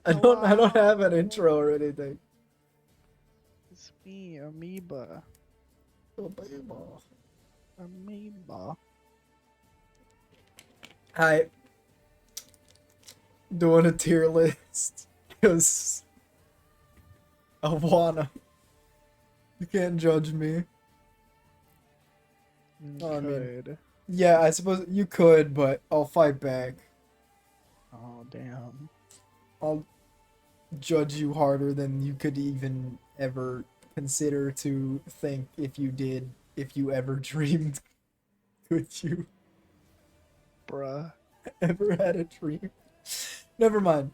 I don't have an Hello. intro or anything. It's me, Amoeba. Oh, baby. Amoeba. I doing a tier list because I wanna. You can't judge me. I mean, Could. yeah, I suppose you could, but I'll fight back. Oh, damn. I'll judge you harder than you could even ever consider to think if you did, if you ever dreamed. Could you Bruh. ever had a dream? Never mind.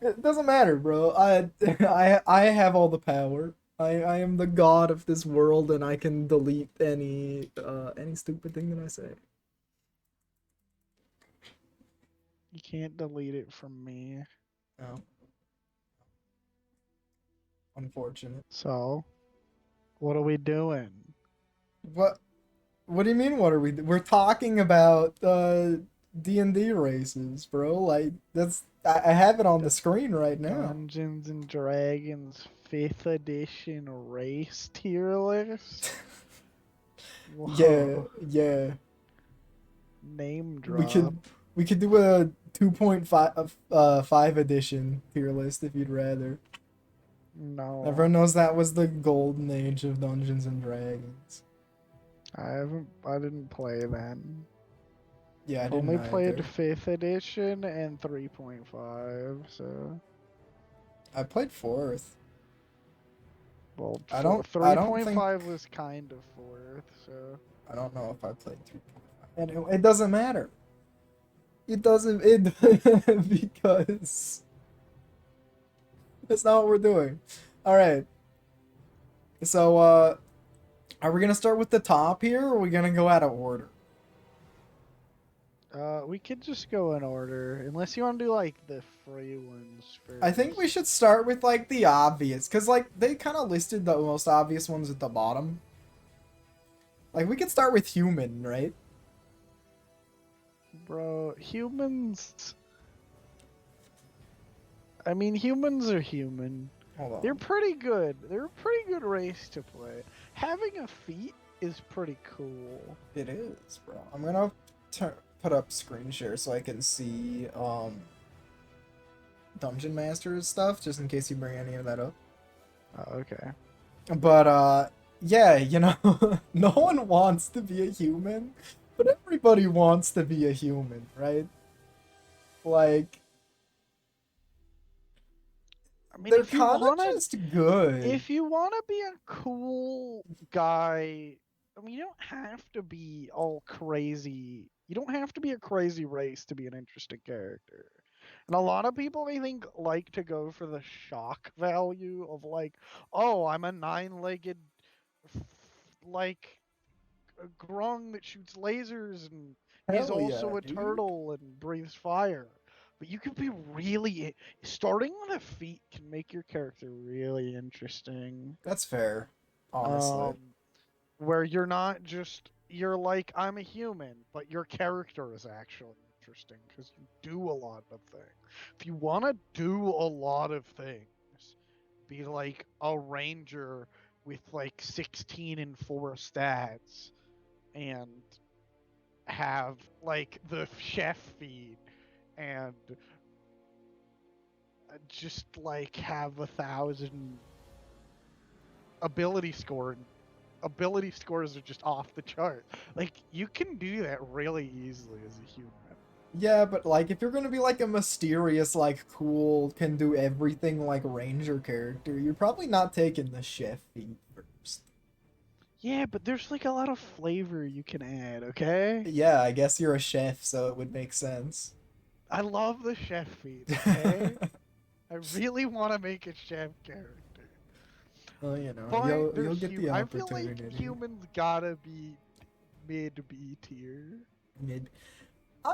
It doesn't matter, bro. I have all the power. I am the god of this world, and I can delete any stupid thing that I say. You can't delete it from me. Oh, unfortunate. So, what are we doing? What? What do you mean? What are we? We're talking about D&D races, bro. Like I have it on the screen right now. Dungeons and Dragons 5th edition race tier list? Yeah, Whoa. yeah. Name We drop. could we could do a 2.5 5 edition tier list if you'd rather. No. Everyone knows that was the golden age of Dungeons and Dragons. I didn't play then. Yeah, I I've didn't only played either. 5th edition and 3.5, so. I played fourth. Well, I don't think 3.5 was kind of 4th, so. I don't know if I played 3.5. And it doesn't matter. It doesn't it because that's not what we're doing. All right. So are we going to start with the top here or are we going to go out of order? We could just go in order, unless you want to do like the free ones I think we first. should start with like the obvious cuz like they kind of listed the most obvious ones at the bottom. Like we could start with human, right? Bro, humans. I mean, humans are human. Hold They're on. pretty good. They're a pretty good race to play. Having a feat is pretty cool. It is, bro. I'm going to put up screen share so I can see Dungeon Master's stuff just in case you bring any of that up. Okay. But yeah, you know, no one wants to be a human, but everybody wants to be a human, right? Like I mean, they're kind of just good. if you wanna be a cool guy, I mean, you don't have to be all crazy. You don't have to be a crazy race to be an interesting character. And a lot of people, I think, like to go for the shock value of like, oh, I'm a nine-legged, like, a grung that shoots lasers and is Hell yeah, also a dude. turtle and breathes fire. But you could be really starting with a feat can make your character really interesting. That's fair, honestly. Um, where you're not just you're like I'm a human, but your character is actually interesting because you do a lot of things. If you want to do a lot of things, be like a ranger with like 16 and 4 stats and have like the chef feed and just like have 1,000 ability score. Ability scores are just off the chart. Like you can do that really easily as a human. Yeah, but like if you're gonna be like a mysterious, like cool, can do everything like ranger character, you're probably not taking the chef feat first. Yeah, but there's like a lot of flavor you can add, okay? Yeah, I guess you're a chef, so it would make sense. I love the chef feed, okay? I really want to make a chef character. Well, you know, But you'll get the I feel like opportunity. humans gotta be mid B tier. Mid. I,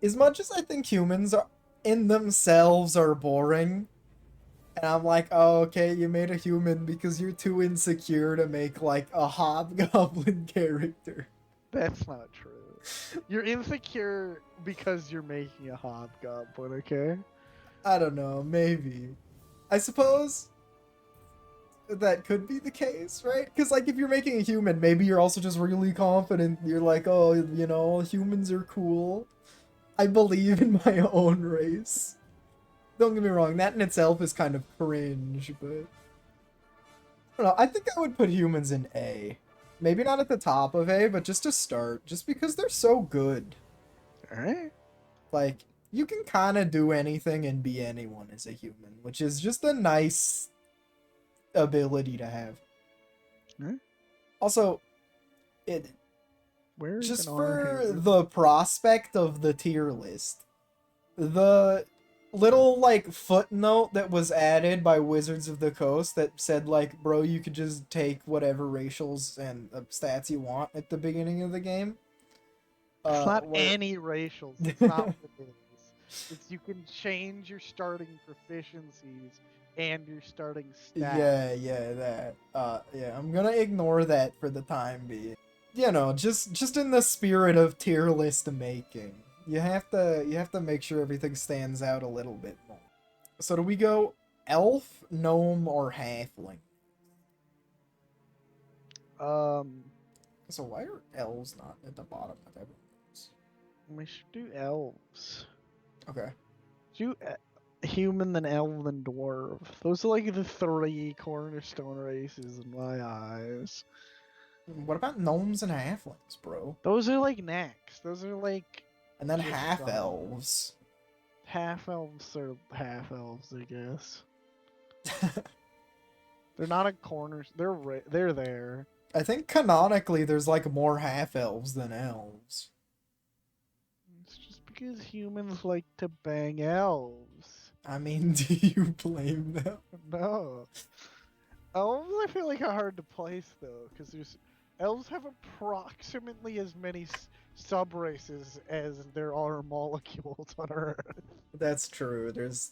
as much as I think humans are in themselves are boring, and I'm like, oh, okay, you made a human because you're too insecure to make like a hobgoblin character. That's not true. You're insecure because you're making a hobgoblin, okay? I don't know, maybe. I suppose that could be the case, right? Because, like, if you're making a human, maybe you're also just really confident. You're like, oh, you know, humans are cool. I believe in my own race. Don't get me wrong, that in itself is kind of cringe, but... I don't know, I think I would put humans in A. Maybe not at the top of A, but just to start. Just because they're so good. Alright. Like, you can kind of do anything and be anyone as a human, which is just a nice ability to have. Hmm? Also, it Where is just an for R-Haven? the prospect of the tier list, the little like footnote that was added by Wizards of the Coast that said like, bro, you could just take whatever racials and stats you want at the beginning of the game. It's not Where any racials. It's not what it is. It's you can change your starting proficiencies and your starting stats. yeah, that. Yeah, I'm gonna ignore that for the time being. You know, just in the spirit of tier list making, you have to make sure everything stands out a little bit more. So do we go elf, gnome, or halfling? So why are elves not at the bottom of everyone's? We should do elves. Okay. Do human, then elf, then dwarf. Those are like the three cornerstone races in my eyes. What about gnomes and halflings, bro? Those are like next. Those are like And then just half elves. half elves are half elves, I guess. They're not a corner. They're there. I think canonically there's like more half elves than elves. It's just because humans like to bang elves. I mean, do you blame them? No. Elves, I feel like are hard to place though, because elves have approximately as many sub races as there are molecules on Earth. That's true. There's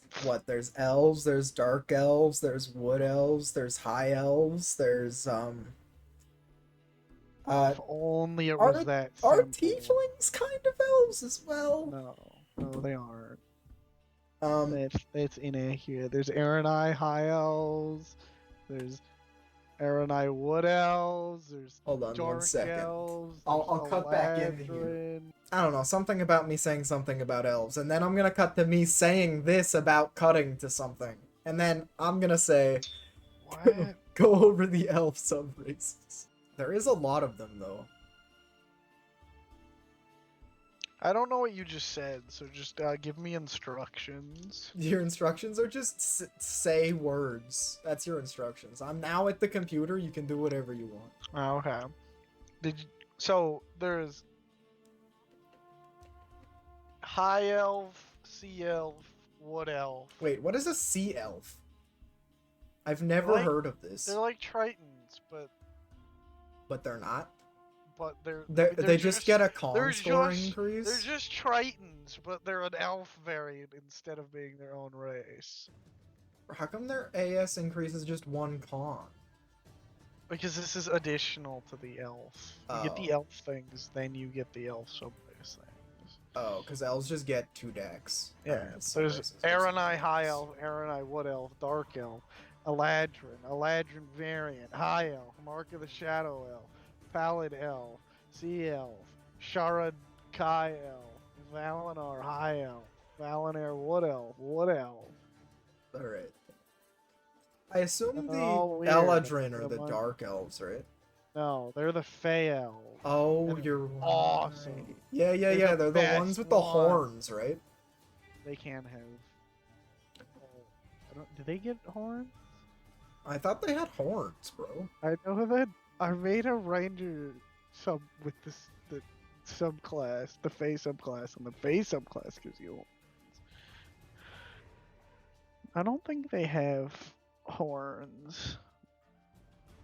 elves, there's dark elves, there's wood elves, there's high elves, there's If only it was that simple. are tieflings kind of elves as well? No, they aren't. Um That's inaccurate. There's Aranai high elves. There's Aranai wood elves. There's hold on dark 1 second. elves. I'll There's cut back in here. Eladrin. I don't know, something about me saying something about elves, and then I'm gonna cut to me saying this about cutting to something. And then I'm gonna say What? go over the elf sub-races. There is a lot of them though. I don't know what you just said, so just give me instructions. Your instructions are just say words. That's your instructions. I'm now at the computer. You can do whatever you want. Oh, okay. So there's high elf, sea elf, wood elf. Wait, what is a sea elf? I've never heard of this. They're like Tritons, But they're not. but They just get a con score They're increase. just Tritons, but they're an elf variant instead of being their own race. How come their AS increases just one con? Because this is additional to the elf. You get the elf things, then you get the elf subrace things. Oh, because elves just get 2 decks. Yeah, there's Aranai high elf, Aranai wood elf, dark elf, Eladrin variant, high elf, Mark of the Shadow elf, Pallid elf, sea elf, Sharad Kai elf, Valinar high elf, Valinor wood elf. Alright. I assume the weird. Eladrin are the dark elves, right? No, they're the Fey elves. Oh, And you're awesome. right. Yeah. They're They're the best ones with the ones. horns, right? They can have. Do they get horns? I thought they had horns, bro. I know that I made a ranger sub with the subclass, the Fey subclass, and the Fey subclass gives you horns. I don't think they have horns.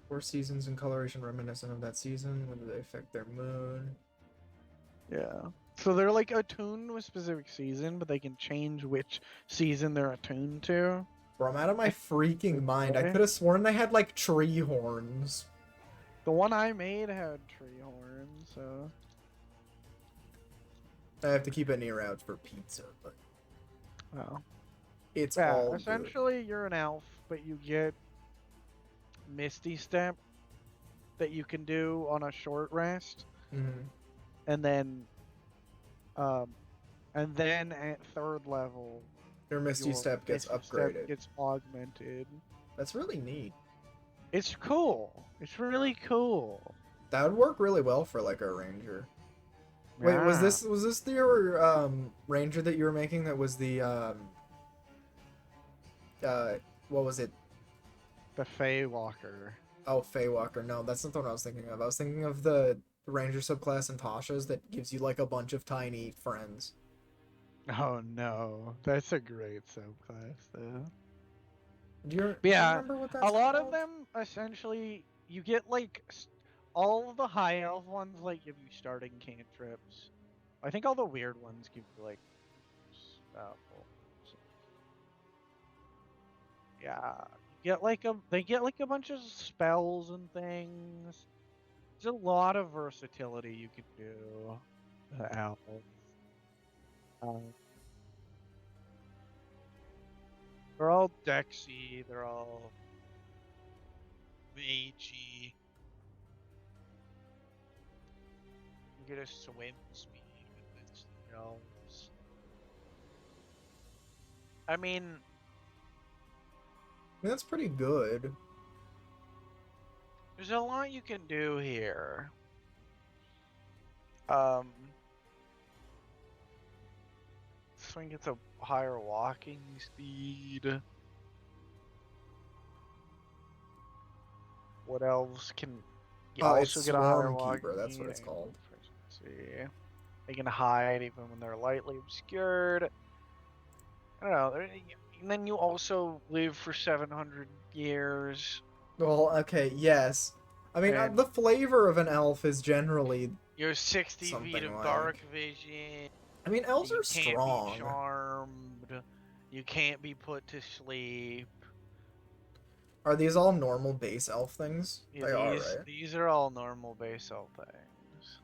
4 seasons in coloration reminiscent of that season. When do they affect their mood? Yeah. So they're like attuned to a specific season, but they can change which season they're attuned to. Bro, I'm out of my freaking mind. I could have sworn they had like tree horns. The one I made had tree horns, so I have to keep an ear out for pizza, but Oh. it's Yeah, all good. essentially you're an elf, but you get Misty Step that you can do on a short rest, Mhm. and then um at third level Your Misty your Step gets Misty Step upgraded. gets augmented. That's really neat. It's cool. It's really cool. That would work really well for like a ranger. Wait, Yeah. was this your ranger that you were making that was the what was it? The Feywalker. Oh, Feywalker. No, that's not the one I was thinking of. I was thinking of the ranger subclass in Tasha's that gives you like a bunch of tiny friends. Oh no, that's a great subclass though. Do But you yeah, remember what a that's lot of called? them essentially you get like all of the high elf ones like give you starting cantrips. I think all the weird ones give you like spells. Yeah, you get like they get like a bunch of spells and things. There's a lot of versatility you can do. Elves. Um, they're all Dexy. They're all magey. You get a swim speed with this elves. I mean, That's pretty good. there's a lot you can do here. Um, Swing gets a higher walking speed. What elves can you Oh, it's also get a higher Swarm walking Keeper. That's what speed? it's called. See, they can hide even when they're lightly obscured. I don't know. And then you also live for 700 years. Well, okay, yes. I mean, And the flavor of an elf is generally you're 60 feet something of like. dark vision. I mean, elves You are can't be strong. charmed. You can't be put to sleep. Are these all normal base elf things? Yeah, They are, right? these are all normal base elf things.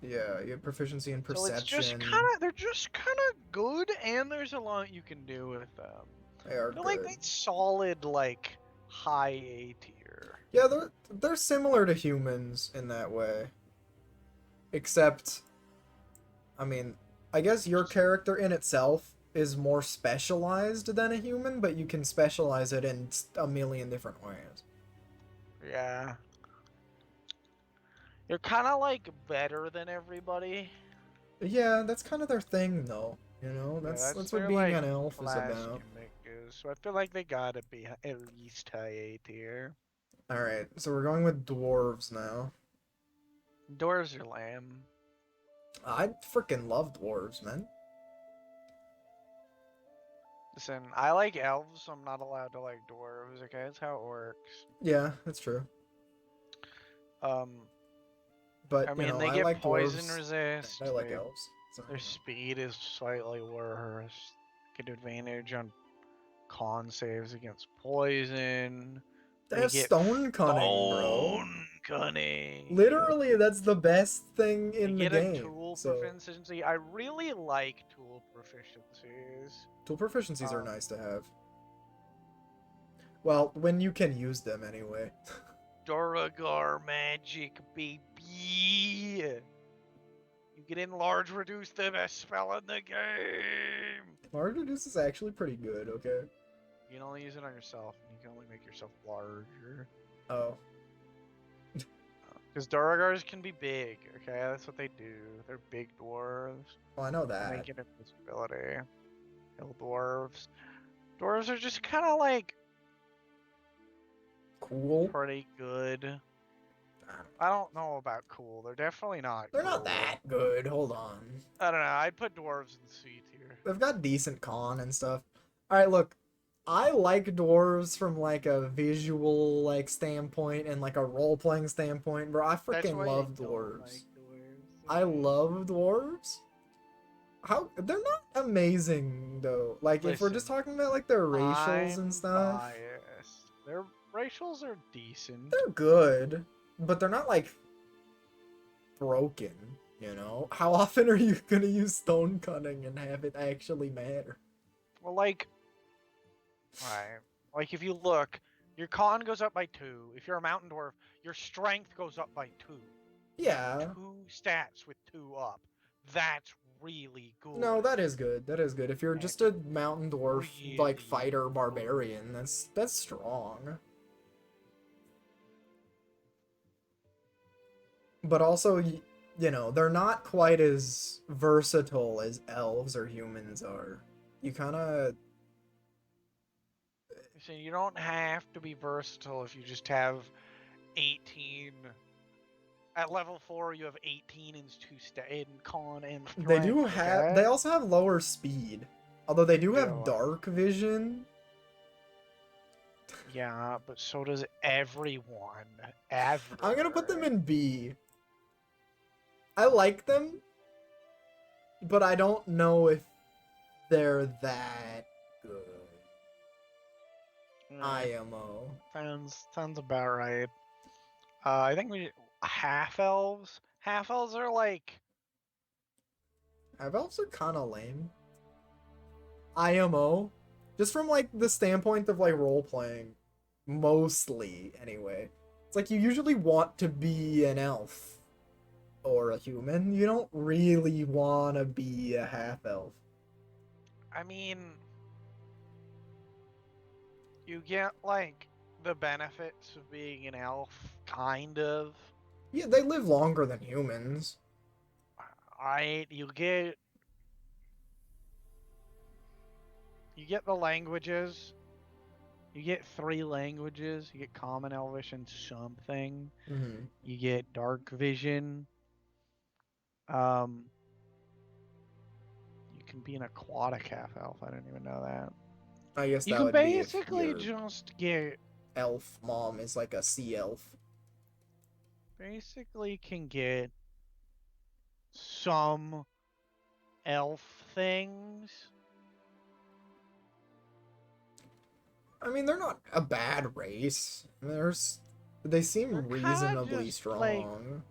Yeah, you have proficiency in So it's just perception. they're just kind of good, and there's a lot you can do with them. They are They're like good. that solid, like high A tier. Yeah, they're similar to humans in that way. Except, I mean, I guess your character in itself is more specialized than a human, but you can specialize it in a million different ways. Yeah. You're kind of like better than everybody. Yeah, that's kind of their thing, though. You know, Yeah, that's that's what their being like an elf is class about. gimmick is. So I feel like they gotta be at least high A tier. All right, so we're going with dwarves now. Dwarves are lame. I freaking love dwarves, man. Listen, I like elves, so I'm not allowed to like dwarves. Okay, that's how it works. Yeah, that's true. Um, But I you mean, know, they I get like poison dwarves. resist. And I like elves. So. Their speed is slightly worse. Get advantage on con saves against poison. They They have get stone cunning, bro. stone cunning. Literally, that's the best thing They in the get a game. tool So, proficiency. I really like tool proficiencies. tool proficiencies are nice to have. Well, when you can use them anyway. Duragar magic, baby. You get enlarge, reduce the best spell in the game. Large reduce is actually pretty good, okay? You can only use it on yourself, and you can only make yourself larger. Oh. Because Duragars can be big, okay? That's what they do. They're big dwarves. Well, I know They that. get invisibility. Hill dwarves. Dwarves are just kind of like Cool. pretty good. I don't know about cool. They're definitely not They're cool. not that good. Hold on. I don't know. I'd put dwarves in C tier. They've got decent con and stuff. Alright, look. I like dwarves from like a visual like standpoint and like a role-playing standpoint, bro. I That's freaking why love you don't dwarves. like dwarves. I love dwarves. How they're not amazing though. Like if we're just Listen, talking about like their racials and I'm stuff, biased. Their racials are decent. they're good, but they're not like broken. You know, how often are you gonna use stone cutting and have it actually matter? Well, like, right, like if you look, your con goes up by 2. If you're a mountain dwarf, your strength goes up by 2. Yeah. 2 stats with 2 up. That's really No, good. that is good. That is good. If you're just a mountain dwarf, like Really fighter good. barbarian, that's strong. But also, you know, they're not quite as versatile as elves or humans are. You kind of So you don't have to be versatile if you just have 18. At level 4, you have 18 in 2 in con and they do strength. have Okay. they also have lower speed. Although they do have Do it. dark vision. Yeah, but so does everyone. Ever. I'm gonna put them in B. I like them, but I don't know if they're that good. IMO. Sounds about right. I think we half elves. Half elves are like Half elves are kind of lame. IMO, just from like the standpoint of like role playing, mostly anyway. It's like you usually want to be an elf or a human. You don't really want to be a half elf. I mean, you get like the benefits of being an elf, kind of. Yeah, they live longer than humans. Right? You get the languages. You get 3 languages. You get Common, Elvish, and something. Mm-hmm. You get Dark Vision. Um, you can be an aquatic half elf. I didn't even know that. I guess You that can would be if basically your just get elf mom is like a sea elf. basically can get some elf things. I mean, they're not a bad race. They They're seem kind of reasonably just like strong.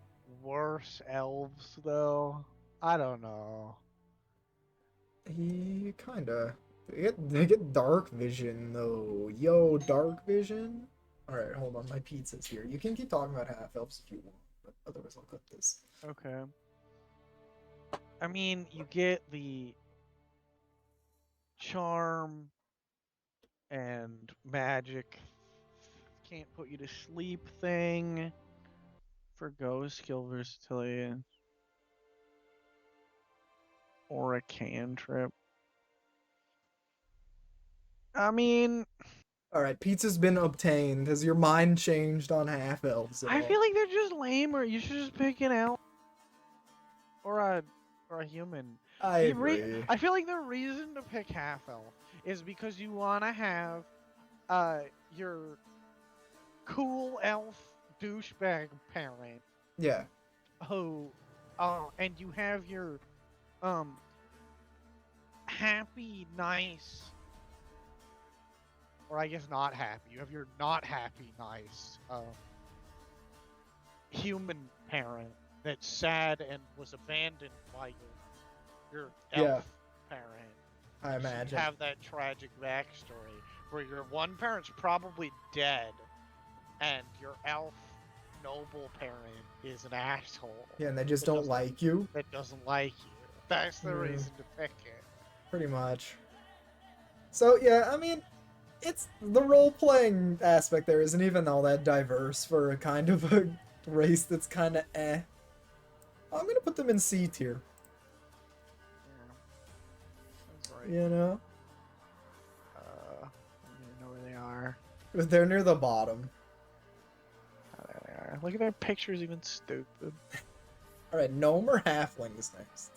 worse elves, though. I don't know. He kinda. They get dark vision though. Yo, dark vision. All right, hold on. My pizza's here. You can keep talking about half elves if you want, but otherwise I'll cut this. Okay. I mean, you get the charm and magic can't put you to sleep thing for ghost skill versatility or a cantrip. I mean, All right, pizza's been obtained. Has your mind changed on half elves at I all? feel like they're just lame, or you should just pick an elf or a human. I agree. I feel like the reason to pick half elf is because you want to have your cool elf douchebag parent Yeah. who and you have your um happy nice, or I guess not happy, you have your not happy nice human parent that's sad and was abandoned by your Yeah. elf parent. I So imagine. you have that tragic backstory where your one parent's probably dead and your elf noble parent is an asshole. Yeah, and they just that don't doesn't like you. that doesn't like you. That's the Mm, reason to pick it. pretty much. So yeah, I mean, it's the role playing aspect there isn't even all that diverse for a kind of a race that's kind of eh. I'm gonna put them in C tier. Yeah, that's right. You know, I don't even know where they are. they're near the bottom. Oh, there they are. Look at their pictures, even stupid. All right, gnome or halflings next.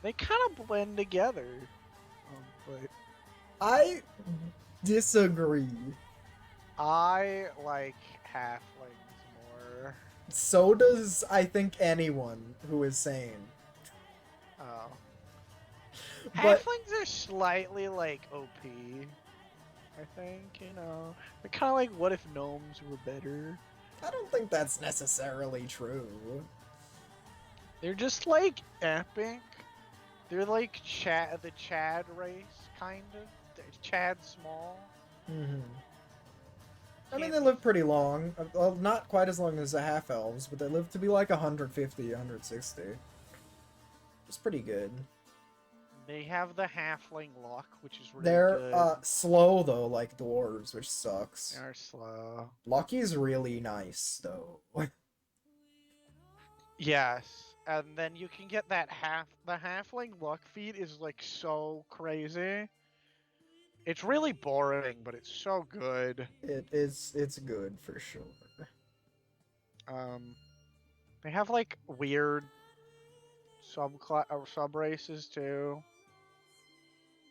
They kind of blend together. But I disagree. I like halflings more. So does I think anyone who is sane. Oh. But Halflings are slightly like OP. I think, they're kind of like what if gnomes were better. I don't think that's necessarily true. They're just like epic. They're like the Chad race, kind of. Chad small. Mm-hmm. I mean, Can't they be live pretty long. Well, not quite as long as the half-elves, but they live to be like 150, 160. It's pretty good. They have the halfling luck, which is really They're good. slow though, like dwarves, which sucks. They're slow. Lucky's really nice though. Yes, and then you can get that the halfling luck feat is like so crazy. It's really boring, but it's so good. It's good for sure. Um, they have like weird sub races too.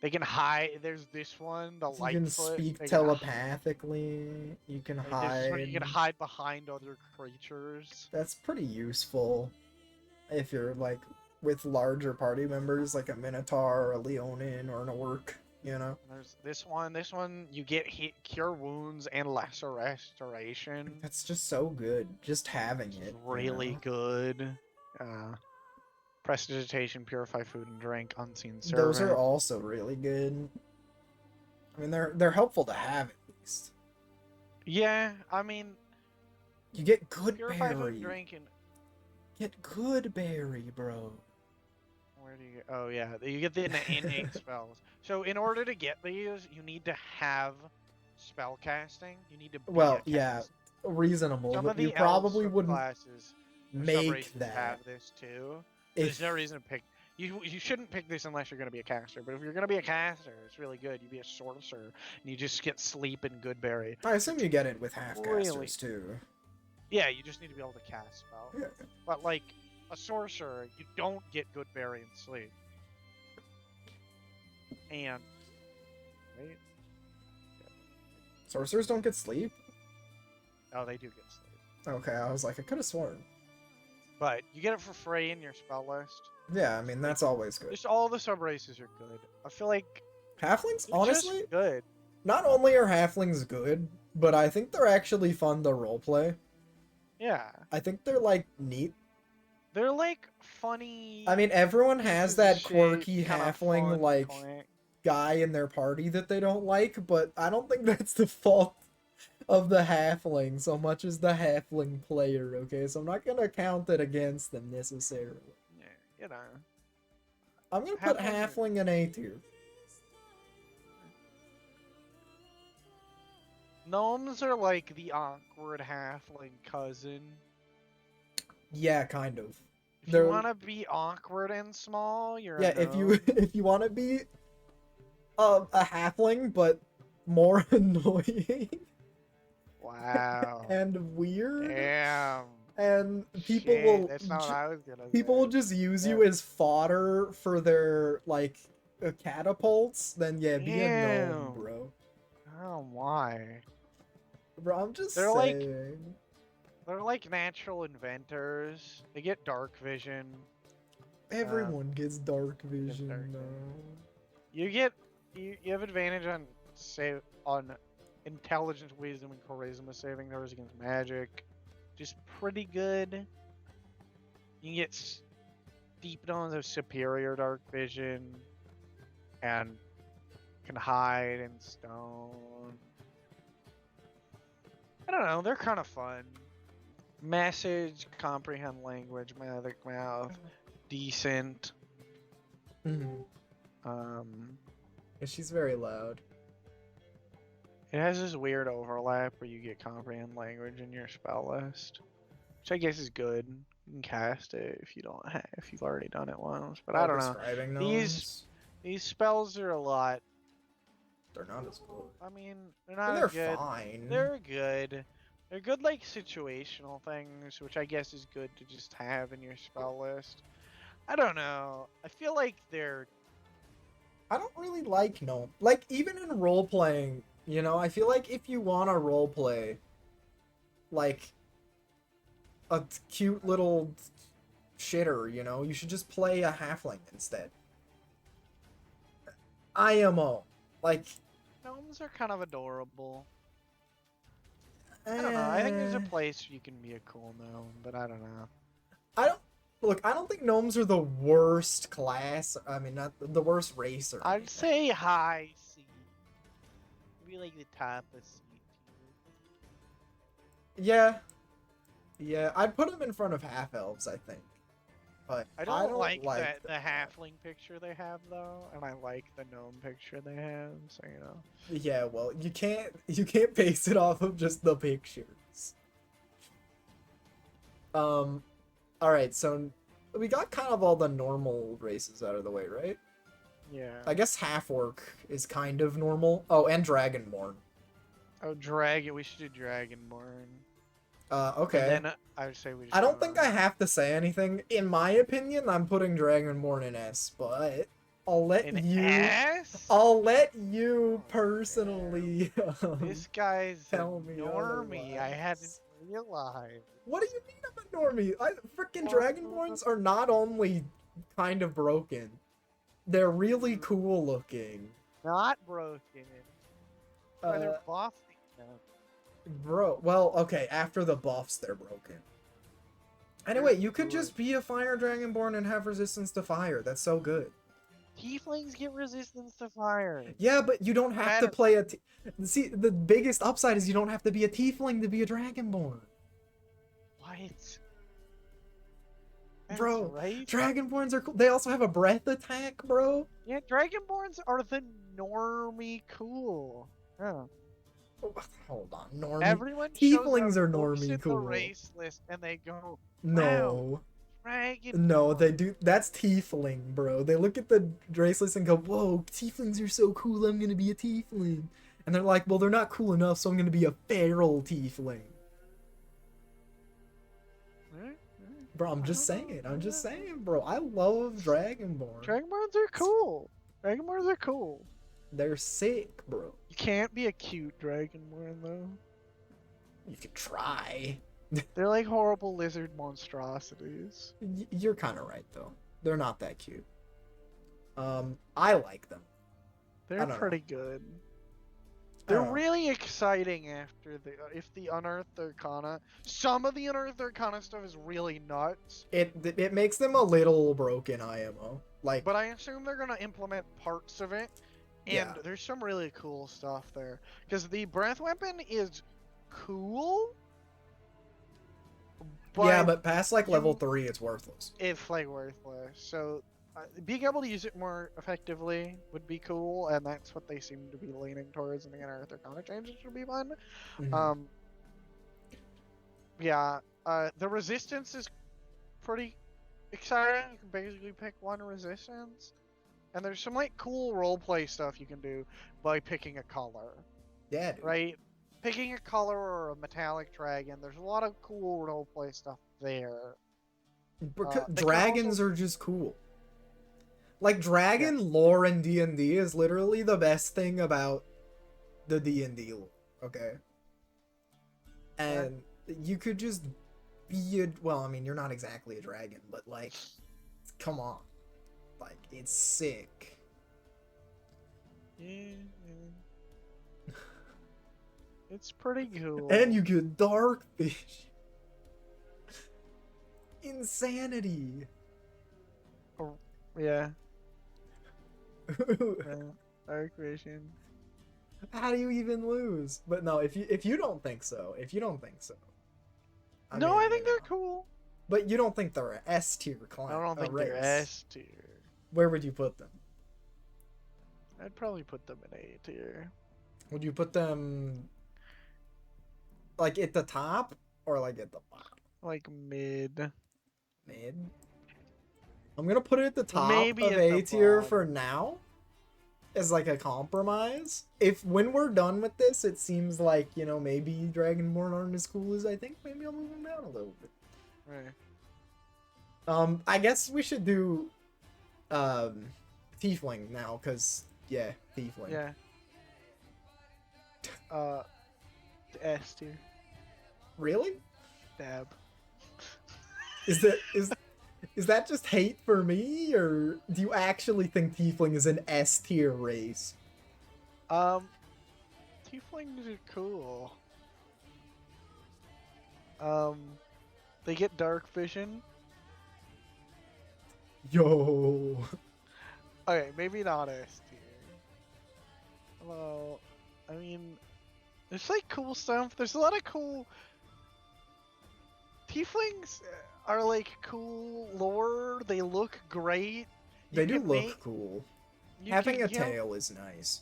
They can hide. There's this one, the You can Lightfoot. speak telepathically. You can There's this one you can hide. hide behind other creatures. That's pretty useful if you're like with larger party members, like a Minotaur or a Leonin or an Orc. You know. There's this one. This one you get cure wounds and lesser restoration. That's just so good. Just having it. Really You know? good. Prestidigitation, purify food and drink, unseen servant. Those are also really good. I mean, they're helpful to have at least. Yeah, I mean, You get good purify food berry. and drink and Get good berry, bro. where do you get? Oh yeah, you get the innate spells. So in order to get these, you need to have spell casting. You need to be Well, a yeah, cast. reasonable, Some but of the you probably elves wouldn't classes make sub-races that. have this too. If There's no reason to pick. You shouldn't pick this unless you're going to be a caster. But if you're going to be a caster, it's really good. You be a sorcerer, and you just get sleep and good berry. I assume you get it with half Really? casters too. Yeah, you just need to be able to cast spell. Yeah. But like a sorcerer, you don't get good berry and sleep. And right? Sorcerers don't get sleep? Oh, they do get sleep. Okay, I was like, I could have sworn. But you get it for free in your spell list. Yeah, I mean, that's always good. Just all the sub races are good. I feel like Halflings, they're honestly, just good. not only are halflings good, but I think they're actually fun to roleplay. Yeah, I think they're, like, neat. they're like funny. I mean, everyone has that shit, quirky kinda halfling, fun, like, quick. guy in their party that they don't like, but I don't think that's the fault of the halfling so much as the halfling player, okay? So I'm not gonna count it against them necessarily. Yeah, you know. I'm gonna put Halfling- halfling in A tier. Gnomes are like the awkward halfling cousin. Yeah, kind of. If They're- you want to be awkward and small, you're Yeah, a if you gnome. if you want to be a halfling but more annoying Wow. and weird, Damn. and people Shit, will That's not what I was gonna people say. will just use you Yeah. as fodder for their like catapults, then yeah, be a gnome, Damn. bro. Oh my. Bro, I'm just They're like- saying. They're like natural inventors. They get dark vision. Everyone gets dark dark vision vision. though. You have advantage on intelligence, wisdom, and charisma saving throws against magic. Just pretty good. You can get steep tones of superior dark vision, and can hide in stone. I don't know. They're kind of fun. Message, comprehend language, magic mouth, decent. Mhm. Yeah, she's very loud. It has this weird overlap where you get comprehend language in your spell list, which I guess is good. You can cast it if you don't have, if you've already done it once. But I don't know. Describing These- gnomes, These spells are a lot. they're not as good. I mean, they're I not mean, they're as good. fine. They're good. They're good like situational things, which I guess is good to just have in your spell list. I don't know. I feel like they're I don't really like gnome. Like, even in role playing, you know, I feel like if you want to role play, like, a cute little shitter, you know, you should just play a halfling instead. IMO. Like, gnomes are kind of adorable. I don't know. I think there's a place you can be a cool gnome, but I don't know. I don't Look, I don't think gnomes are the worst class. I mean, not the worst race or I'd anything. say high C. Maybe like the top of C tier. Yeah, yeah, I'd put them in front of half elves, I think. But I I don't don't like like the halfling picture they have though, and I like the gnome picture they have. So you know. Yeah, well, you can't base it off of just the pictures. All right, so we got kind of all the normal races out of the way, right? Yeah. I guess half orc is kind of normal. Oh, and dragonborn. Oh, dragon. We should do Dragonborn. Okay. And then I would say we just. I don't think I have to say anything. In my opinion, I'm putting dragonborn in S, but I'll let An you. S? I'll let you Oh, personally. This guy's tell a me normie. I hadn't otherwise. realized. What do you mean I'm a normie? Freaking Well, dragonborns are not only kind of broken, they're really cool looking. Not broken. Why they're buffing them. Bro, well, okay, after the buffs, they're broken. Anyway, you could good. just be a fire dragonborn and have resistance to fire. That's so good. Tieflings get resistance to fire. Yeah, but you don't have to Matter- play a. See, the biggest upside is you don't have to be a tiefling to be a dragonborn. What? That's Bro, right? dragonborns are cool. They also have a breath attack, bro. Yeah, Dragonborns are the normie cool. Yeah. Hold on, normie. Everyone Tieflings shows are up, looks normie at cool. the race list and they go, No. Dragonborn. No, they do. That's tiefling, bro. They look at the race list and go, "Whoa, tieflings are so cool. I'm gonna be a tiefling." And they're like, "Well, they're not cool enough, so I'm gonna be a feral tiefling." Bro, I'm just saying. I'm just saying, bro. I love Dragonborn. Dragonborns are cool. Dragonborns are cool. They're sick, bro. You can't be a cute Dragonborn though. You could try. They're like horrible lizard monstrosities. You're kind of right, though. They're not that cute. I like them. They're know. pretty good. I They're don't know. really exciting after the Unearthed Arcana. Some of the Unearthed Arcana stuff is really nuts. It makes them a little broken IMO. Like, But I assume they're gonna implement parts of it, and Yeah. there's some really cool stuff there. Because the breath weapon is cool, but past like level you- 3, it's worthless. it's like worthless. So being able to use it more effectively would be cool, and that's what they seem to be leaning towards in the Unearthed Arcana changes would be fun. Mhm. Yeah, the resistance is pretty exciting. You can basically pick one resistance. And there's some like cool roleplay stuff you can do by picking a color, Yeah, dude. right? Picking a color or a metallic dragon. There's a lot of cool roleplay stuff there. Because they can dragons also- are just cool. Like, dragon lore in D&D is literally the best thing about the D&D lore, okay? And you could just be a... Well, I mean, you're not exactly a dragon, but, like, come on. Like, it's sick. Yeah. It's pretty cool. And you get dark fish. Insanity. Yeah. Dark vision. How do you even lose? But no, if you don't think so, I No, mean, I you think they're know. cool. But you don't think they're a S tier class? I don't think they're S tier. Where would you put them? I'd probably put them in A tier. Would you put them like at the top or like at the bottom? Like mid. Mid. I'm gonna put it at the top Maybe of at A the tier bottom. for now, as like a compromise. If when we're done with this, it seems like, you know, maybe Dragonborn aren't as cool as I think. Maybe I'll move them down a little bit. Right. I guess we should do Tiefling now, cause yeah, Tiefling. Yeah. S tier. Really? Dab. Is that just hate for me, or do you actually think Tiefling is an S tier race? Tieflings are cool. They get dark vision. Yo. Okay, maybe not S tier. Well, I mean, there's like cool stuff. There's a lot of cool. Tieflings are like cool lore. They look great. They do look cool. Having a you know, tail is nice.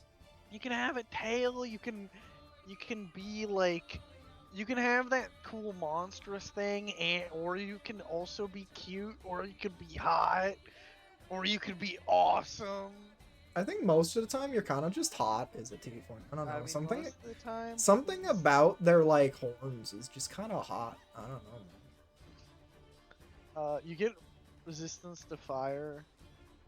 you can have a tail. You can be like, you can have that cool monstrous thing, or you can also be cute, or you could be hot, or you could be awesome. I think most of the time you're kind of just hot as a tiefling. I don't know. I mean, something most of the time, something about their like horns is just kind of hot. I don't know. you get resistance to fire.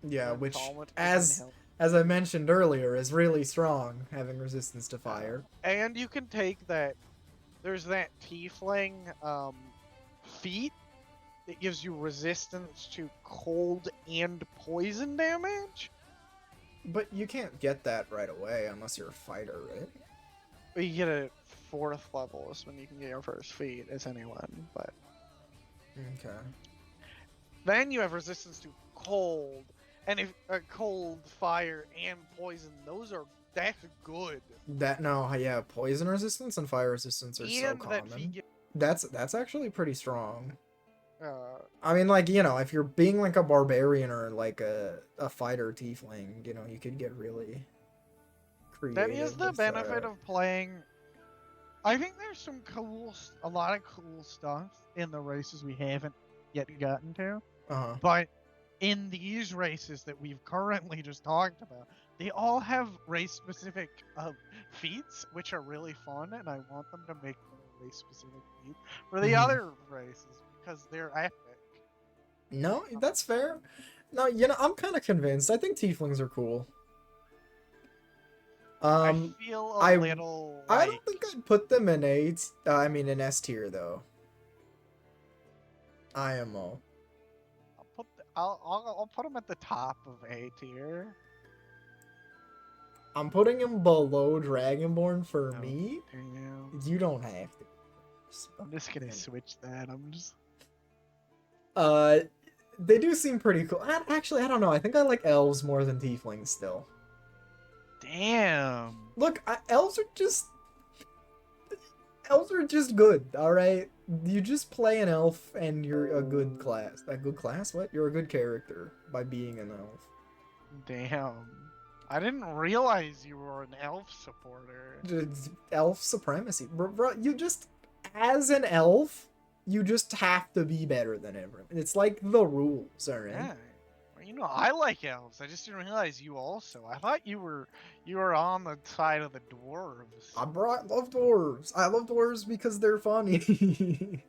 Yeah, and which Talmud as can help. I mentioned earlier is really strong, having resistance to fire. And you can take that. There's that tiefling feat that gives you resistance to cold and poison damage. But you can't get that right away unless you're a fighter, right? But you get it 4th level is when you can get your first feat as anyone. But Okay. then you have resistance to cold, and if cold, fire, and poison, that's good. Yeah, poison resistance and fire resistance are so And that common. feat That's actually pretty strong. uh, I mean, like, you know, if you're being like a barbarian or like a fighter tiefling, you know, you could get really creative. that is the with, benefit of playing. I think there's a lot of cool stuff in the races we haven't yet gotten to. Uh-huh. But in these races that we've currently just talked about, they all have race-specific feats, which are really fun, and I want them to make more race-specific feats for the other races because they're epic. No, that's fair. No, you know, I'm kind of convinced. I think tieflings are cool. I feel a little. I don't think I'd put them in in S tier though. IMO. I'll put them at the top of A tier. I'm putting him below Dragonborn for No, me. damn. You don't have to. I'm just gonna switch that. They do seem pretty cool. Actually, I don't know. I think I like elves more than tieflings still. Damn. Look, elves are just good. All right, you just play an elf and you're a good class. A good class? What? You're a good character by being an elf. Damn. I didn't realize you were an elf supporter. Elf supremacy, bro. You just, as an elf, you just have to be better than everyone. It's like the rules, all right? Yeah. Well, you know, I like elves. I just didn't realize you also. I thought you were on the side of the dwarves. I love dwarves. I love dwarves because they're funny.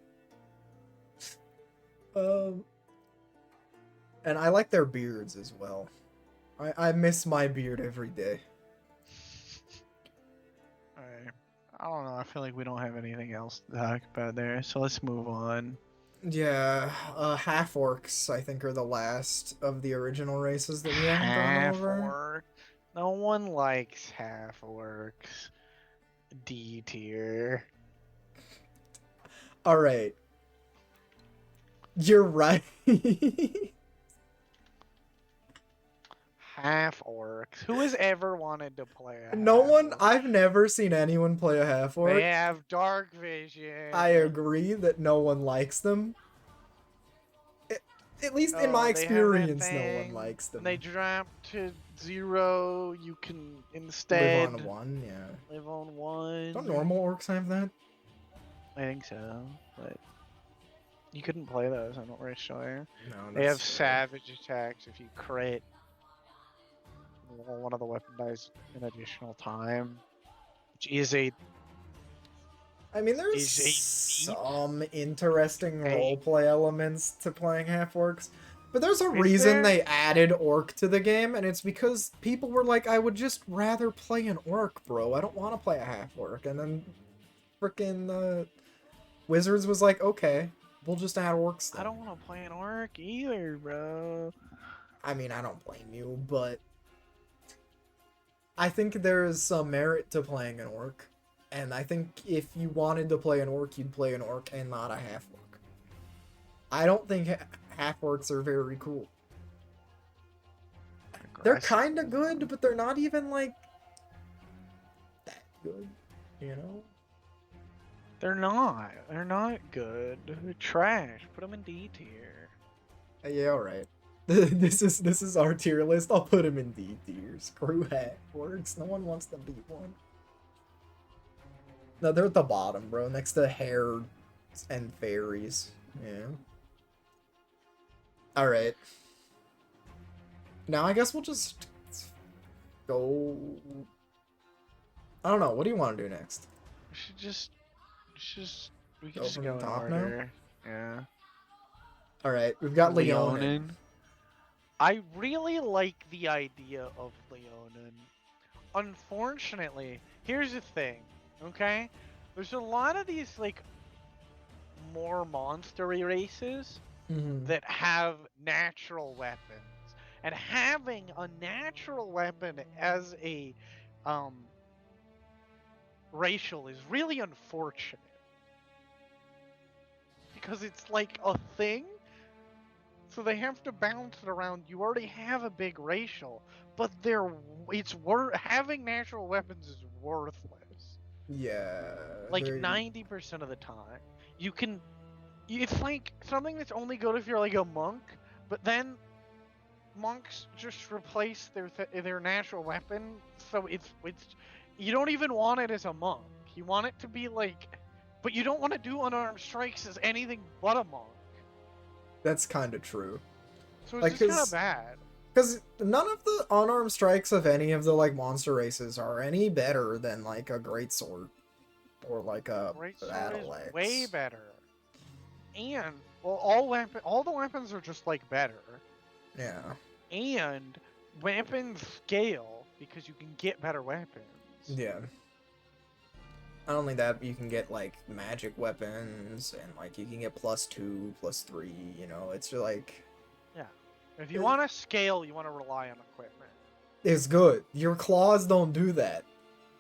And I like their beards as well. I miss my beard every day. Alright. I don't know. I feel like we don't have anything else to talk about there, so let's move on. Yeah, half orcs I think are the last of the original races that we haven't gone over. Half-orc. No one likes half orcs. D tier. All right. You're right. Half orcs. Who has ever wanted to play a No one. half-orc? I've never seen anyone play a half orc. They have dark vision. I agree that no one likes them. At least in my They have that experience, no one thing. likes them. When they drop to 0, you can instead Live on 1, yeah. live on 1. Don't normal orcs have that? I think so, but you couldn't play those. I'm not really sure. No, They have that's fair. savage attacks if you crit. One of the weapon dies an additional time, which is a I mean, there's is a feat. some interesting Hey. roleplay elements to playing half orcs, but there's a Is reason there? they added orc to the game, and it's because people were like, "I would just rather play an orc, bro. I don't want to play a half orc." And then, frickin' Wizards was like, "Okay, we'll just add orcs." Then. I don't want to play an orc either, bro. I mean, I don't blame you, but I think there is some merit to playing an orc. And I think if you wanted to play an orc, you'd play an orc and not a half orc. I don't think half orcs are very cool. They're kind of good, but they're not even like that good, you know? They're not. They're not good. They're trash. Put them in D tier. Yeah, all right. This is our tier list. I'll put him in D tier. Screw hat works. No one wants to beat one. No, they're at the bottom, bro, next to hares and fairies. Yeah. All right. Now I guess we'll just go. I don't know. What do you want to do next? We should just we can Go just from go the in top now? order. Yeah. All right, we've got Leonin. I really like the idea of Leonin. Unfortunately, here's the thing, okay? There's a lot of these like more monstery races Mhm. that have natural weapons. And having a natural weapon as a racial is really unfortunate. Because it's like a thing, so they have to bounce it around. You already have a big racial, but having natural weapons is worthless. Yeah. Like they're- 90% of the time, it's like something that's only good if you're like a monk, but then monks just replace their natural weapon, so it's you don't even want it as a monk. You want it to be like, but you don't want to do unarmed strikes as anything but a monk. That's kind of true. So it's Like, just kind 'cause- of bad. Because none of the unarmed strikes of any of the like monster races are any better than like a greatsword or like a Great sword battle is axe. way better. And well, all the weapons are just like better. Yeah. And weapons scale because you can get better weapons. Yeah. Not only that, but you can get like magic weapons and like you can get +2, +3. You know, it's just like If you want to scale, you want to rely on equipment. it's good. Your claws don't do that.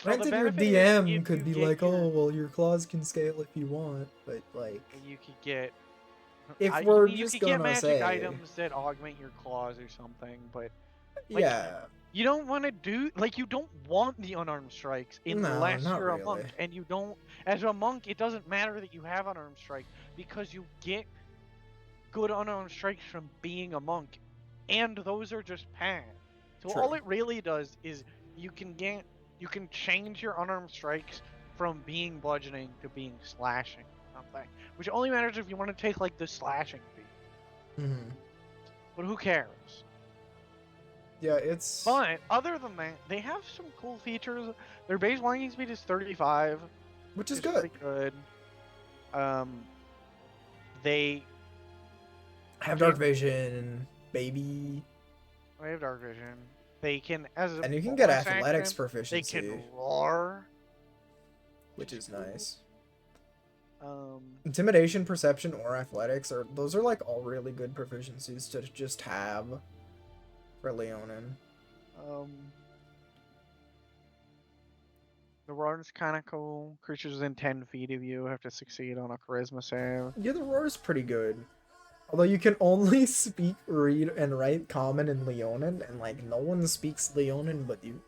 So the Granted, your benefit is DM if could you be get like, your- oh, well, your claws can scale if you want, but like, you could get. if You we're mean, you just could get gonna magic say, items that augment your claws or something, but like, yeah, you don't want to do you don't want the unarmed strikes unless not you're a really. monk, and you don't. As a monk, it doesn't matter that you have unarmed strike because you get good unarmed strikes from being a monk, and those are just paths. So True. all it really does is you can change your unarmed strikes from being bludgeoning to being slashing or something, which only matters if you want to take like the slashing beat. Mhm. But who cares? Yeah, it's But other than that, they have some cool features. Their base walking speed is 35, which is which good. pretty good. They Have dark vision, baby, have dark vision. They can, as a and you can get bonus athletics action, proficiency, they can roar, which is cool. nice. Um, Intimidation, perception, or athletics those are like all really good proficiencies to just have for Leonin. the roar's kind of cool. Creatures within 10 feet of you have to succeed on a charisma save. Yeah, the roar's pretty good. Although you can only speak, read, and write common in Leonin, and like no one speaks Leonin but you.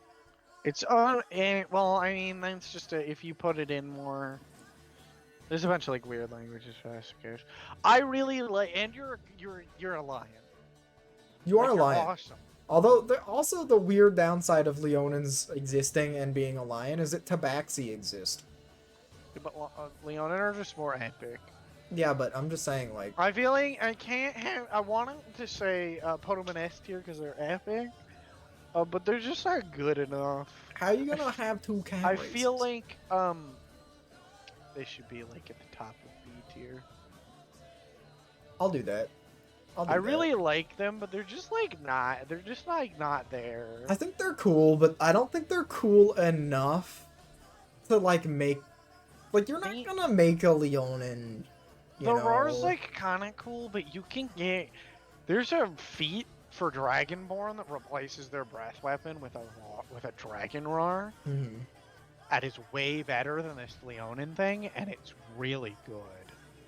It's well, I mean, that's just if you put it in more. There's a bunch of like weird languages for that. I really like, and you're a lion. You are Like, a you're lion. Awesome. Although also the weird downside of Leonin's existing and being a lion is that Tabaxi exist. But Leonin are just more epic. Yeah, but I'm just saying like I feel like I can't have. I wanted to say put them in S tier because they're epic, but they're just not good enough. how are you gonna have two cat I races? feel like they should be like at the top of B tier. I'll do that. I really like them, but they're just like not. They're just like not there. I think they're cool, but I don't think they're cool enough to like make. Like you're not gonna make a Leonin. The roar's like kind of cool, but you can get. There's a feat for Dragonborn that replaces their breath weapon with a dragon roar. Mm-hmm. That is way better than this Leonin thing, and it's really good.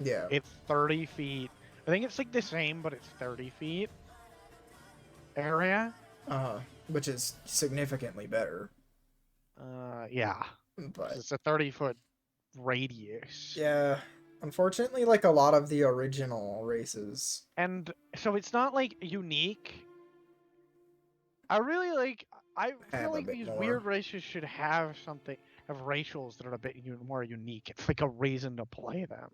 Yeah. It's 30 feet. I think it's like the same, but it's 30 feet area. Uh-huh. which is significantly better. Yeah. 'Cause But it's a 30-foot radius. yeah, unfortunately, like a lot of the original races. And so it's not like unique. I really like. I Have feel a like bit these more. weird races should have racials that are a bit more unique. It's like a reason to play them.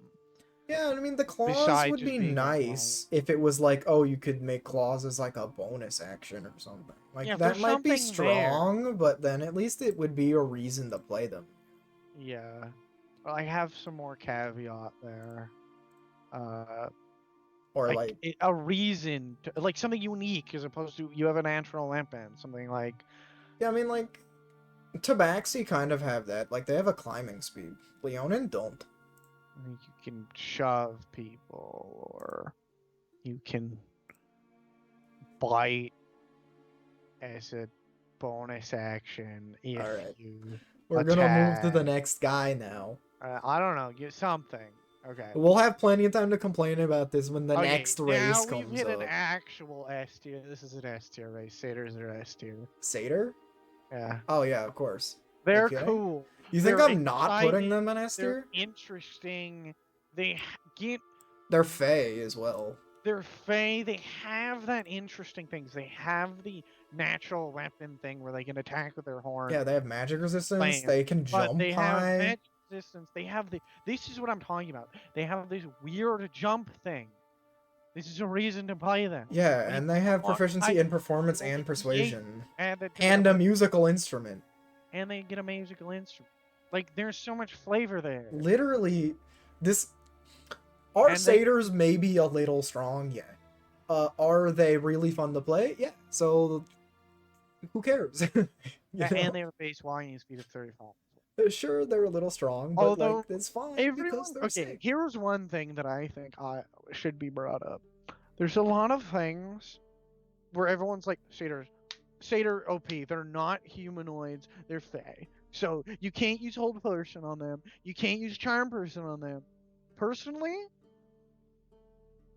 Yeah, I mean the claws Besides would just be being a nice if it was like, oh, you could make claws as like a bonus action or something. Like Yeah, that there's might be something there. strong, but then at least it would be a reason to play them. Yeah. Well, I have some more caveat there. Or Like a reason to, like something unique as opposed to you have a natural weapon, something like yeah, I mean like Tabaxi kind of have that. Like they have a climbing speed. Leonin don't. you can shove people or you can bite as a bonus action if Alright. you We're gonna move to the attack. next guy now. I don't know, get something. Okay. We'll have plenty of time to complain about this when the Okay, next now race we've comes hit up. an actual S tier. This is an S tier race. Satyrs are S tier. Satyr? Yeah. Oh yeah, of course. They're Okay. cool. You think They're I'm not putting exciting, them in S They're tier? interesting. They get They're Fey as well. they're fey. They have that interesting things. They have the natural weapon thing where they can attack with their horn. Yeah, they have magic resistance. Lance, They can but jump they have high. magic resistance. They have the. This is what I'm talking about. They have this weird jump thing. This is a reason to play them. Yeah, When and you they have want proficiency in performance roll and D8 persuasion. and they And a musical instrument. and they get a musical instrument. Like there's so much flavor there. Literally, this. Are And they- satyrs maybe a little strong? Yeah. Are they really fun to play? Yeah. So, who cares? You know? And they have a base walking speed of 35. Sure, they're a little strong, but Although like it's fine everyone, because they're okay, sick. here's one thing that I think should be brought up. There's a lot of things where everyone's like, Satyr OP, they're not humanoids, they're Fey. So you can't use Hold Person on them, you can't use Charm Person on them. Personally,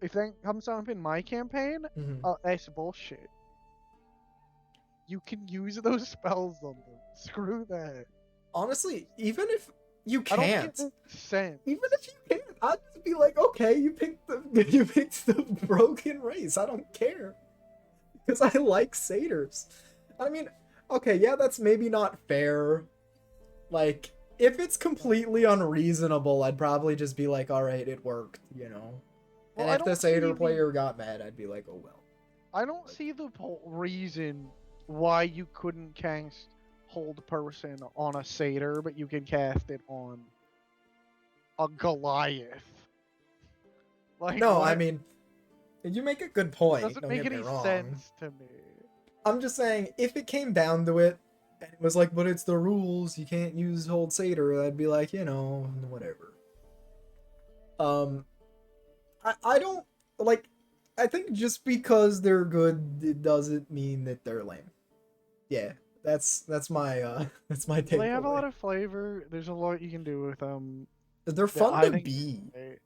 if that comes up in my campaign, Mhm. that's bullshit. You can use those spells on them. Screw that. Honestly, even if you I don't can't, get the sense. even if you can't, I'd just be like, okay, you picked the broken race. I don't care because I like satyrs. I mean, okay, yeah, that's maybe not fair. Like, if it's completely unreasonable, I'd probably just be like, all right, it worked, you know. Well, And I if the don't see satyr the- player got mad, I'd be like, oh well. I don't see the reason why you couldn't cast Hold Person on a satyr, but you can cast it on a Goliath. Like, No, what? I mean, you make a good point. Doesn't Don't make get any me wrong. sense to me. I'm just saying, if it came down to it, and it was like, but it's the rules, you can't use Hold Satyr, I'd be like, you know, whatever. I don't, like, I think just because they're good, it doesn't mean that they're lame. Yeah, that's my that's my take. Well, they have a lot of flavor. There's a lot you can do with them. They're Yeah, fun I to think be.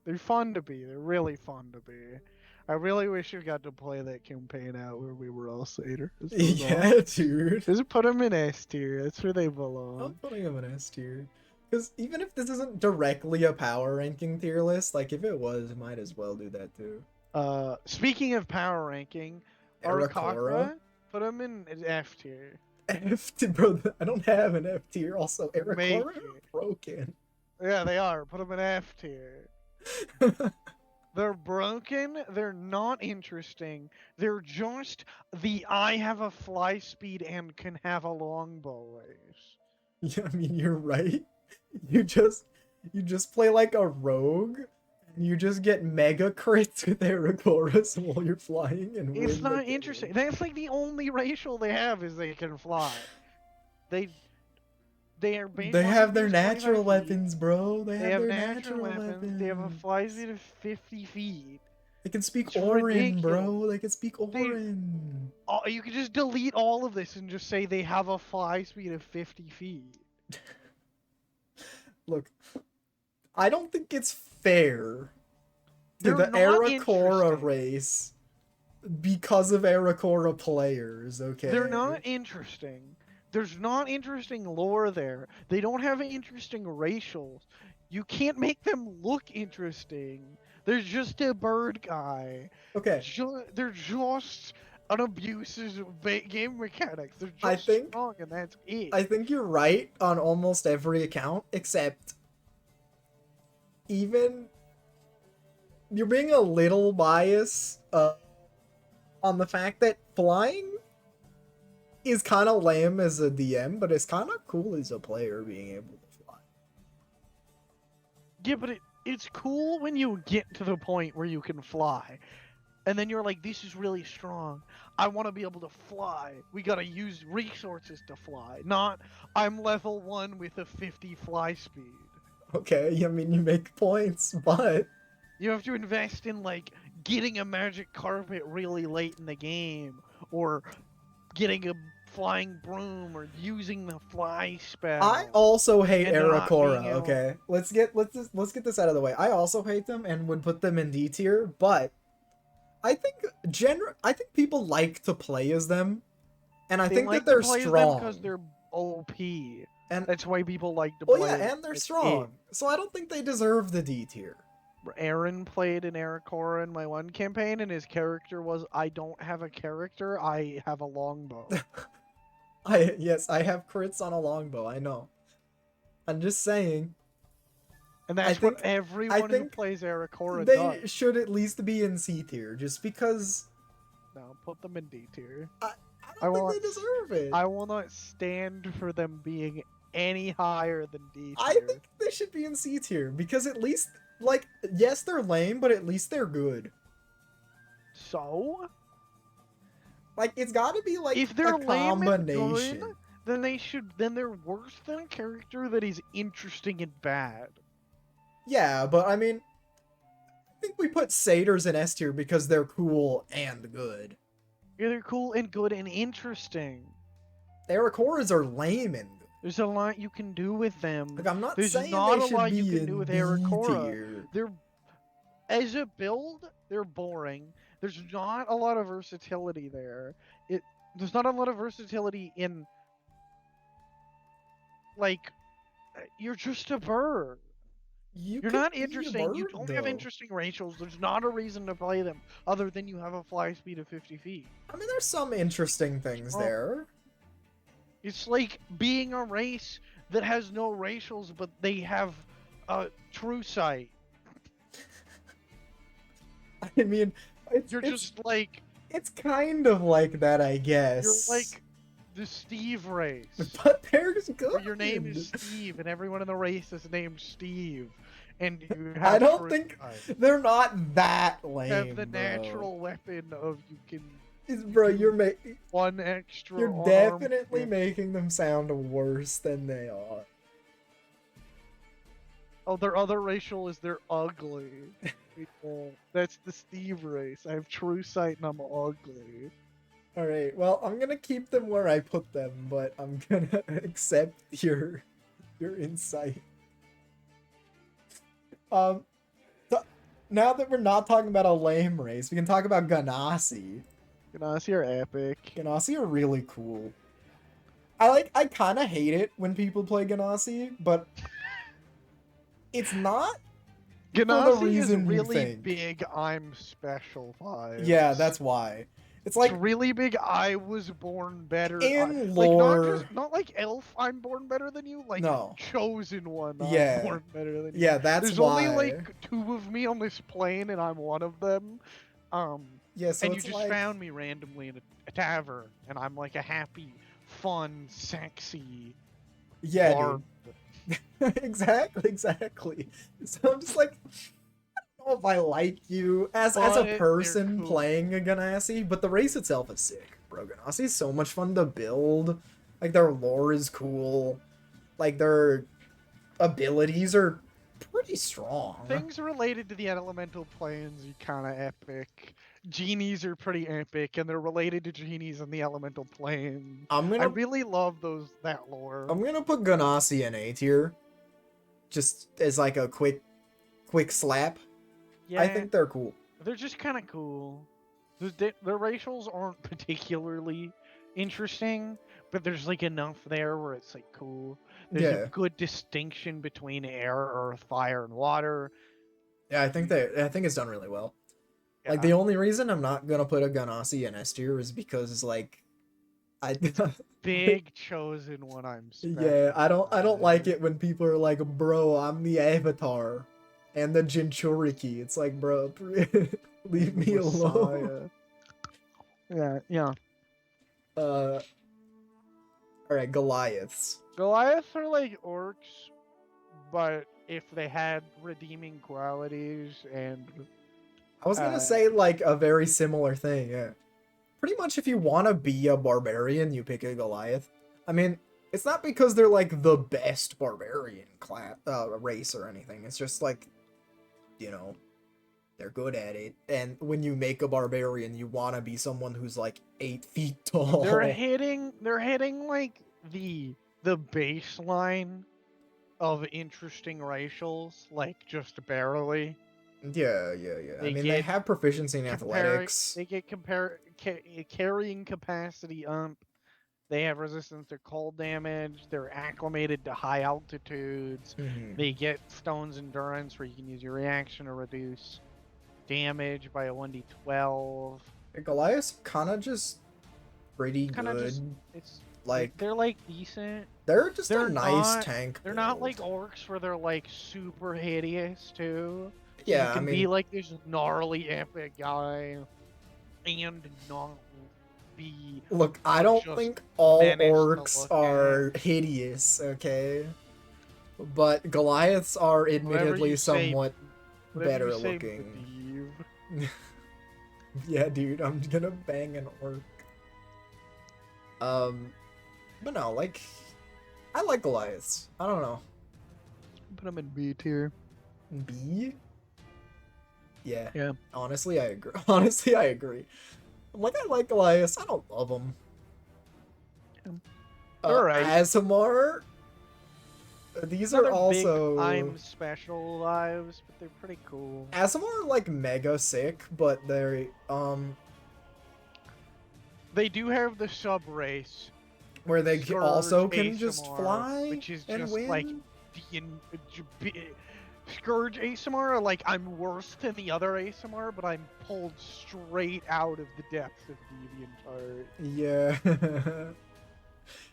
they're fun to be. They're really fun to be. I really wish you got to play that campaign out where we were all satyrs. Yeah, dude. Just put them in S tier. That's where they I'm belong. putting them in S tier. Because even if this isn't directly a power ranking tier list, like if it was, might as well do that too. Speaking of power ranking, Aerocora? Aerocora, put them in F tier. F tier, bro. I don't have an F tier. Also, Make Aerocora it. are broken. Yeah, they are. Put them in F tier. They're broken. They're not interesting. They're just the I have a fly speed and can have a longbow race. Yeah, I mean, you're right. You just play like a rogue, and you just get mega crits with Aerocoras while you're flying, and It's win the not game. interesting. That's like the only racial they have is they can fly. They are. They have their 25 natural feet. weapons, bro. They They have have their natural weapons. They have a fly speed of 50 feet. They can speak It's Orin, bro. ridiculous. They can speak They- Orin. Oh, you could just delete all of this and just say they have a fly speed of 50 feet. Look, I don't think it's fair to They're the not Aerocora interesting. race because of Aerocora players, okay? They're not interesting. There's not interesting lore there. They don't have interesting racials. You can't make them look interesting. They're just a bird guy. Okay, They're just an abusive game mechanics. They're I just think- strong, and that's it. I think you're right on almost every account, except even you're being a little biased on the fact that flying is kind of lame as a DM, but it's kind of cool as a player being able to fly. Yeah, but it's cool when you get to the point where you can fly. And then you're like, this is really strong. I want to be able to fly. We gotta use resources to fly. Not, I'm level 1 with a 50 fly speed. Okay, I mean, you make points, but You have to invest in, like, getting a magic carpet really late in the game. Or getting a flying broom. Or using the fly spell. I also hate And not Aerocora. being able- Okay, let's get this out of the way. I also hate them and would put them in D tier, but I think people like to play as them, and I They think like that they're to play strong. because they're OP. And That's why people like to well, play. yeah, them. and they're That's strong. So I don't think they deserve the D tier. it. Aaron played in Aerocora in my one campaign, and his character was, I don't have a character, I have a longbow. Yes, I have crits on a longbow. I know. I'm just saying And that's think- what everyone who think plays Aerocora they does. should at least be in C tier, just because No, put them in D tier. I I don't think want- they deserve it. I will not stand for them being any higher than D tier. I think they should be in C tier because at least, like, yes, they're lame, but at least they're good. So? Like, it's got to be like If they're a lame and combination. good, then they're worse than a character that is interesting and bad. Yeah, but I mean, I think we put satyrs in S tier because they're cool and good. Yeah, they're cool and good and interesting. Aerocoras are lame and good. There's a lot you can do with them. Like, I'm not There's saying not they a should lot be you can in do with D Aerocora. tier. They're as a build, they're boring. There's not a lot of versatility there. There's not a lot of versatility in, like, you're just a bird. You're could not be a interesting. You bird, don't have though. interesting racials. There's not a reason to play them other than you have a fly speed of 50 feet. I mean, there's some interesting things Well, there. It's like being a race that has no racials, but they have true sight. I mean, You're just like, it's kind of like that, I guess. you're like the Steve race. But there's good. Where your name is Steve, and everyone in the race is named Steve, and you have I don't true think sight. they're not that lame. Have the bro. natural weapon of you can Bro, you're one extra. you're unarmed definitely hit. making them sound worse than they are. Oh, their other racial is they're ugly. People. That's the Steve race. I have true sight and I'm ugly. All right. Well, I'm gonna keep them where I put them, but I'm gonna accept your insight. Now that we're not talking about a lame race, we can talk about Ganassi. Ganassi are epic. Ganassi are really cool. I kind of hate it when people play Ganassi, but it's not. Ganassi is reason you really think. big. I'm special vibes. Yeah, that's why. It's like it's really big. I was born better. in like lore. not like elf. I'm born better than you. Like No. chosen one. Yeah. I'm born better than you. Yeah, that's There's why. only like 2 of me on this plane, and I'm one of them. Yeah, so and you it's just like, found me randomly in a tavern, and I'm like a happy, fun, sexy yeah, bard. dude. exactly. So I'm just like, I don't know if I like you as But a they're person cool. playing a Ganassi, but the race itself is sick, bro. Ganassi is so much fun to build. Like, their lore is cool. Like, their abilities are pretty strong. Things related to the elemental planes are kind of epic. Genies are pretty epic, and they're related to genies in the elemental plane. I'm I gonna really love that lore. I'm gonna put Ganassi in A tier, just as like a quick slap. Yeah, I think they're cool. they're just kind of cool. The racials aren't particularly interesting, but there's like enough there where it's like cool. There's Yeah. a good distinction between air, earth, fire, and water. Yeah, I think it's done really well. Like Yeah. the only reason I'm not gonna put a Ganassi in S tier is because like I Big chosen one. I'm yeah, I don't like special it when people are like, bro, I'm the Avatar and the Jinchuriki. It's like, bro, leave me alone. Messiah. Yeah. All right, Goliaths. Goliaths are like orcs, but if they had redeeming qualities and I was gonna uh, say like a very similar thing. Yeah, pretty much if you want to be a barbarian, you pick a Goliath. I mean, it's not because they're like the best barbarian class race or anything. It's just like, you know, they're good at it. And when you make a barbarian, you want to be someone who's like 8 feet tall. they're hitting like the baseline of interesting racials, like just barely. Yeah. I They mean, they get have proficiency in athletics. They get carrying capacity up. They have resistance to cold damage. They're acclimated to high altitudes. Mhm. They get stone's endurance, where you can use your reaction to reduce damage by a 1d12. Goliaths kind of just pretty Kind of good. just it's Like they're like decent. they're just They're a nice not- tank. They're not build. like orcs where they're like super hideous too. So Yeah, you I can mean, be like this gnarly epic guy and not be look, I don't just think all menace to orcs look are hideous, okay? But Goliaths are admittedly somewhat whatever better you say, looking. Medivh. Yeah, dude, I'm gonna bang an orc. But no, like, I like Goliaths. I don't know. Put them in B tier. B? Yeah. Yeah. Honestly, I agree. Honestly, I agree. I'm like, I like Goliaths. I don't love them. Yeah. Alright. Asimar. These are Another also. big I'm special lives, but they're pretty cool. Asimar are like mega sick, but they're They do have the sub race where they Scourge also can just ASMR, fly which is and just win. like Scourge ASMR. Like, I'm worse than the other ASMR, but I'm pulled straight out of the depths of DeviantArt. Yeah.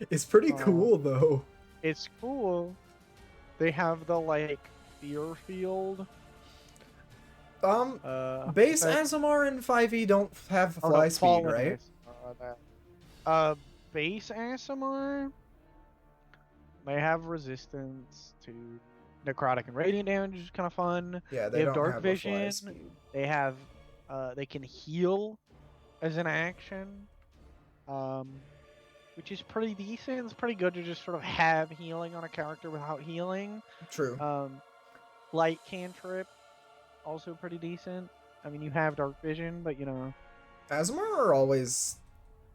It's pretty cool though. It's cool. They have the like fear field. Base Asimar and 5e don't have Oh, fly no, speed, Fallen right? ASMR, base ASMR. They have resistance to necrotic and radiant damage, which is kind of fun. Yeah, They they have don't dark have a fly vision. speed. They have, they can heal as an action, which is pretty decent. It's pretty good to just sort of have healing on a character without healing. True. Light cantrip, also pretty decent. I mean, you have dark vision, but you know. Asimar are always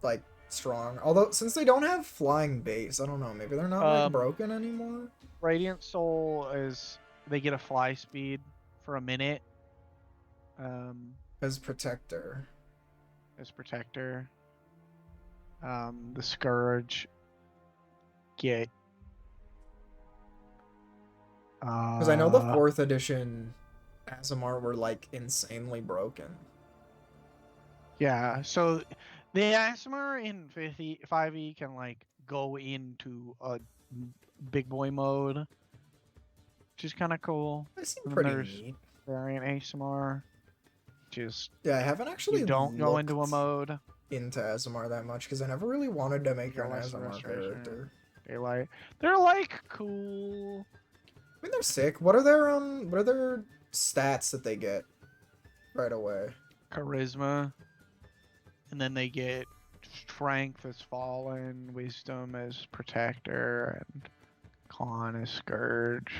like strong. Although since they don't have flying base, I don't know. Maybe they're not like broken anymore. Radiant Soul is they get a fly speed for a minute. As protector. As protector. The Scourge get. Because I know the 4th edition Asimar were like insanely broken. Yeah, so the Asimar in 5e can like go into a big boy mode, which is kind of cool. They seem pretty neat. Variant ASMR, just yeah, I haven't actually you don't go into a mode into Asimar that much because I never really wanted to make an Asimar character. They're like cool. I mean, they're sick. What are their stats that they get right away? Charisma, and then they get strength as fallen, wisdom as protector, and con as scourge.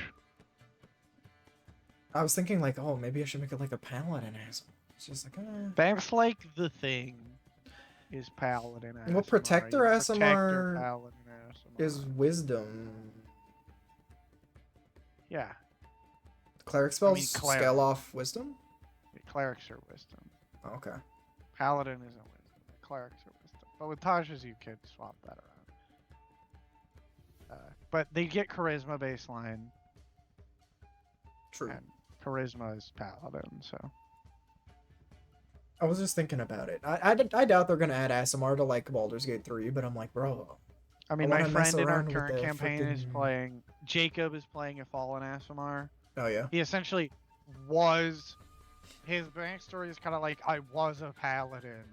I was thinking like, oh, maybe I should make it like a paladin Asimar. It's just like, That's like the thing. Is paladin ASMR. Well, protector ASMR paladin ASMR. is wisdom. Yeah. Cleric spells cleric. scale off wisdom? Clerics are wisdom. Okay. Paladin isn't wisdom. Clerics are wisdom. But with Tasha's, you could swap that around. But they get charisma baseline, True. and charisma is Paladin, so. I was just thinking about it. I doubt they're gonna add ASMR to like Baldur's Gate 3, but I'm like, bro. I mean, I my wanna mess friend in our around with current the campaign is frickin- playing. Jacob is playing a fallen ASMR. Oh yeah. He essentially was. His backstory is kind of like I was a paladin.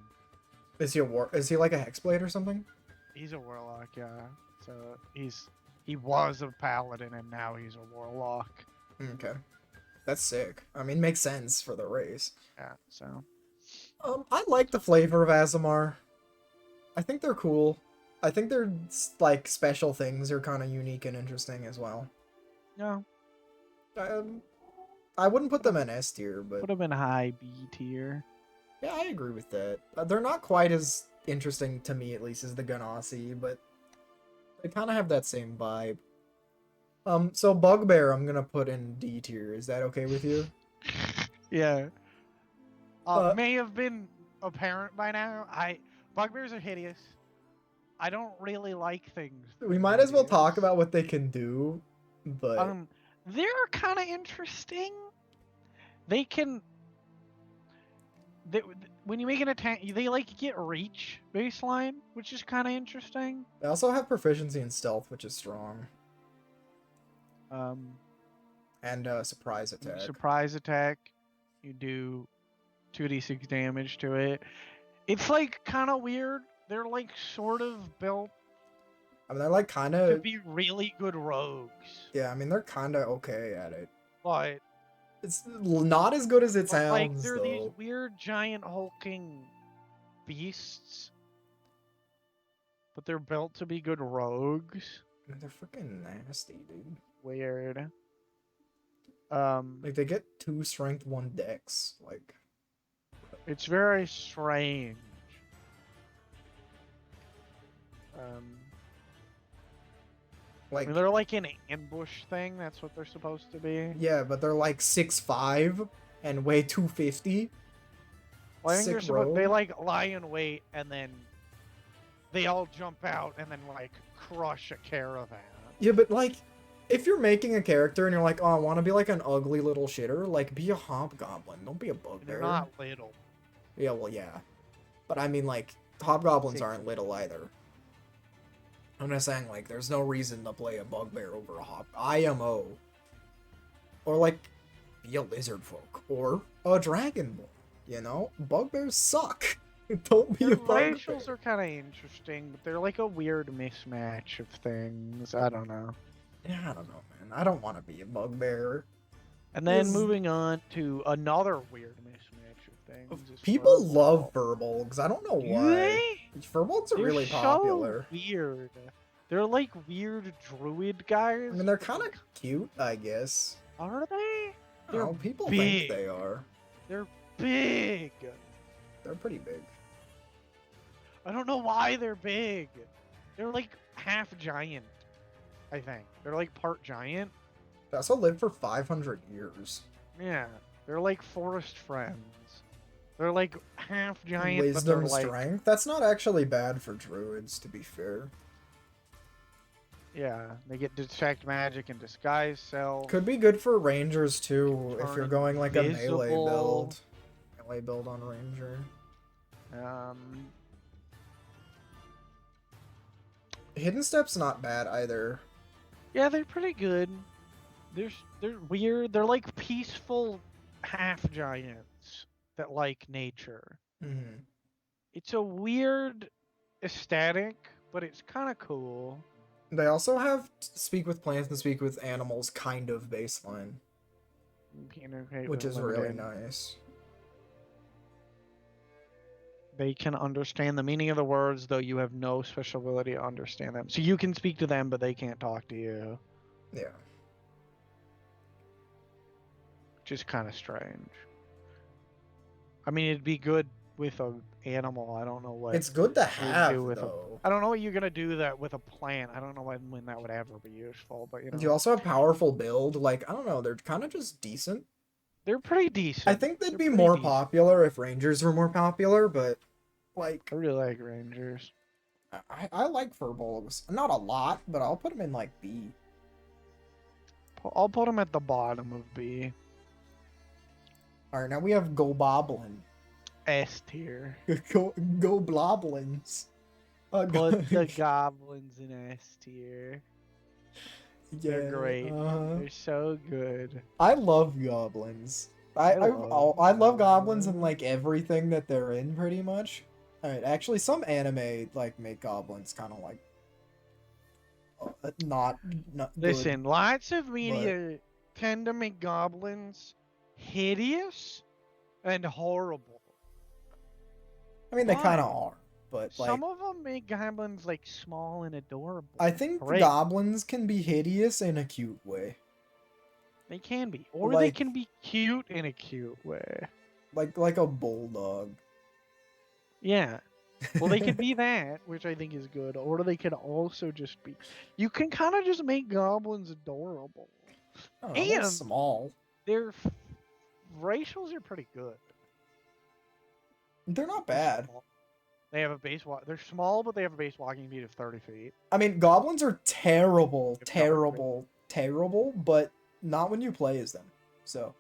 Is he a war? Is he like a hexblade or something? He's a warlock, yeah. So he was a paladin and now he's a warlock. Okay, that's sick. I mean, makes sense for the race. Yeah. So. I like the flavor of ASMR. I think they're cool. I think their like special things are kind of unique and interesting as well. Yeah. I wouldn't put them in S tier, but Would have been high B tier. yeah, I agree with that. They're not quite as interesting to me, at least, as the Ganassi, but they kind of have that same vibe. So Bugbear, I'm gonna put in D tier. Is that okay with you? Yeah. May have been apparent by now. Bugbears are hideous. I don't really like things. We might as well talk hideous. about what they can do, but They're kind of interesting. They can. When you make an attack, they like get reach baseline, which is kind of interesting. they also have proficiency in stealth, which is strong, and surprise attack. Surprise attack. You do 2d6 damage to it. It's like kind of weird. They're like sort of built I mean, they're like kind to of be really good rogues. yeah. I mean, they're kind of okay at it. But It's not as good as it sounds. like they're though. these weird giant hulking beasts. But they're built to be good rogues. They're freaking nasty, dude. Weird. Like they get 2 strength, 1 dex. Like It's very strange. I mean, they're like an ambush thing. That's what they're supposed to be. yeah, but they're like 6'5" and weigh 250. Well, I think Sick they rogue. like lie in wait and then they all jump out and then like crush a caravan. Yeah, but like, if you're making a character and you're like, oh, I want to be like an ugly little shitter, like be a hobgoblin. Don't be a bugbear. They're not little. Yeah, well, yeah. But I mean, like, hobgoblins Six. aren't little either. I'm just saying, like, there's no reason to play a bugbear over a IMO. Or, like, be a lizard folk. Or a dragonborn. You know? Bugbears suck. Don't be Their a bugbear. racials are kind of interesting, but they're like a weird mismatch of things. I don't know. Yeah, I don't know, man. I don't want to be a bugbear. And then Is- moving on to another weird mismatch of things. is People furbolg. love furbolgs. I don't know Do why. they? Furbolgs are They're really so popular. weird. They're like weird druid guys. I mean, they're kind of cute, I guess. Are they? I don't know, people big. think they are. They're big. They're pretty big. I don't know why they're big. They're like half giant, I think. They're like part giant. They also lived for 500 years. Yeah. They're like forest friends. They're like half giant, but Wisdom, they're like strength. That's not actually bad for druids, to be fair. yeah. They get detect magic and disguise self. Could be good for rangers too, if you're Turn going like a melee invisible. build. Melee build on ranger. Hidden step's not bad either. Yeah, they're pretty good. They're weird. They're like peaceful half giants that like nature. Hmm. It's a weird aesthetic, but it's kind of cool. They also have speak with plants and speak with animals kind of baseline, Communicate which with is really limited. nice. They can understand the meaning of the words, though you have no special ability to understand them. So you can speak to them, but they can't talk to you, Yeah. which is kind of strange. I mean, it'd be good with an animal. I don't know what. It's good to you have, do with though. I don't know what you're gonna do that with a plant. I don't know when that would ever be useful, but you know. You also have powerful build. Like, I don't know, they're kind of just decent. They're pretty decent. I think they'd They're be pretty more decent. popular if Rangers were more popular, but like I really like Rangers. I like Furbolgs. Not a lot, but I'll put them in like B. I'll put them at the bottom of B. All right, now we have Goboblin. S tier. Goblins. Put the goblins in S tier. They're Yeah, great. They're so good. I love goblins. I love goblins and like everything that they're in pretty much. All right, actually, some anime like make goblins kind of like not Listen, good. lots of media tend to make goblins hideous and horrible. I mean, they Why? kind of are, but like Some of them make goblins like small and adorable. I think Great. goblins can be hideous in a cute way, They can be, or they like- can be cute in a cute way. like a bulldog. Yeah. Well, they could be that, which I think is good, or they could also just be. You can kind of just make goblins adorable. I don't know, they're And- small. Their racials are pretty good. They're not They're bad. small. They have a base walk. They're small, but they have a base walking speed of 30 feet. I mean, goblins are terrible, If not terrible, terrible, but not when you play as them. So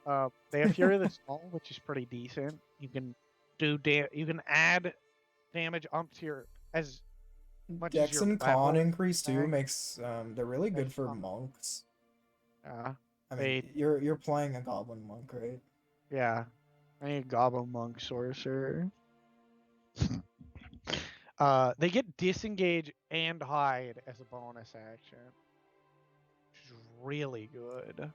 They have Fury of the Small, which is pretty decent. You can do you can add damage up to your as much as Dex your and Con level. increase too attack. makes they're really good Makes for con- monks. Yeah, I mean, you're playing a goblin monk, right? yeah. I need a Goblin Monk Sorcerer. They get Disengage and Hide as a bonus action, which is really good.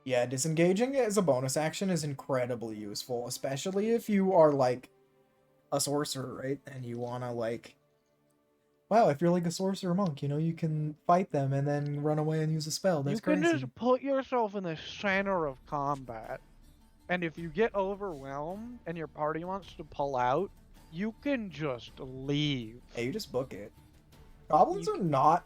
Yeah, disengaging as a bonus action is incredibly useful, especially if you are like a sorcerer, right? And you wanna like, wow, if you're like a sorcerer monk, you know, you can fight them and then run away and use a spell. That's You can crazy. just put yourself in the center of combat, and if you get overwhelmed and your party wants to pull out, you can just leave. Hey, you just book it. Goblins are not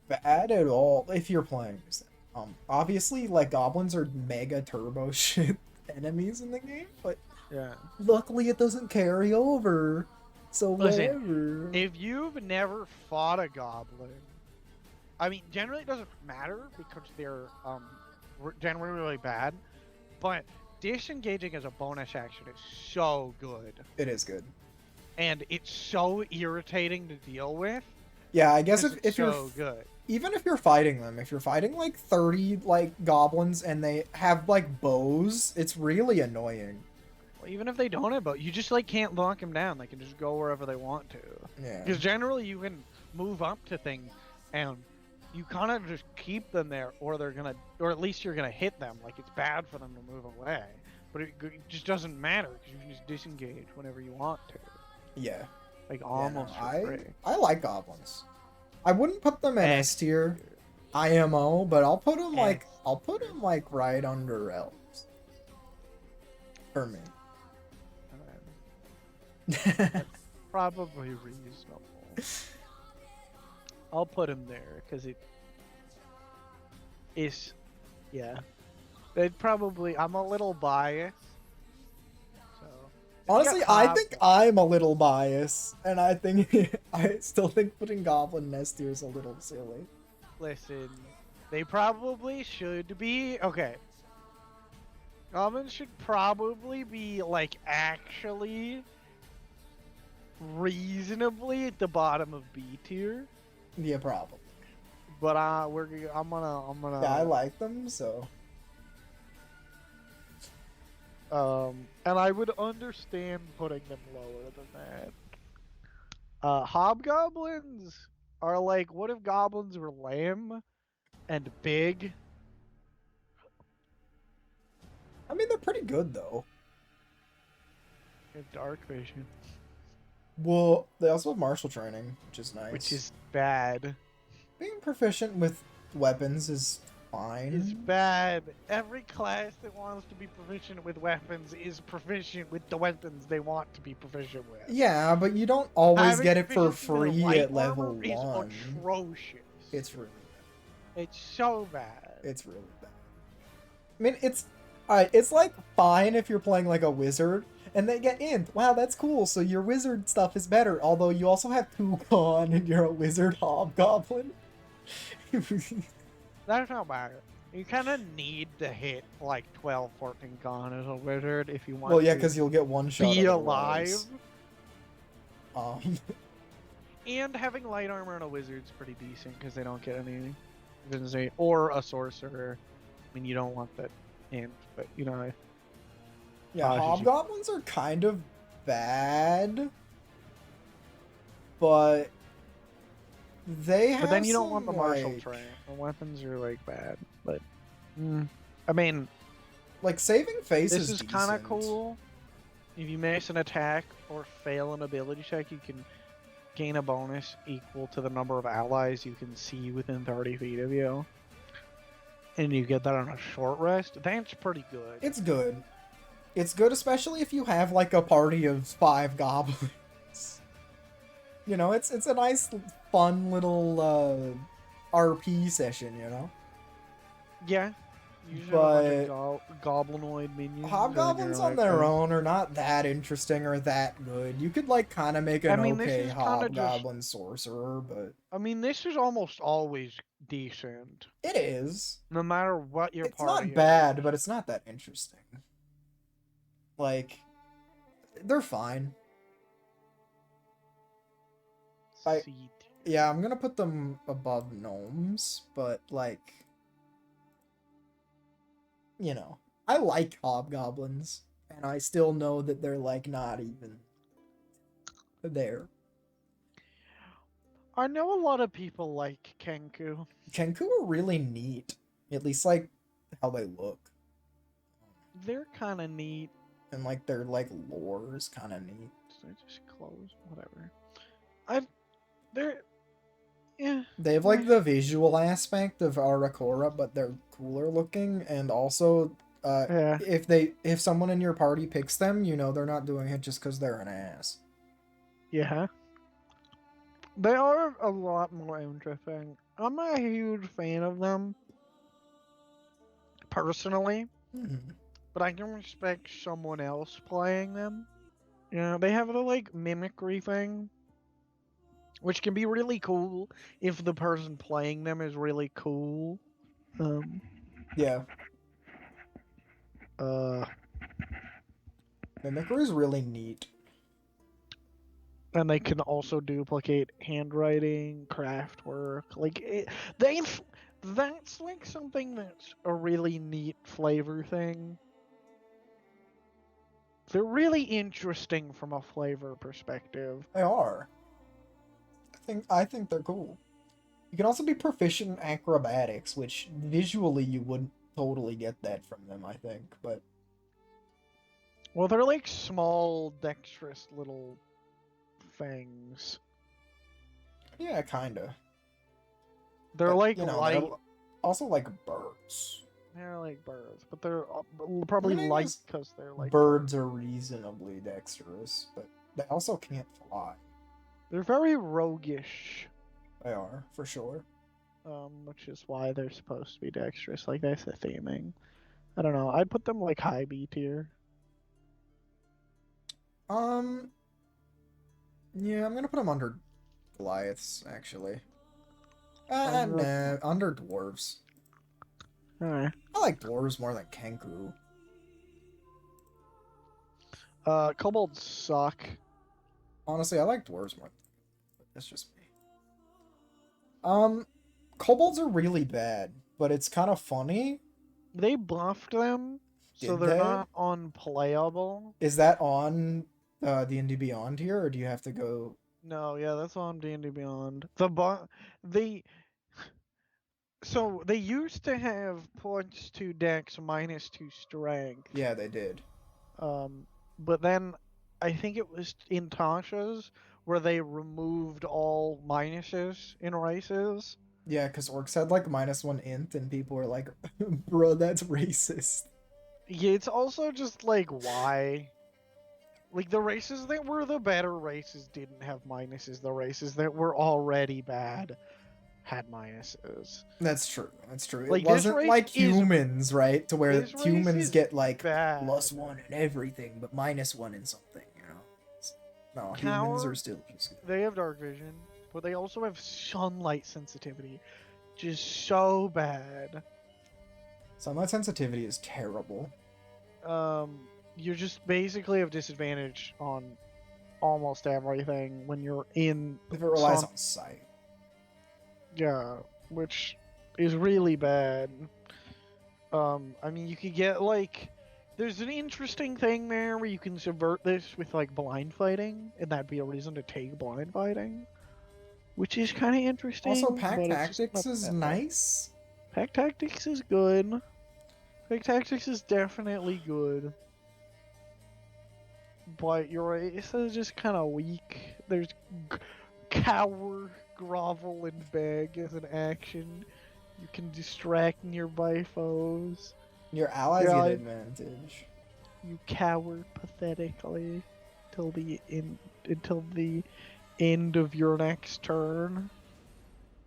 bad at all if you're playing as them. Obviously, like, goblins are mega turbo shit enemies in the game, but Yeah. luckily it doesn't carry over. So Listen, whatever. If you've never fought a goblin, I mean, generally it doesn't matter because they're generally really bad, but disengaging as a bonus action is so good, It is good. and it's so irritating to deal with. Yeah, I guess 'cause if it's you're so good. even if you're fighting them, if you're fighting like 30 like goblins and they have like bows, it's really annoying. Well, even if they don't have bow, you just like can't lock them down. They can just go wherever they want to. Yeah. Because generally you can move up to things and you kind of just keep them there, or they're gonna, or at least you're gonna hit them. Like it's bad for them to move away, but it just doesn't matter because you can just disengage whenever you want to. Yeah. Like Yeah, almost no, for free. I like goblins. I wouldn't put them in S tier, IMO, but I'll put them like right under elves. For me. Probably reasonable. I'll put him there because it is, yeah. They'd probably. I'm a little biased. So. Honestly, I think I'm a little biased, and I think I still think putting goblin in S tier is a little silly. Listen, they probably should be. Okay. Goblins should probably be, like, actually reasonably at the bottom of B tier. Yeah, probably. But I'm gonna. Yeah, I like them, so. And I would understand putting them lower than that. Hobgoblins are like, what if goblins were lame and big? I mean, they're pretty good, though. They have dark vision, Well, they also have martial training, which is nice. which is bad. Being proficient with weapons is fine. Is bad. Every class that wants to be proficient with weapons is proficient with the weapons they want to be proficient with. Yeah, but you don't always Having get it for proficiency with free light at level armor is 1. atrocious. It's really bad. It's so bad. It's really bad. I mean, it's... Alright, it's like fine if you're playing like a wizard and they get int. Wow, that's cool. So your wizard stuff is better. Although you also have 2 con and you're a wizard hobgoblin. That's not bad. You kind of need to hit like 12, 14 con as a wizard if you want Well, yeah, to because you'll get one shot. be otherwise. alive. And having light armor on a wizard's pretty decent because they don't get any invincibility. Or a sorcerer. I mean, you don't want that int, but you know. Yeah, hobgoblins are kind of bad, but they have. But then you don't want some, the martial like, trait. The weapons are like bad, but I mean, like saving face this is is kind of decent. cool. If you miss an attack or fail an ability check, you can gain a bonus equal to the number of allies you can see within 30 feet of you. And you get that on a short rest. That's pretty good. It's good. It's good, especially if you have like a party of 5 goblins. You know, it's a nice, fun little RP session. You know. Yeah. Usually But a bunch of goblinoid minions. hobgoblins on their own are not that interesting or that good. You could like kind of make an okay hobgoblin sorcerer, but I mean, this is almost always decent. it is. No matter what your It's party not bad, but it's not that interesting. Like, they're fine. Yeah, I'm gonna put them above gnomes, but like, you know, I like hobgoblins, and I still know that they're like not even there. I know a lot of people like Kenku. Kenku are really neat, at least like how they look. They're kind of neat. And like their like lore is kind of neat. So I just close whatever. They're yeah. They have like the visual aspect of Aerocora, but they're cooler looking, and also Yeah. if someone in your party picks them, you know they're not doing it just because they're an ass. Yeah. They are a lot more interesting. I'm not a huge fan of them personally, but I can respect someone else playing them. You know, they have the like mimicry thing, which can be really cool if the person playing them is really cool. Yeah. Mimicry is really neat. And they can also duplicate handwriting, craft work. Like that's like something that's a really neat flavor thing. They're really interesting from a flavor perspective. They are. I think they're cool. You can also be proficient in acrobatics, which visually you wouldn't totally get that from them, I think, but well, they're like small, dexterous little things. yeah, kinda. They're but, like you know, light. they're also like birds. They're like birds, but they're probably light because they're like birds are reasonably dexterous, but they also can't fly. They're very roguish. They are, for sure. Which is why they're supposed to be dexterous. Like, that's the theming. I don't know. I'd put them like high B tier. Yeah, I'm gonna put them under Goliaths, actually. Nah, under Dwarves. Alright. I like Dwarves more than Kenku. Kobolds suck. Honestly, I like Dwarves more. That's just me. Kobolds are really bad, but it's kind of funny. They buffed them, so they're not unplayable. Is that on D&D Beyond here, or do you have to go? No, yeah, that's on D&D Beyond. So they used to have +2 dex, -2 strength. Yeah, they did. But then I think it was in Tasha's where they removed all minuses in races. Yeah, because orcs had like -1 int, and people were like, bro, that's racist. Yeah, it's also just like, why? Like, the races that were the better races didn't have minuses. The races that were already bad had minuses. That's true. That's true. Like, It this wasn't race like is- humans, right? To where this race humans is get like bad. +1 in everything, but -1 in something. You know. No, humans are still just. They have dark vision, but they also have sunlight sensitivity, which is so bad. Sunlight sensitivity is terrible. You just basically have disadvantage on almost everything when you're in. If it relies on sight. Yeah, which is really bad. I mean, you could get like, there's an interesting thing there where you can subvert this with like blind fighting, and that'd be a reason to take blind fighting, which is kind of interesting. Also, pack but it's just tactics not is that bad. nice. Pack tactics is good. Pack tactics is definitely good. But your race is just kind of weak. There's cower, grovel, and beg as an action. You can distract nearby foes. Your allies Yeah, get advantage. You cower pathetically until the end of your next turn.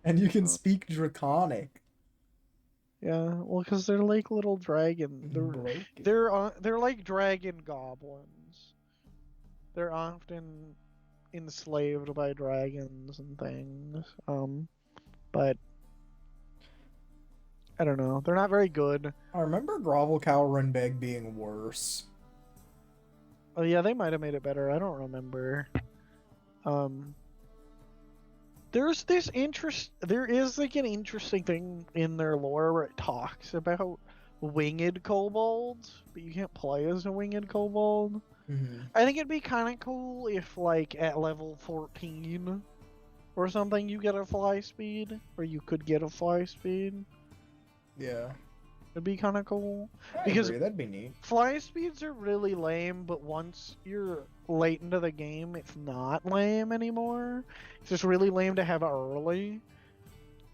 And you can speak Draconic. Yeah, well, because they're like little dragon. Broken. They're like dragon goblins. They're often enslaved by dragons and things. But I don't know. They're not very good. I remember Grovel, Cower, and Beg being worse. Oh yeah, they might have made it better. I don't remember. There's this there is like an interesting thing in their lore where it talks about winged kobolds, but you can't play as a winged kobold. Mm-hmm. I think it'd be kind of cool if like at level 14 or something you get a fly speed, or you could get a fly speed. Yeah. It'd be kind of cool. I Because agree, that'd be neat. fly speeds are really lame, but once you're late into the game, it's not lame anymore. It's just really lame to have it early.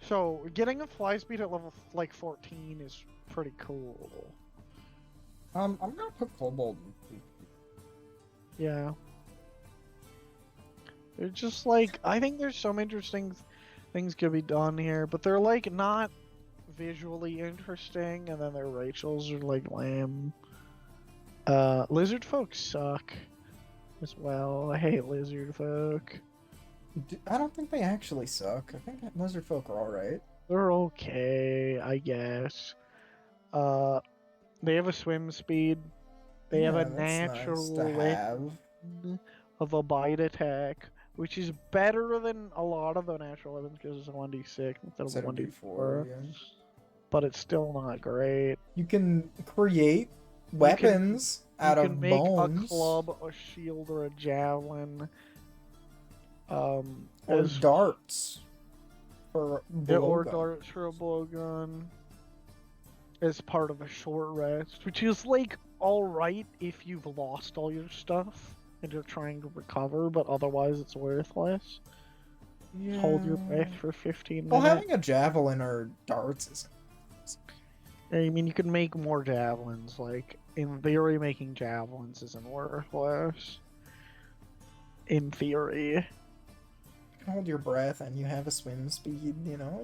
So getting a fly speed at level like 14 is pretty cool. I'm gonna put Kobold in. Yeah. They're just like, I think there's some interesting things could be done here, but they're like not visually interesting, and then their Rachels are like lame. Lizard folk suck as well. I hate lizard folk. I don't think they actually suck. I think lizard folk are alright. They're okay, I guess. They have a swim speed. They have a Yeah, that's natural nice to have. weapon of a bite attack, which is better than a lot of the natural weapons because it's a 1d6 instead of a 1d4. Yeah. But it's still not great. You can create weapons out you of can make bones. a club, a shield, or a javelin. Or as- darts. For Yeah, or blowgun. darts for a blowgun as part of a short rest, which is like alright if you've lost all your stuff and you're trying to recover, but otherwise it's worthless. Yeah. Hold your breath for 15 Well, minutes. having a javelin or darts is. I mean, you can make more javelins. Like, in theory, making javelins isn't worthless. In theory. You can hold your breath and you have a swim speed. You know,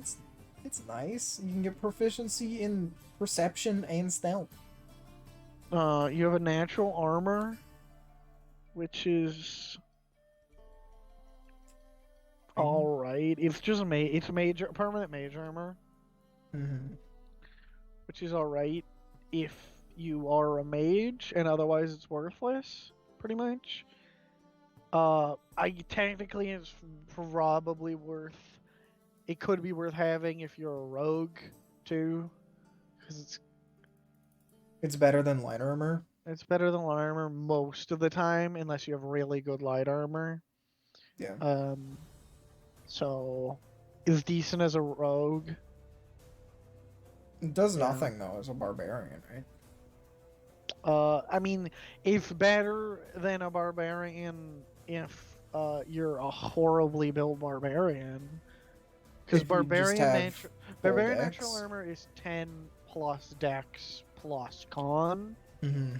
it's nice. You can get proficiency in perception and stealth. You have a natural armor, which is alright. It's just it's permanent mage armor, Mm-hmm. which is alright if you are a mage, and otherwise it's worthless, pretty much. Technically it's probably worth. It could be worth having if you're a rogue too, because It's better than light armor. it's better than light armor most of the time, unless you have really good light armor. Yeah. So is decent as a rogue. It does Yeah. nothing though as a barbarian, right? I mean, it's better than a barbarian if you're a horribly built barbarian. Because If you just have barbarian dex. natural armor is 10 plus dex plus con. Mm-hmm.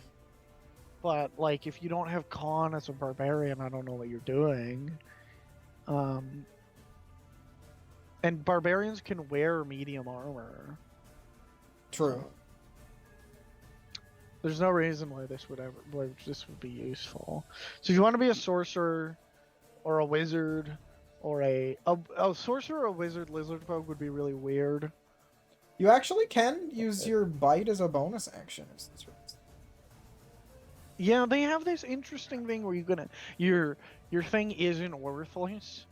But like, if you don't have con as a barbarian, I don't know what you're doing. And barbarians can wear medium armor. True. There's no reason why this would be useful. So if you want to be a sorcerer or a wizard or a sorcerer or a wizard lizard folk would be really weird. You actually can use your bite as a bonus action. Yeah, they have this interesting thing where your thing isn't worthless.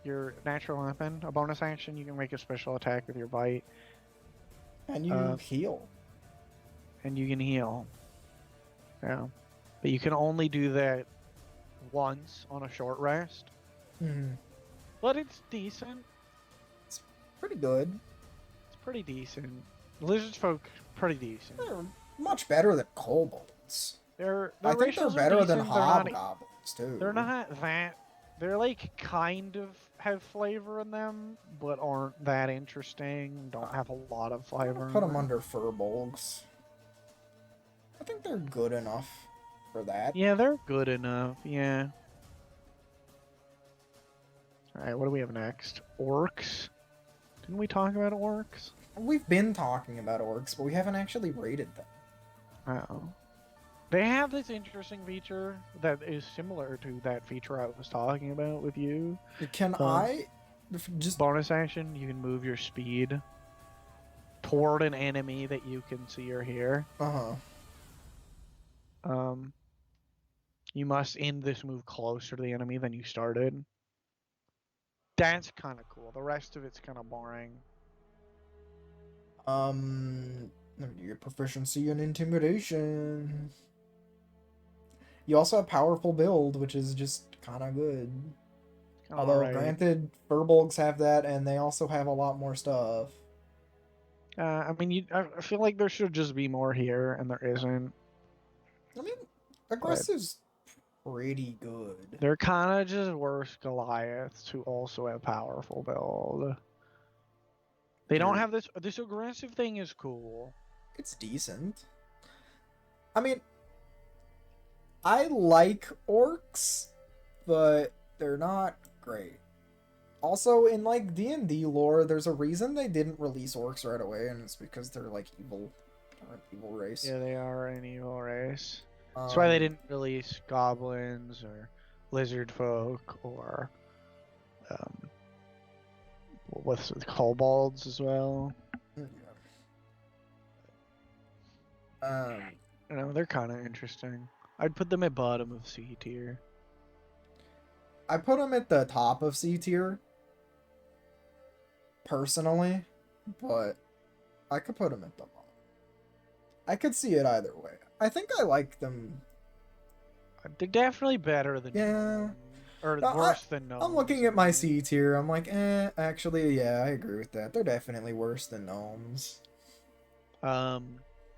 Your natural weapon, a bonus action, you can make a special attack with your bite. And you heal. And you can heal. Yeah. But you can only do that once on a short rest. Mm. But it's decent. It's pretty good. It's pretty decent. Lizard folk, pretty decent. They're much better than kobolds. I think they're racials are better than decent, they're not- hobgoblins, too. They're not that. They're like kind of have flavor in them, but aren't that interesting. Don't have a lot of flavor. Put them under furbolgs. I think they're good enough for that. Yeah, they're good enough. Yeah. Alright, what do we have next? Orcs? Didn't we talk about orcs? We've been talking about orcs, but we haven't actually rated them. Oh. They have this interesting feature that is similar to that feature I was talking about with you. Can I just... Bonus action, you can move your speed toward an enemy that you can see or hear. Uh-huh. You must end this move closer to the enemy than you started. That's kind of cool. The rest of it's kind of boring. Your proficiency in intimidation. You also have powerful build, which is just kind of good. Although, granted, furbolgs have that, and they also have a lot more stuff. I mean, I feel like there should just be more here, and there isn't. I mean, aggressive's pretty good. They're kind of just worse Goliaths who also have powerful build. They don't have this. This aggressive thing is cool. It's decent. I mean, I like orcs, but they're not great. Also, in like D&D lore, there's a reason they didn't release orcs right away, and it's because they're like evil. They're an evil race. Yeah, they are an evil race. That's why they didn't release goblins or lizard folk or with kobolds as well. Yeah. You know, they're kind of interesting. I'd put them at bottom of C tier. I put them at the top of C tier, personally, but I could put them at the bottom. I could see it either way. I think I like them. They're definitely better than yeah, or worse than Gnomes. I'm looking at my C tier. I'm like, actually, yeah, I agree with that. They're definitely worse than Gnomes.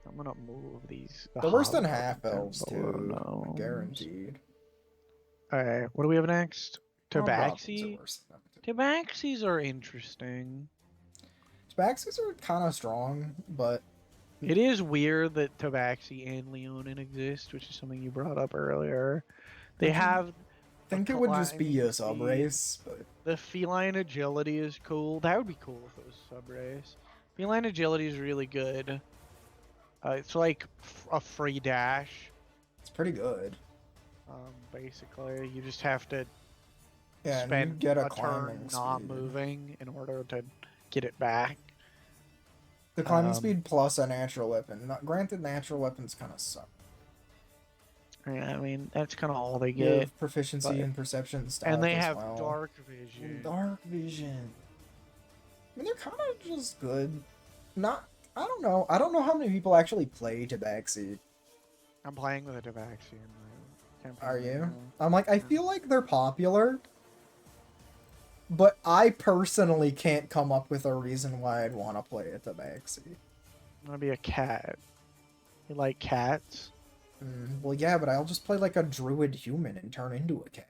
I'm gonna move these. They're worse than half elves too, guaranteed. Alright, what do we have next? Tabaxi? Tabaxis are interesting. Tabaxis are kind of strong, but... It is weird that Tabaxi and Leonin exist, which is something you brought up earlier. They have... I think it would just be a sub-race, but... The feline agility is cool. That would be cool if it was a sub-race. Feline agility is really good. It's like a free dash. It's pretty good. Basically, you just have to spend a turn not moving in order to get it back. The climbing speed plus a natural weapon. Granted, natural weapons kind of suck. Yeah, I mean, that's kind of all they You get. have proficiency in perception and stealth and they as have well. dark vision. Dark vision. I mean, they're kind of just good. I don't know. I don't know how many people actually play Tabaxi. I'm playing with a Tabaxi in my campaign. Are you? I'm like, I feel like they're popular, but I personally can't come up with a reason why I'd want to play a Tabaxi. I'm gonna be a cat. You like cats? Well, yeah, but I'll just play like a druid human and turn into a cat.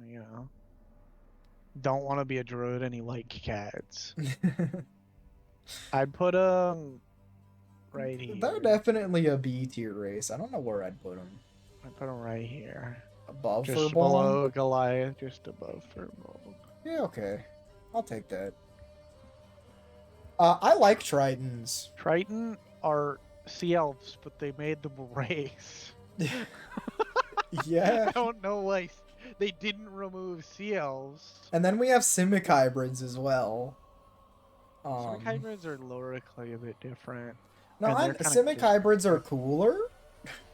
You know. Don't want to be a druid and you like cats. I'd put right here. They're definitely a B tier race. I don't know where I'd put them. I'd put them right here. Above just Furball? below Goliath, just above Furball. Yeah, okay. I'll take that. I like Tritons. Triton are sea elves, but they made them a race. Yeah. I don't know why they didn't remove sea elves. And then we have Shimak Hybrids as well. Some hybrids are lyrically a bit different. No, and they're kinda Shimak just- Hybrids are cooler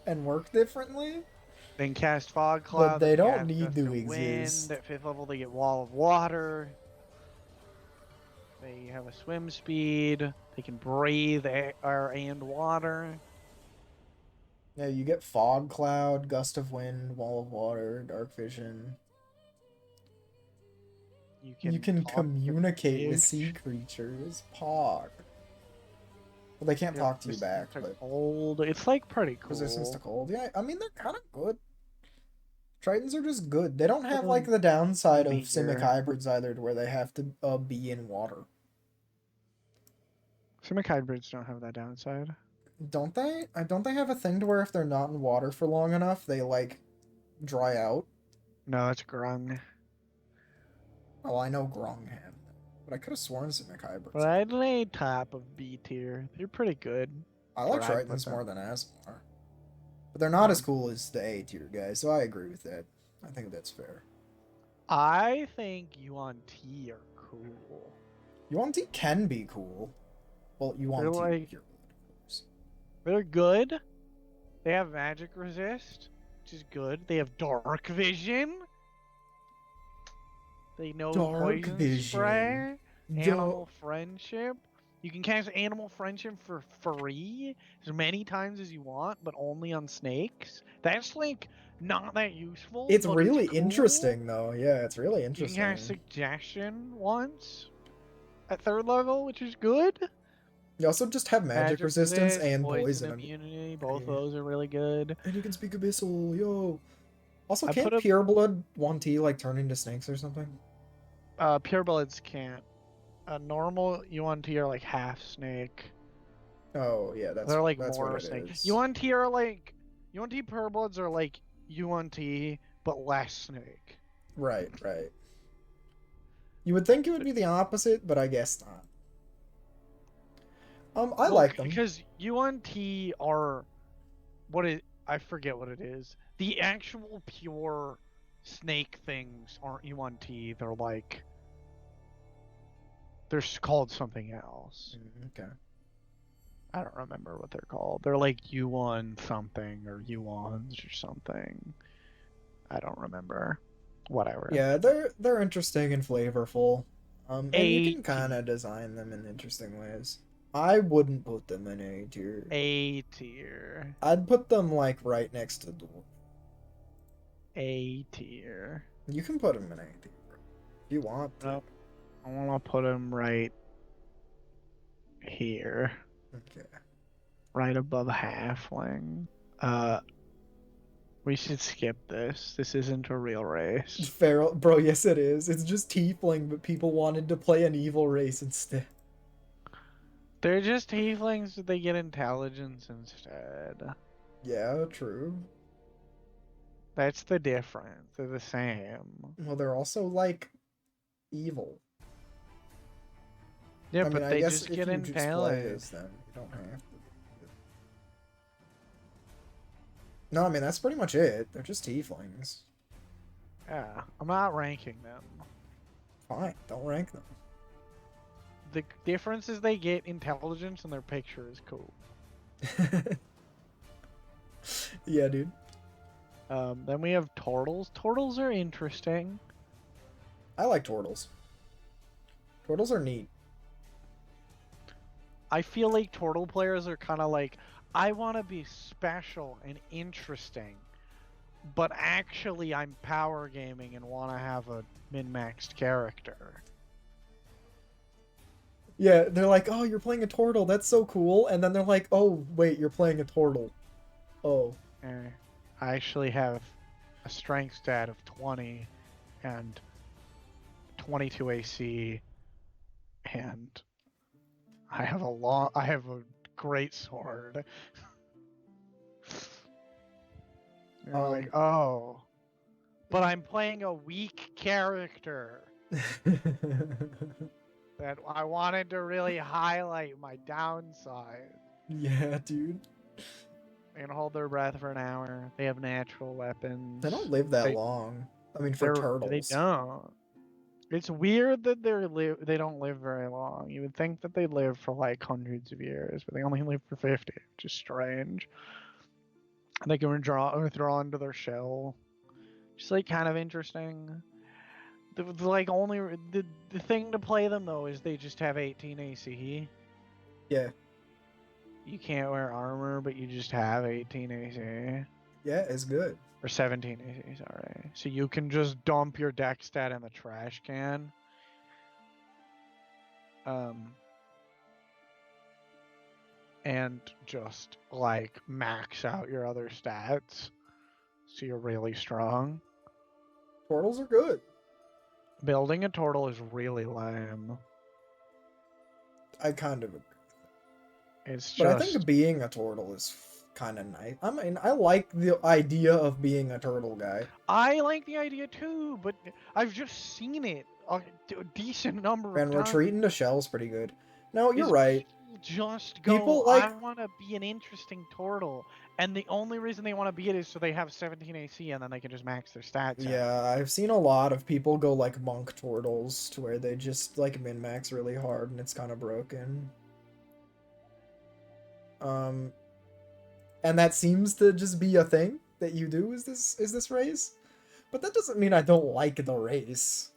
and work differently. They can cast fog cloud. they can don't cast need gust to of exist. Wind. At 5th level, they get wall of water. They have a swim speed. They can breathe air and water. Yeah, you get Fog Cloud, Gust of Wind, Wall of Water, Dark Vision. You can talk to communicate with fish. sea creatures. Pog. Well, they can't You talk have to you back, resistance to but cold. It's like pretty cool. resistance to cold. Yeah, I mean, they're kind of good. Tritons are just good. They don't have, like, the downside of Shimak Meteor. Hybrids either, to where they have to be in water. Shimak hybrids don't have that downside. Don't they? Don't they have a thing to where if they're not in water for long enough, they, like, dry out? No, it's grung. Oh, I know Grong have them. But I could have sworn Shimak Hybrids. But I'd lay top of B tier. They're pretty good. I like But I'd put Tritons them- more than Asmar. But they're not as cool as the A tier guys, so I agree with that. I think that's fair. I think UNT are cool. UNT can be cool. Well, UNT like- pure blood, of course. They're good. They have magic resist, which is good. They have dark vision. They know Dark poison vision. spray. Duh. Animal friendship. You can cast animal friendship for free as many times as you want, but only on snakes. That's like not that useful. It's but really cool. interesting, though. Yeah, it's really You interesting. can cast suggestion once at 3rd level, which is good. You also just have magic resistance resist, and poison. immunity. Both of Yeah. those are really good. And you can speak Abyssal, yo. Also, I can't put a- pureblood 1T like turn into snakes or something? Purebloods can't. Normal UNT are like half snake. Oh yeah, They're like that's more what it snake. is. UNT are like UNT purebloods are like UNT but less snake. Right, right. You would think it would be the opposite, but I guess not. I Well, like them. because UNT are I forget what it is. The actual pure snake things aren't UNT. They're like they're called something else. Okay. I don't remember what they're called. They're like U1 something or U1s or something. I don't remember. Whatever. Yeah, they're interesting and flavorful. And you can 18. kind of design them in interesting ways. I wouldn't put them in A tier. A tier. I'd put them like right next to Dwarf. A tier. You can put them in A tier if you want to. Nope. I want to put them right here. Okay. Right above halfling. We should skip this. This isn't a real race. Feral, bro. Yes, it is. It's just tiefling, but people wanted to play an evil race instead. They're just tieflings, but they get intelligence instead. Yeah, true. That's the difference. They're the same. Well, they're also like evil. Yeah, I but mean, I they guess just if get you just play intelligent. as them, you don't have to. No, I mean that's pretty much it. They're just tieflings. Yeah, I'm not ranking them. Fine, don't rank them. The difference is they get intelligence and their picture is cool. Yeah, dude. Then we have turtles. Turtles are interesting. I like turtles. Turtles are neat. I feel like turtle players are kind of like, I want to be special and interesting, but actually I'm power gaming and want to have a min-maxed character. Yeah, they're like, oh, you're playing a turtle. That's so cool. And then they're like, oh, wait, you're playing a turtle. Oh. I actually have a strength stat of 20 and 22 AC, and I have a great sword. You're like, oh, but I'm playing a weak character. That I wanted to really highlight my downside. Yeah, dude. They can hold their breath for an hour. They have natural weapons. They don't live that They, long. I mean, for they turtles. don't. It's weird that they don't live very long. You would think that they live for like hundreds of years, but they only live for 50, which is strange. They can withdraw into their shell. Just like kind of interesting. The thing to play them though is they just have 18 AC. Yeah. You can't wear armor, but you just have 18 AC. Yeah, it's good. Or 17 AC, sorry. So you can just dump your deck stat in the trash can. And just like max out your other stats. So you're really strong. Turtles are good. Building a turtle is really lame. I kind of agree. It's But just I think being a turtle is kind of nice. I mean, I like the idea of being a turtle guy. I like the idea too, but I've just seen it a decent number of And times. retreating to shell's pretty good. No, you're Is right. people just go, People, like- I want to be an interesting turtle, and the only reason they want to be it is so they have 17 AC and then they can just max their stats out. Yeah, I've seen a lot of people go like monk turtles to where they just like min-max really hard and it's kind of broken. And that seems to just be a thing that you do is this race. But that doesn't mean I don't like the race.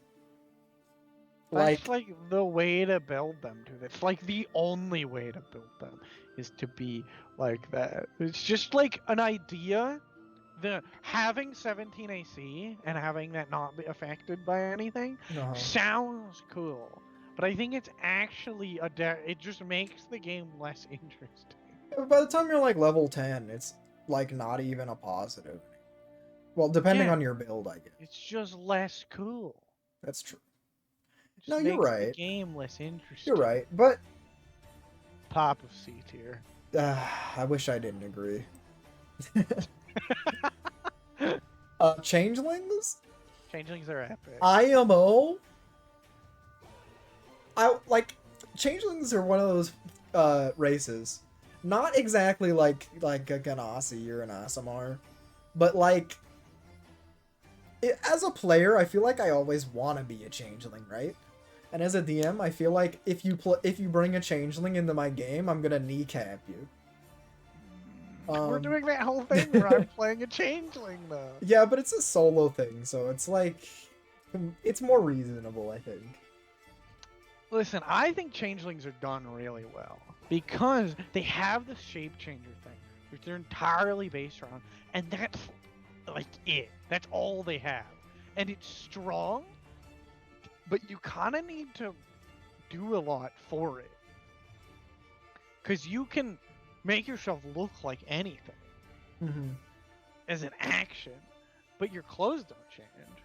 That's like the way to build them to. It's like the only way to build them is to be like that. It's just like an idea. The having 17 AC and having that not be affected by anything No. sounds cool, but I think it's actually it just makes the game less interesting. By the time you're like level 10, it's like not even a positive. Well, depending Yeah. on your build, I guess. It's just less cool. That's true. It just No, you're makes right. The game less interesting. You're right, but Top of C tier. I wish I didn't agree. Changelings? Changelings are epic. IMO? Changelings are one of those races. Not exactly like a Ganassi or an Aasimar, but like as a player, I feel like I always want to be a changeling, right? And as a DM, I feel like if you bring a changeling into my game, I'm gonna kneecap you. We're doing that whole thing where I'm playing a changeling though. Yeah, but it's a solo thing, so it's like it's more reasonable, I think. Listen, I think changelings are done really well because they have the shape changer thing, which they're entirely based around, and that's like it. That's all they have, and it's strong, but you kind of need to do a lot for it because you can make yourself look like anything as an action, but your clothes don't change,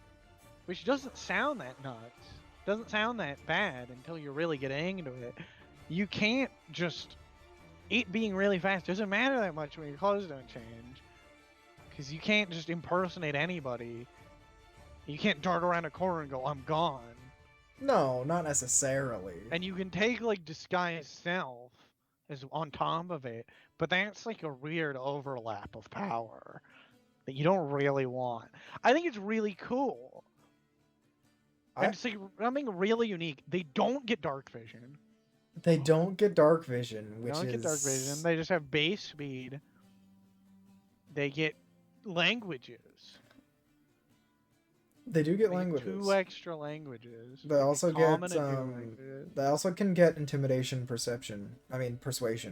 which doesn't sound that nuts. Doesn't sound that bad until you really get into it. You can't just... It being really fast doesn't matter that much when your clothes don't change. Because you can't just impersonate anybody. You can't dart around a corner and go, I'm gone. No, not necessarily. And you can take, like, disguise self as on top of it, but that's, like, a weird overlap of power that you don't really want. I think it's really cool. And it's like something really unique. They don't get dark vision. They don't get dark vision, which They don't get dark vision. They just have base speed. They get languages. They do get They languages. 2 extra languages. They also get common and new languages. they also can get intimidation, persuasion,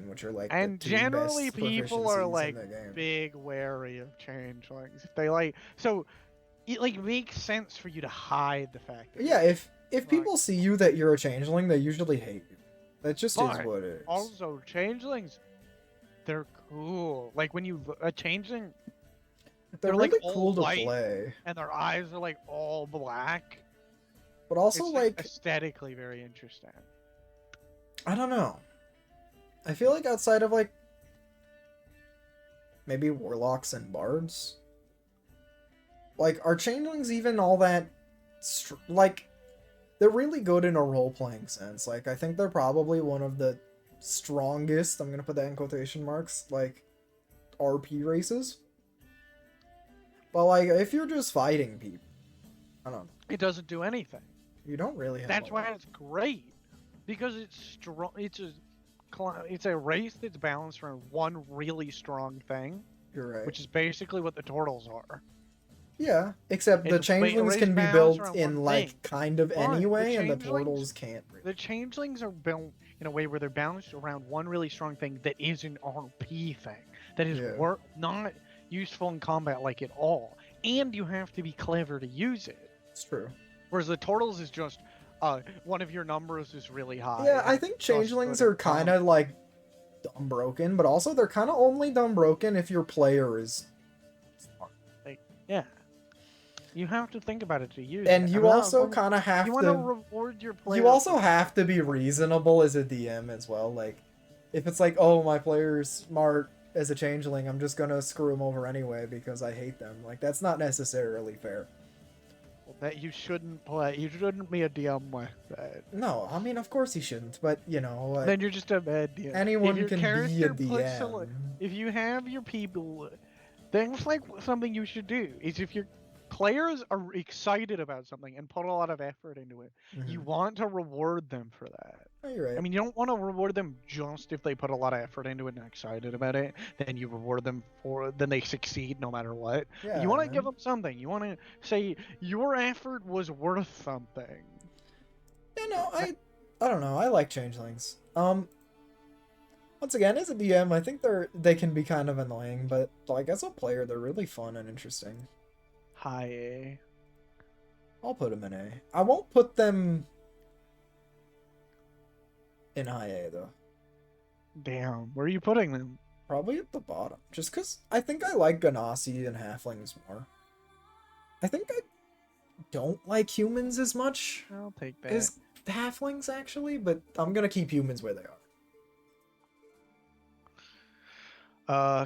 which are like And the 2 generally best people are proficiencies like in the game. big wary of changelings. If they like so it like makes sense for you to hide the fact that Yeah, if people see you that you're a changeling, they usually hate you. That just is But what it is. also changelings, they're cool. Like when you a changeling they're like really all cool to white. play. and their eyes are like all black. But also It's like aesthetically very interesting. I don't know. I feel like outside of like maybe warlocks and bards, like are changelings even all that like they're really good in a role-playing sense. Like, I think they're probably one of the strongest, I'm gonna put that in quotation marks, like, RP races. But, like, if you're just fighting people, I don't know. It doesn't do anything. You don't really have That's a why lot. it's great, because it's strong. It's a race that's balanced around one really strong thing, You're right. which is basically what the turtles are. Yeah, except the It's a changelings race can be balanced built around in, one like, thing. kind of But anyway, and the changelings- turtles can't really. The changelings are built in a way where they're balanced around one really strong thing that is an RP thing, that is Yeah. not useful in combat like at all, and you have to be clever to use it. It's true. Whereas the turtles is just one of your numbers is really high. Yeah, I and think it's just changelings good are at kind of, like, dumb broken, but also they're kind of only dumb broken if your player is smart. Yeah. You have to think about it to use And it. you I'm not also going- kind of have you want to to. reward your player. You also for- have to be reasonable as a DM as well. Like, if it's like, oh, my player's smart as a changeling, I'm just gonna screw him over anyway because I hate them. Like, that's not necessarily fair. that you shouldn't play. You shouldn't be a DM with that. No, I mean, of course he shouldn't, but you know, like, Then you're just a bad DM. anyone your can be a character puts DM. if you have your people, things like something you should do is if your players are excited about something and put a lot of effort into it, you Mhm. want to reward them for that. Oh, you're right. I mean, you don't want to reward them just if they put a lot of effort into it and are excited about it. Then you reward them for then they succeed no matter what. Yeah, you want to man. give them something. You want to say your effort was worth something. Yeah, no, I don't know. I like changelings. Once again, as a DM, I think they can be kind of annoying, but like as a player, they're really fun and interesting. High A. I'll put them in A. I won't put them in high A though. Damn, where are you putting them? Probably at the bottom, just because I think I like Ganassi and halflings more. I think I don't like humans as much I'll take that. as halflings actually, but I'm gonna keep humans where they are.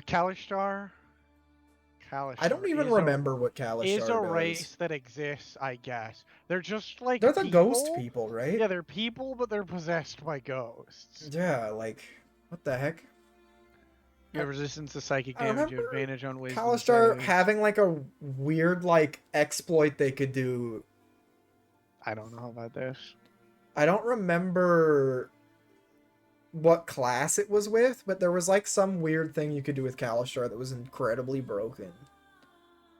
Calistar. I don't even is a- remember what Calistar Is a does. race that exists, I guess. They're just like They're the ghost people. people, right? Yeah, they're people, but they're possessed by ghosts. Yeah, like, what the heck? You have resistance to psychic I damage, you have remember advantage on wisdom Calistar saves. having like a weird like exploit they could do. I don't know about this. I don't remember what class it was with, but there was like some weird thing you could do with Calistar that was incredibly broken.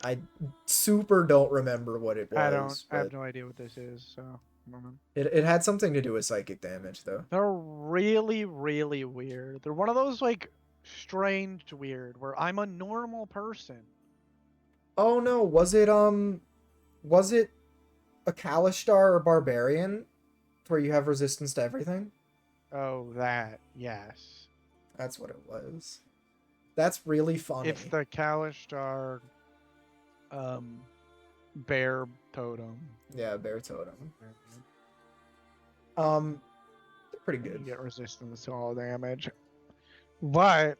I super don't remember what it was. I have but no idea what this is, so I don't know. it had something to do with psychic damage though. They're really, really weird. They're one of those like strange weird where I'm a normal person. Oh no, was it a Calistar or Barbarian where you have resistance to everything? Oh, that, yes. That's what it was. That's really funny. It's the Calistar bear totem. Yeah, bear totem. They're pretty You good. get resistance to all damage. But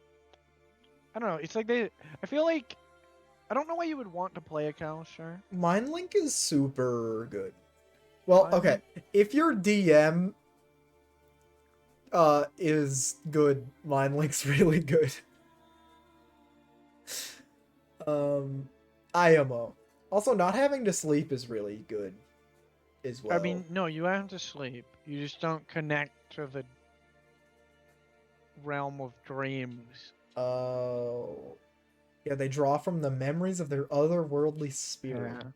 I don't know, it's like I feel like I don't know why you would want to play a Calistar. Mind Link is super good. Well, Mind okay. If your DM is good, Mind Link's really good. IMO. Also, not having to sleep is really good as well. I mean, no, you have to sleep. You just don't connect to the realm of dreams. Oh. Yeah, they draw from the memories of their otherworldly spirit. Yeah.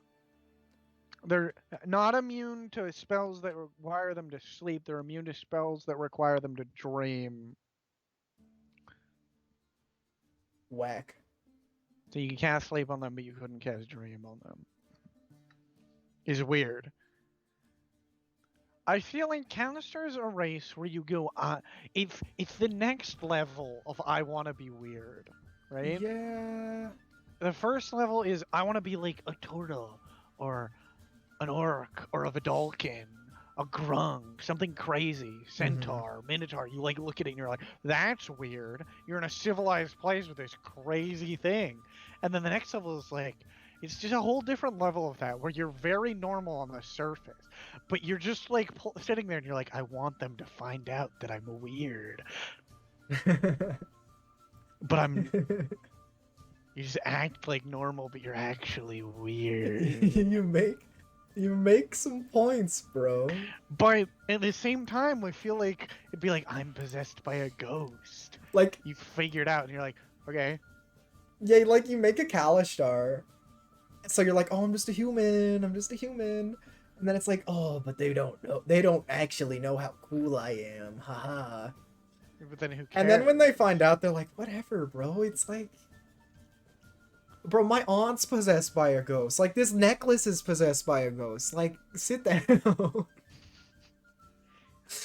They're not immune to spells that require them to sleep. They're immune to spells that require them to dream. Whack. So you can't sleep on them, but you couldn't cast dream on them. Is weird. I feel like Calistar is a race where you go, it's the next level of I want to be weird, right? Yeah. The first level is I want to be like a turtle, or an orc, or a Vadalkin, a grung, something crazy, centaur, minotaur. You like look at it and you're like, that's weird. You're in a civilized place with this crazy thing. And then the next level is like, It's just a whole different level of that where you're very normal on the surface, but you're just like sitting there and you're like, I want them to find out that I'm weird, but I'm. You just act like normal, but you're actually weird. you make some points, bro. But at the same time, I feel like it'd be like I'm possessed by a ghost. Like, You figured out, and you're like, okay. yeah, like you make a Calistar. So you're like, oh, I'm just a human. I'm just a human. And then it's like, oh, but they don't know. They don't actually know how cool I am. Haha. But then who cares? And then when they find out, they're like, whatever, bro. It's like, bro, my aunt's possessed by a ghost. Like, this necklace is possessed by a ghost. Like, sit down.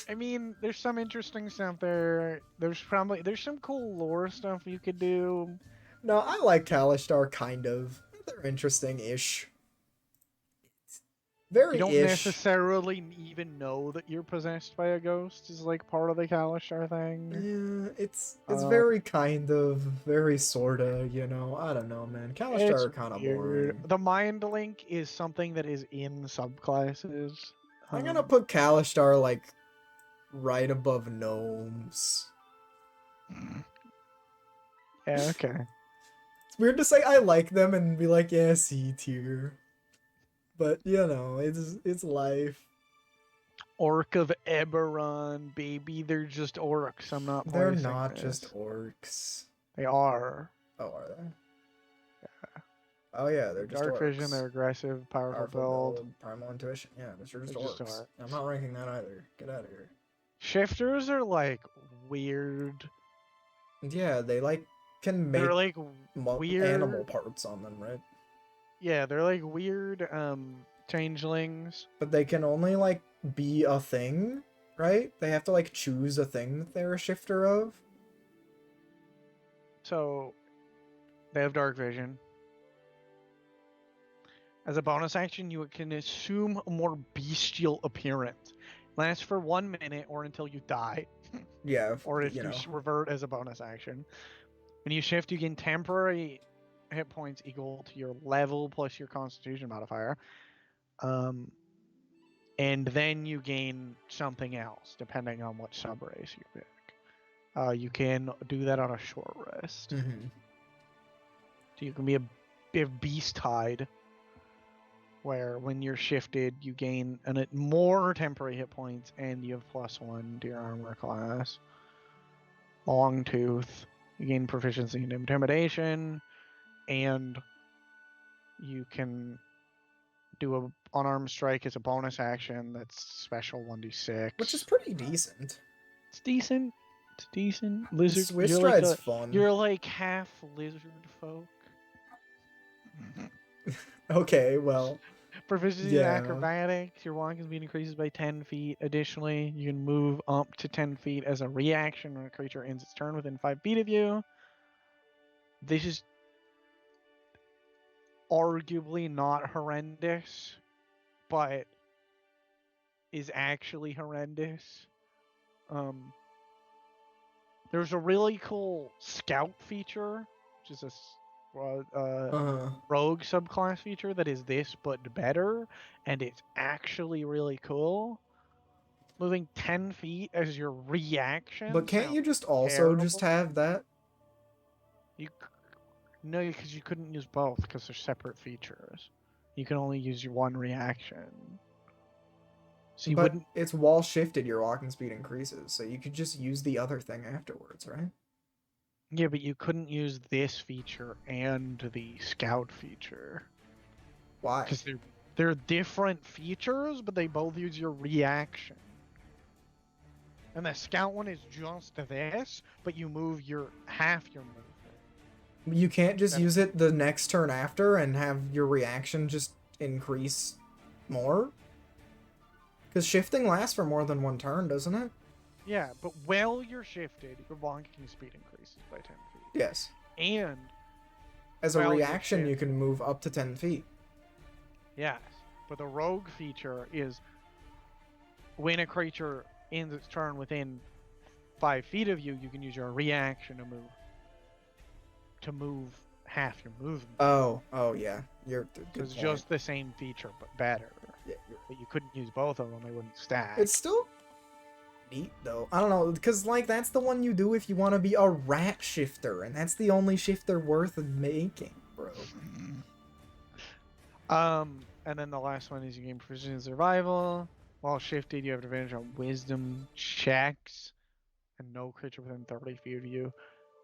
I mean, there's some interesting stuff there. There's some cool lore stuff you could do. No, I like Calistar, kind of. They're interesting-ish. Very You don't ish. necessarily even know that you're possessed by a ghost is like part of the Calistar thing. Yeah, it's very kind of, very sorta, you know. I don't know, man. Calistar are kind of boring. The mind link is something that is in subclasses. I'm gonna put Calistar, like, right above Gnomes. Yeah, okay. It's weird to say I like them and be like, yeah, C tier. But, you know, it's life. Orc of Eberron, baby. They're just orcs. I'm not They're placing not this. just orcs. They are. Oh, are they? Yeah. Oh, yeah, they're just Dark orcs. vision, they're aggressive, powerful build. Primal intuition. Yeah, they're just They're orcs. just orcs. I'm not ranking that either. Get out of here. Shifters are like weird. Yeah, they like can make They're like weird animal parts on them, right? Yeah, they're like weird changelings. But they can only like be a thing, right? They have to like choose a thing that they're a shifter of. So they have dark vision. As a bonus action, you can assume a more bestial appearance. Lasts for 1 minute or until you die. Yeah, Or if you know. revert as a bonus action. When you shift, you gain temporary hit points equal to your level plus your constitution modifier. And then you gain something else, depending on what subrace you pick. You can do that on a short rest. Mm-hmm. So you can be a beast hide, where when you're shifted, you gain more temporary hit points, and you have +1 to your armor class. Long tooth, you gain proficiency in intimidation, and you can do a unarmed strike as a bonus action. That's special 1d6, Which is pretty decent. It's decent. It's decent. Lizard. Swiss You're Stride's like fun. You're like half lizard folk. Okay, well. Proficiency Yeah. in acrobatics. Your walking speed increases by 10 feet. Additionally, you can move up to 10 feet as a reaction when a creature ends its turn within 5 feet of you. This is arguably not horrendous, but is actually horrendous. There's a really cool scout feature, which is a rogue subclass feature that is this but better, and it's actually really cool. Moving 10 feet as your reaction. But can't you just also just have that? No, because you couldn't use both because they're separate features. You can only use your one reaction. So you but wouldn't. It's wall shifted, your walking speed increases, so you could just use the other thing afterwards, right? Yeah, but you couldn't use this feature and the scout feature. Why? Because they're different features, but they both use your reaction. And the scout one is just this, but you move half your movement. You can't just use it the next turn after and have your reaction just increase more? Because shifting lasts for more than one turn, doesn't it? Yeah, but while you're shifted, your walking speed increases by 10 feet. Yes. And as a reaction, you can move up to 10 feet. Yes, but the rogue feature is when a creature ends its turn within 5 feet of you, you can use your reaction to move half your movement. Oh, yeah. You're So good it's point. just the same feature, but better. Yeah, But you couldn't use both of them; they wouldn't stack. it's still neat though. I don't know, because like that's the one you do if you want to be a rat shifter, and that's the only shifter worth making, bro. And then the last one is you gain precision and survival. While shifted, you have advantage on wisdom checks, and no creature within 30 feet of you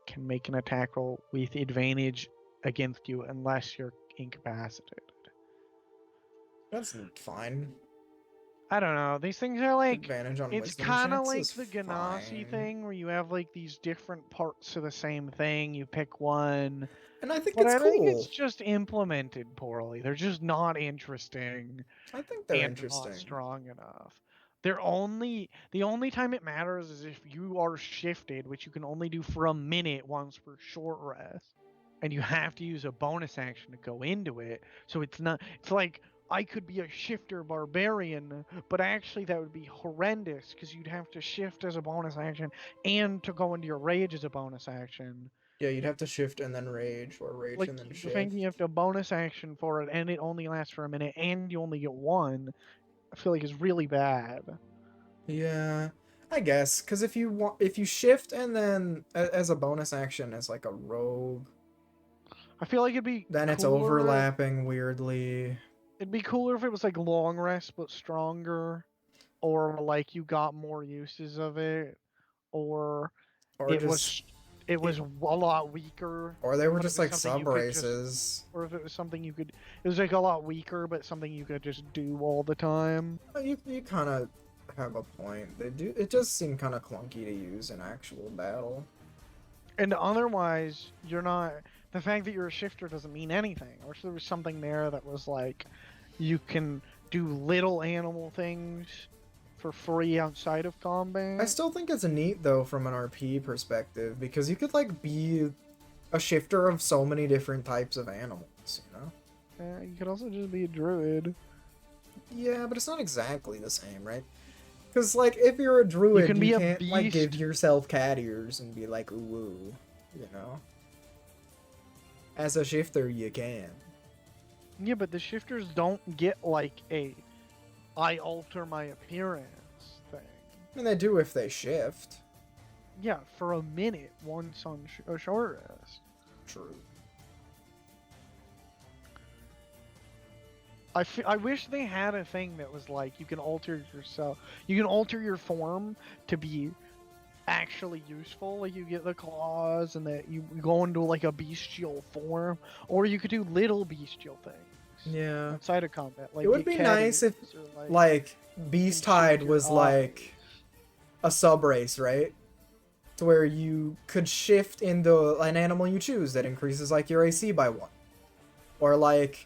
can make an attack roll with advantage against you unless you're incapacitated. That's fine. I don't know. These things are like, Advantage on it's wisdom kind of checks like is the Ganassi fine. thing where you have like these different parts of the same thing. You pick one. And I think But it's I think cool. it's just implemented poorly. They're just not interesting I think they're and interesting. not strong enough. The only time it matters is if you are shifted, which you can only do for a minute once per short rest, and you have to use a bonus action to go into it. So it's like I could be a shifter barbarian, but actually that would be horrendous because you'd have to shift as a bonus action and to go into your rage as a bonus action. Yeah, you'd have to shift and then rage, or rage Like and then the shift. fact that you have to bonus action for it and it only lasts for a minute and you only get one, I feel like is really bad. Yeah, I guess, because if you shift and then as a bonus action as like a rogue, I feel like it'd be then it's cooler- overlapping weirdly. It'd be cooler if it was like long rest but stronger, or like you got more uses of it, or Or it just was a lot weaker. or they were but it just was like something you sub could just- races. Or if it was something you could, it was like a lot weaker, but something you could just do all the time. You kind of have a point. It does seem kind of clunky to use in actual battle. And otherwise, you're not. The fact that you're a shifter doesn't mean anything. I wish there was something there that was like, you can do little animal things for free outside of combat. I still think it's neat though from an RP perspective, because you could like be a shifter of so many different types of animals, you know? You could also just be a druid. Yeah, but it's not exactly the same, right? Because like if you're a druid, can you be a can't like give beast. yourself cat ears and be like ooh woo, you know? As a shifter, you can. Yeah, but the shifters don't get like a I alter my appearance thing. I mean, they do if they shift. Yeah, for a minute once on a short rest. True. I wish they had a thing that was like you can alter yourself. You can alter your form to be actually useful. Like you get the claws and that you go into like a bestial form, or you could do little bestial things. Yeah. Outside of combat, like It would get be cat nice if, ears or, like, Beast Tide your was eyes. like a sub race, right? To where you could shift into an animal you choose that increases like your AC by 1. Or like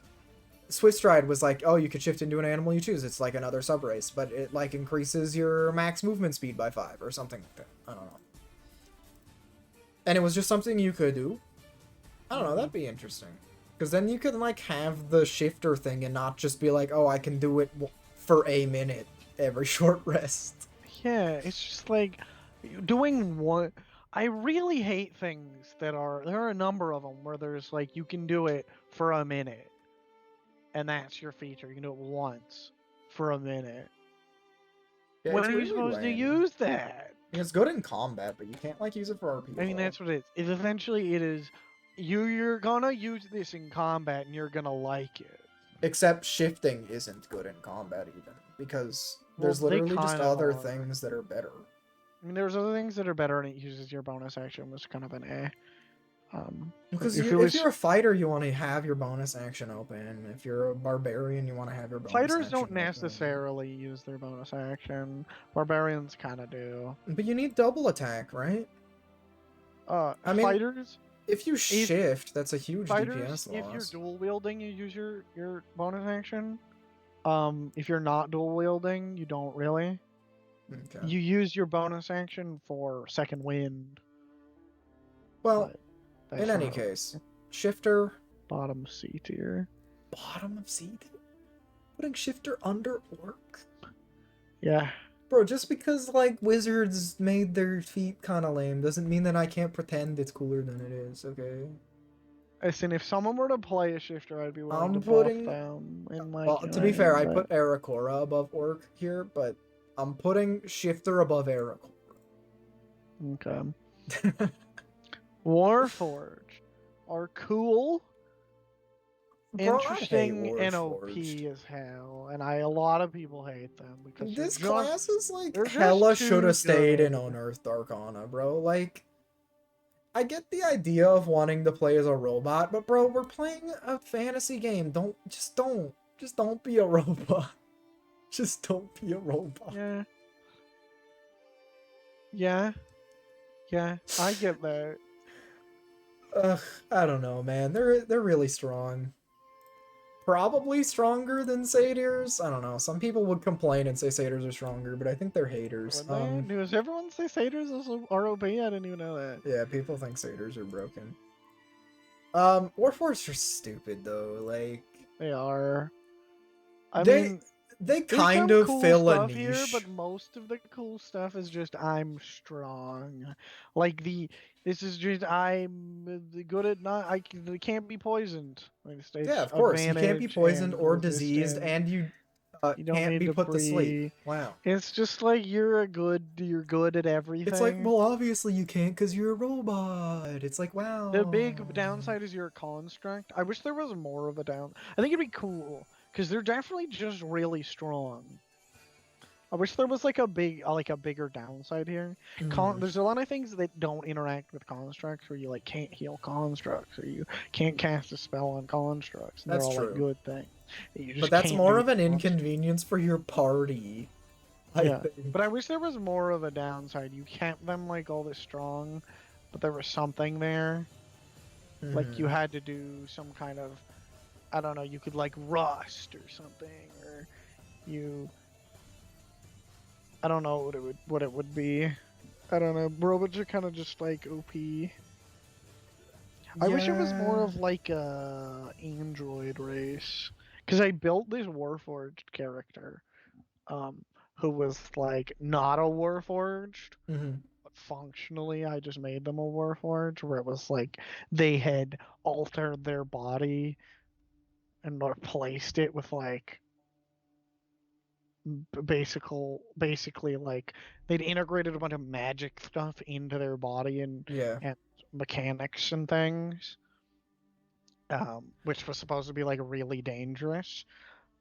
Swift Stride was like, oh, you could shift into an animal you choose. It's like another sub race, but it like increases your max movement speed by 5 or something like that. I don't know. And it was just something you could do. I don't know, that'd be interesting. Because then you can like have the shifter thing and not just be like, oh, I can do it for a minute every short rest. Yeah, it's just like doing one. I really hate things that are. There are a number of them where there's like you can do it for a minute, and that's your feature. You can do it once for a minute. Yeah, When it's are you really supposed to lame. use that? It's good in combat, but you can't like use it for RP. I mean, that's what it is. Eventually, it is. You're gonna use this in combat, and you're gonna like it. Except shifting isn't good in combat even, because there's Well, they literally just kind of other are. things that are better. I mean, there's other things that are better, and it uses your bonus action, which is kind of an eh. Because if if it was you're a fighter, you want to have your bonus action open. If you're a barbarian, you want to have your bonus fighters action don't open. necessarily use their bonus action. Barbarians kind of do. But you need double attack, right? I mean, Fighters, if you shift, that's a huge fighters, DPS if you're loss. dual wielding, you use your bonus action. If you're not dual wielding, you don't really. Okay. You use your bonus action for second wind. Well, but in that's any not case, shifter, bottom C tier. bottom of seed? Putting shifter under orc? Yeah. Bro, just because, like, wizards made their feet kind of lame doesn't mean that I can't pretend it's cooler than it is, okay? Listen, if someone were to play a shifter, I'd be willing I'm to putting- buff them in my Well, to be fair, I game, put Aerocora above Orc here, but I'm putting Shifter above Aerocora. Okay. Warforged are cool, Bro, I hate interesting, and OP Warforged. as hell, and a lot of people hate them because This they're just, class is like they're just hella should too have stayed in good. Unearthed Arcana, bro. Like, I get the idea of wanting to play as a robot, but bro, we're playing a fantasy game. Just don't be a robot. Just don't be a robot. Yeah. Yeah. Yeah. I get that. Ugh, I don't know, man. They're really strong. Probably stronger than satyrs. I don't know. Some people would complain and say satyrs are stronger, but I think they're haters. Would they? Does everyone say satyrs are OP? I didn't even know that. Yeah, people think satyrs are broken. Warforged are stupid though. Like They are. I they mean, they there's kind some of cool fill a stuff niche. here, but most of the cool stuff is just I'm strong. Like this is just I'm good at not. They can't be poisoned. Like states Yeah, of course. You can't be advantage poisoned and or diseased, resistance. and you You don't can't need be to put to sleep. breathe. Wow. It's just like you're good at everything. It's like, well, obviously you can't because you're a robot. It's like, wow. The big downside is you're a construct. I wish there was more of a down. I think it'd be cool because they're definitely just really strong. I wish there was like a bigger downside here. Hmm. There's a lot of things that don't interact with constructs, where you like can't heal constructs, or you can't cast a spell on constructs. And That's they're all like true. good things. You just But that's can't more do of an with constructs. inconvenience for your party. I Yeah, think. but I wish there was more of a downside. You kept them like all this strong, but there was something there. Like you Mhm. had to do some kind of, I don't know, you could like rust or something, or you, I don't know what it would be. I don't know. Robots are kind of just like OP. I wish it was more of like a android race, because I built this Warforged character, who was like not a Warforged, Mhm. but functionally I just made them a Warforged, where it was like they had altered their body and replaced it with like basically like they'd integrated a bunch of magic stuff into their body Yeah. and mechanics and things, which was supposed to be like really dangerous.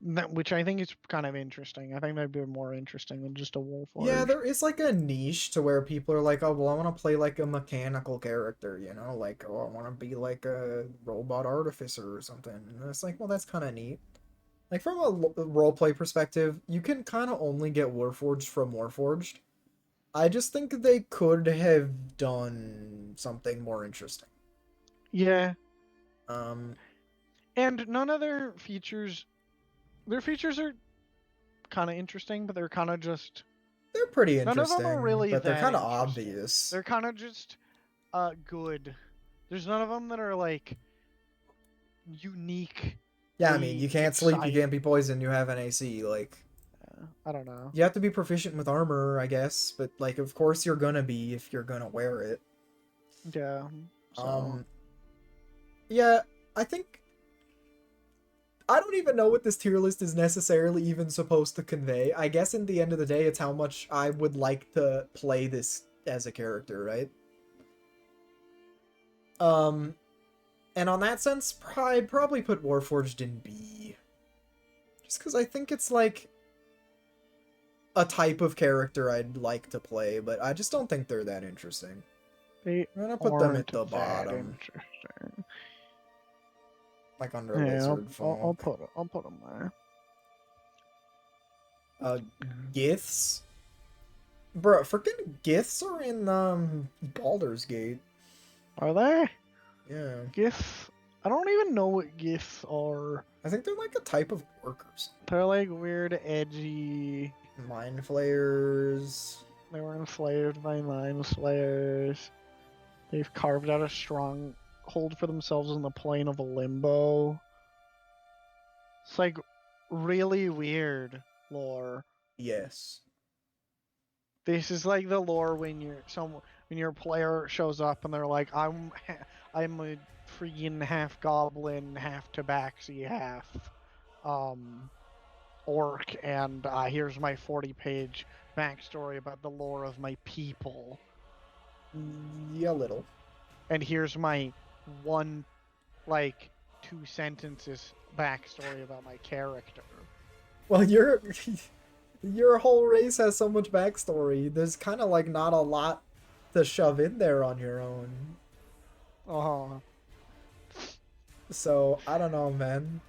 Which I think is kind of interesting. I think that'd be more interesting than just a Yeah, Warforged. there is like a niche to where people are like, oh, well, I want to play like a mechanical character, you know? Like, oh, I want to be like a robot artificer or something. And it's like, well, that's kind of neat. Like, from a roleplay perspective, you can kind of only get Warforged from Warforged. I just think they could have done something more interesting. Yeah, Um, and none of their features are kind of interesting, but they're kind of just they're pretty none of them are interesting, really but they're that kind of interesting. obvious. They're kind of just good. There's none of them that are like unique. Yeah, I mean, you can't sleep, you can't be poisoned, you have an AC, like... I don't know. You have to be proficient with armor, I guess, but like of course you're gonna be if you're gonna wear it. Yeah. So Yeah, I think I don't even know what this tier list is necessarily even supposed to convey. I guess in the end of the day it's how much I would like to play this as a character, right? And on that sense, I'd probably put Warforged in B. Just because I think it's like a type of character I'd like to play, but I just don't think they're that interesting. they I'm gonna put them at aren't the that bottom, interesting. like under Yeah, Lizard I'll Folk. put them there. Giths? Bro, freaking Giths are in Baldur's Gate. Are they? Yeah. Giths? I don't even know what Giths are. I think they're like a type of workers. They're like weird, edgy. Mind flayers. They were enslaved by mind slayers. They've carved out a strong hold for themselves in the plane of a limbo. It's like really weird lore. Yes. This is like the lore when you're when your player shows up and they're like, I'm a freaking half goblin, half tabaxi, half orc, and here's my 40-page backstory about the lore of my people, Yeah, little. and here's my one, like, 2 sentences backstory about my character. Well, your whole race has so much backstory. There's kind of like not a lot to shove in there on your own. Uh-huh. So I don't know, man.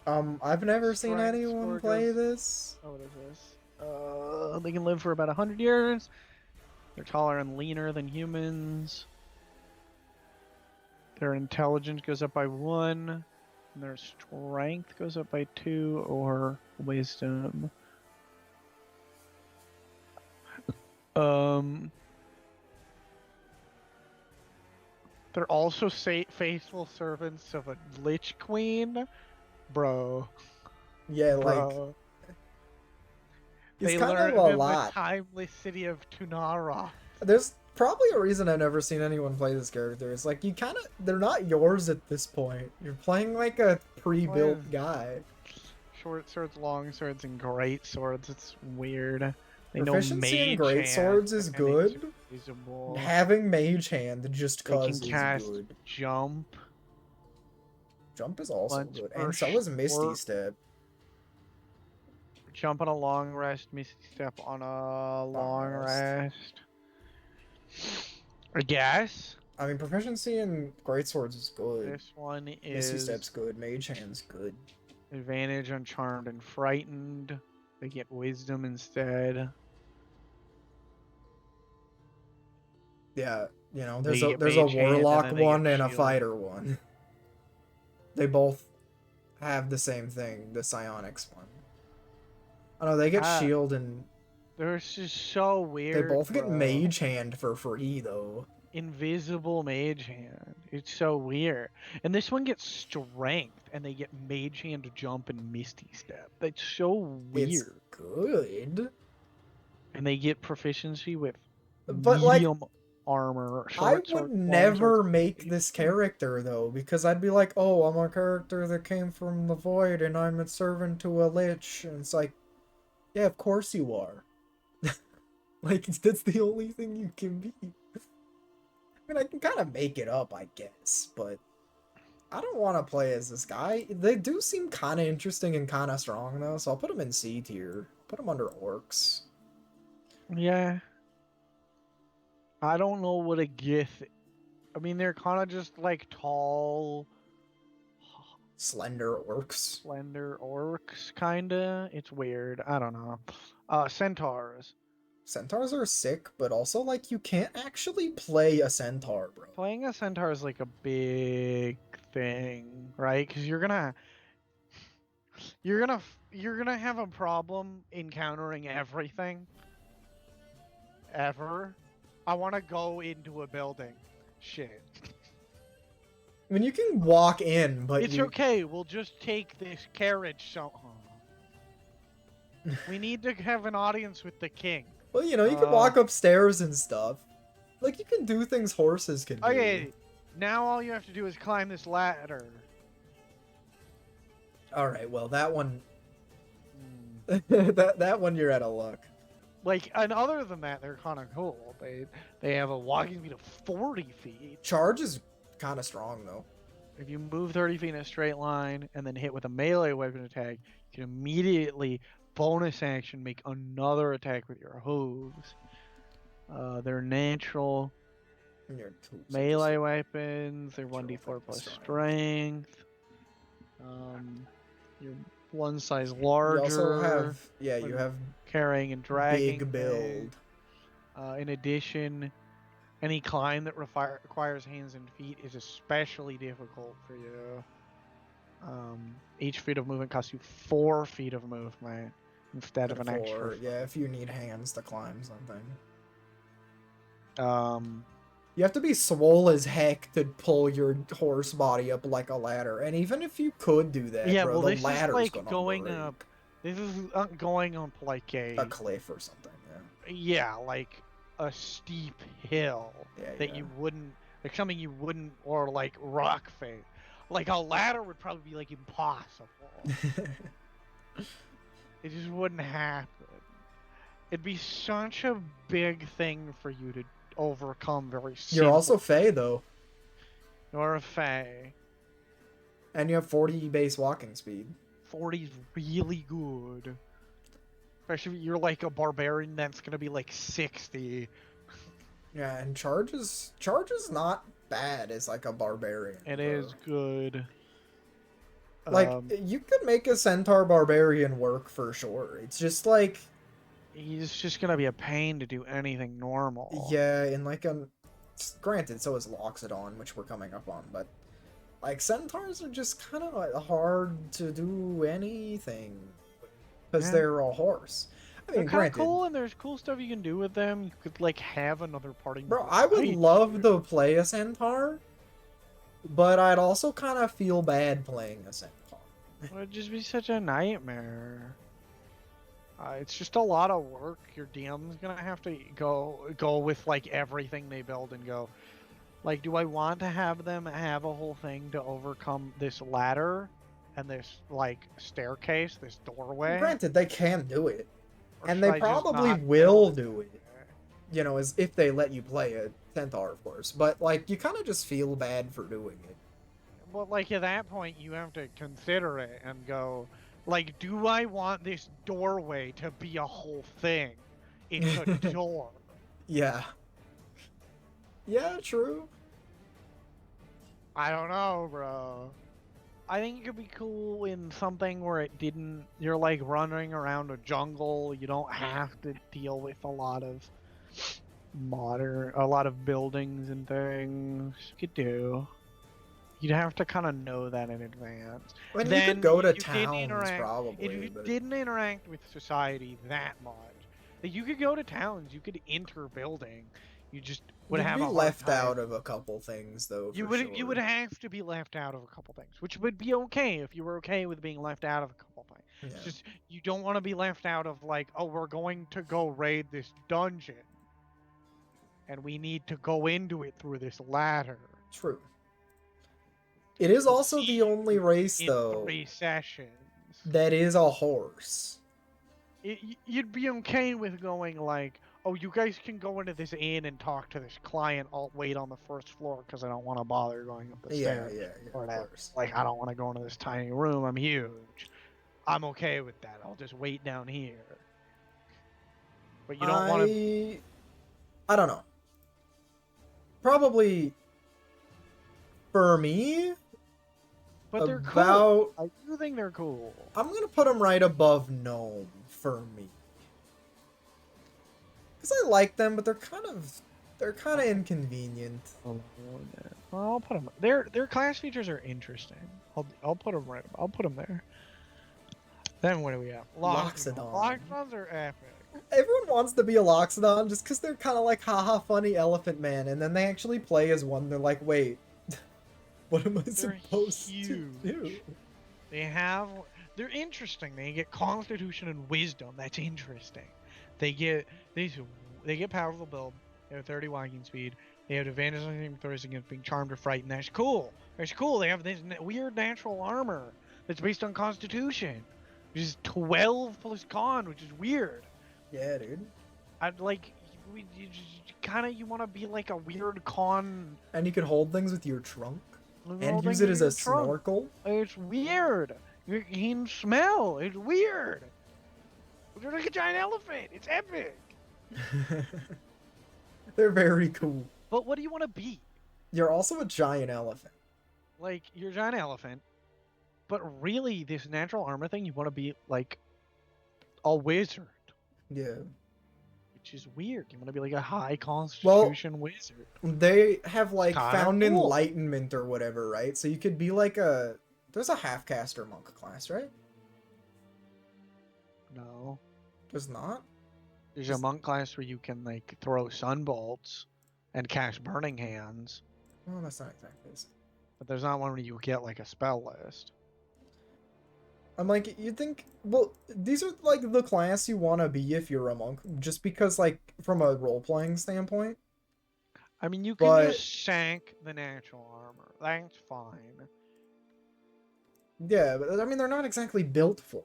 I've never seen Strength anyone score play goes- this. Oh, what is this? They can live for about 100 years. They're taller and leaner than humans. Their intelligence goes up by 1. And their strength goes up by 2, or wisdom. They're also faithful servants of a Lich Queen. Bro. Yeah, like Bro. it's They kind learn of a in lot. the timeless city of Tunara. There's probably a reason I've never seen anyone play this character. It's like they're not yours at this point. You're playing like a pre-built guy. Short swords, long swords, and great swords. It's weird. They know Proficiency in mage great hand, swords is and good. it's invisible. Having mage hand just They can cause is cast good. jump. Jump is also Once good, per and so is Misty short- Step. Jump on a long rest. Misty step on a long rest. rest. I guess I mean, proficiency in great swords is good. this one Misty is Step's good. Mage hand's good. advantage on charmed and frightened. They get wisdom instead. Yeah, you know, They there's get a mage hand, and warlock then they one get and a shield. fighter one. They both have the same thing, the psionics one. Oh no, they get shield and They're just so weird. they both get bro. mage hand for free though. Invisible mage hand. It's so weird. And this one gets strength, and they get mage hand, jump, and misty step. That's so weird. It's good. And they get proficiency with But like medium armor. I Short would sword, long never swords, make great this sword. character though, because I'd be like, oh, I'm a character that came from the void and I'm a servant to a lich, and it's like, yeah, of course you are. Like that's the only thing you can be. I mean, I can kind of make it up, I guess, but I don't want to play as this guy. They do seem kind of interesting and kind of strong though, so I'll put them in C tier. Put them under orcs. Yeah. I don't know what a gith. I mean, they're kind of just like tall, Slender orcs. slender orcs, kinda. It's weird. I don't know. Centaurs. Centaurs are sick, but also like you can't actually play a centaur, bro. Playing a centaur is like a big thing, right? Because you're gonna have a problem encountering everything. Ever. I want to go into a building. Shit. I mean, you can walk in, but It's okay. We'll just take this carriage. So, we need to have an audience with the king. Well, you know, you can walk upstairs and stuff. Like, you can do things horses can do. Okay, now all you have to do is climb this ladder. Alright, well, that one... that one you're out of luck. Like, and other than that, they're kind of cool. They have a walking speed of 40 feet. Charge is kind of strong, though. If you move 30 feet in a straight line and then hit with a melee weapon attack, you can immediately bonus action make another attack with your hooves. They're natural melee weapons. They're 1d4 plus strength. You're one size larger. You also have, yeah, you have carrying and dragging. big build. In addition, any climb that requires hands and feet is especially difficult for you. Each feet of movement costs you 4 feet of movement instead of an extra. Yeah, if you need hands to climb something. 4. You have to be swole as heck to pull your horse body up like a ladder. And even if you could do that, Yeah, bro, well, the this is ladder's like gonna going break. up This is going on like A cliff or something. Yeah. yeah, like a steep hill Yeah. that Yeah. you wouldn't, like something you wouldn't, or like rock face. Like a ladder would probably be like impossible. It just wouldn't happen. It'd be such a big thing for you to overcome very simply. You're also Fey though, You're a Fae. and you have 40 base walking speed. 40's really good. Especially if you're like a barbarian that's gonna be like 60. Yeah, and charge is not bad as like a barbarian. It is good. Like you could make a centaur barbarian work for sure. It's just like He's just gonna be a pain to do anything normal. yeah, in like granted, so is Loxodon, which we're coming up on, but like centaurs are just kind of like hard to do anything because they're a horse. I mean, they're kind of granted, cool, and there's cool stuff you can do with them. You could like have another party. bro, I would love to play a centaur, but I'd also kind of feel bad playing a centaur. It would just be such a nightmare. It's just a lot of work. Your DM's gonna have to go with like everything they build and go, like, do I want to have them have a whole thing to overcome this ladder and this like staircase, this doorway? Granted, they can do it, Or and should they I just probably not will build do it. You know, as if they let you play a centaur, of course. But like, you kind of just feel bad for doing it. Well, like at that point, you have to consider it and go, like, do I want this doorway to be a whole thing? It's a door. Yeah. Yeah, true. I don't know, bro. I think it could be cool in something where it didn't. You're like running around a jungle. You don't have to deal with a lot of buildings and things. You could do. You'd have to kind of know that in advance. When Then you could go to you didn't towns, interact- probably. If you but... didn't interact with society that much, like you could go to towns. You could enter building. You just would You'd have be a hard left time. out of a couple things, though. You for would you sure. would have to be left out of a couple things, which would be okay if you were okay with being left out of a couple things. Yeah. It's just you don't want to be left out of like, oh, we're going to go raid this dungeon, and we need to go into it through this ladder. True. It is We'll also see the only race, in though, 3 sessions. that is a horse. You'd be okay with going like, oh, you guys can go into this inn and talk to this client. I'll wait on the first floor because I don't want to bother going up the Yeah, stairs. yeah, Or of that. course. Like, I don't want to go into this tiny room. I'm huge. I'm okay with that. I'll just wait down here. But you don't want to. I don't know. Probably for me, But they're cool. about I do think they're cool. I'm gonna put them right above Gnome for me. Because I like them, but they're kind of inconvenient. Well, I'll put them. Their class features are interesting. I'll put them right. I'll put them there. Then what do we have? Loxodon. Loxodons are epic. Everyone wants to be a Loxodon just because they're kind of like, haha, funny elephant man, and then they actually play as one. They're like, wait, what am I supposed to do? They're interesting. They get Constitution and Wisdom. That's interesting. They get powerful build. They have 30 walking speed. They have advantage on saving throws against being charmed or frightened. That's cool. That's cool. They have this weird natural armor that's based on Constitution, which is 12 plus Con, which is weird. Yeah, dude. I'd like you want to be like a weird Con. And you can hold things with your trunk and holding use it as your a trunk. snorkel. It's weird. You can smell. It's weird. You're like a giant elephant. It's epic. They're very cool. But what do you want to be? You're also a giant elephant. Like, you're a giant elephant. But really, this natural armor thing, you want to be like a wizard. Yeah. Which is weird. You want to be like a high constitution wizard. They have like Kinda found cool. enlightenment or whatever, right? So you could be like there's a half-caster monk class, right? No. There's not? There's a monk class where you can like throw sunbolts and cast burning hands. Oh, that's not exactly the same. But there's not one where you get like a spell list. I'm like, you think, well, these are like the class you want to be if you're a monk, just because, like, from a role-playing standpoint. I mean, you can But just shank the natural armor. That's fine. yeah, but I mean, they're not exactly built for it.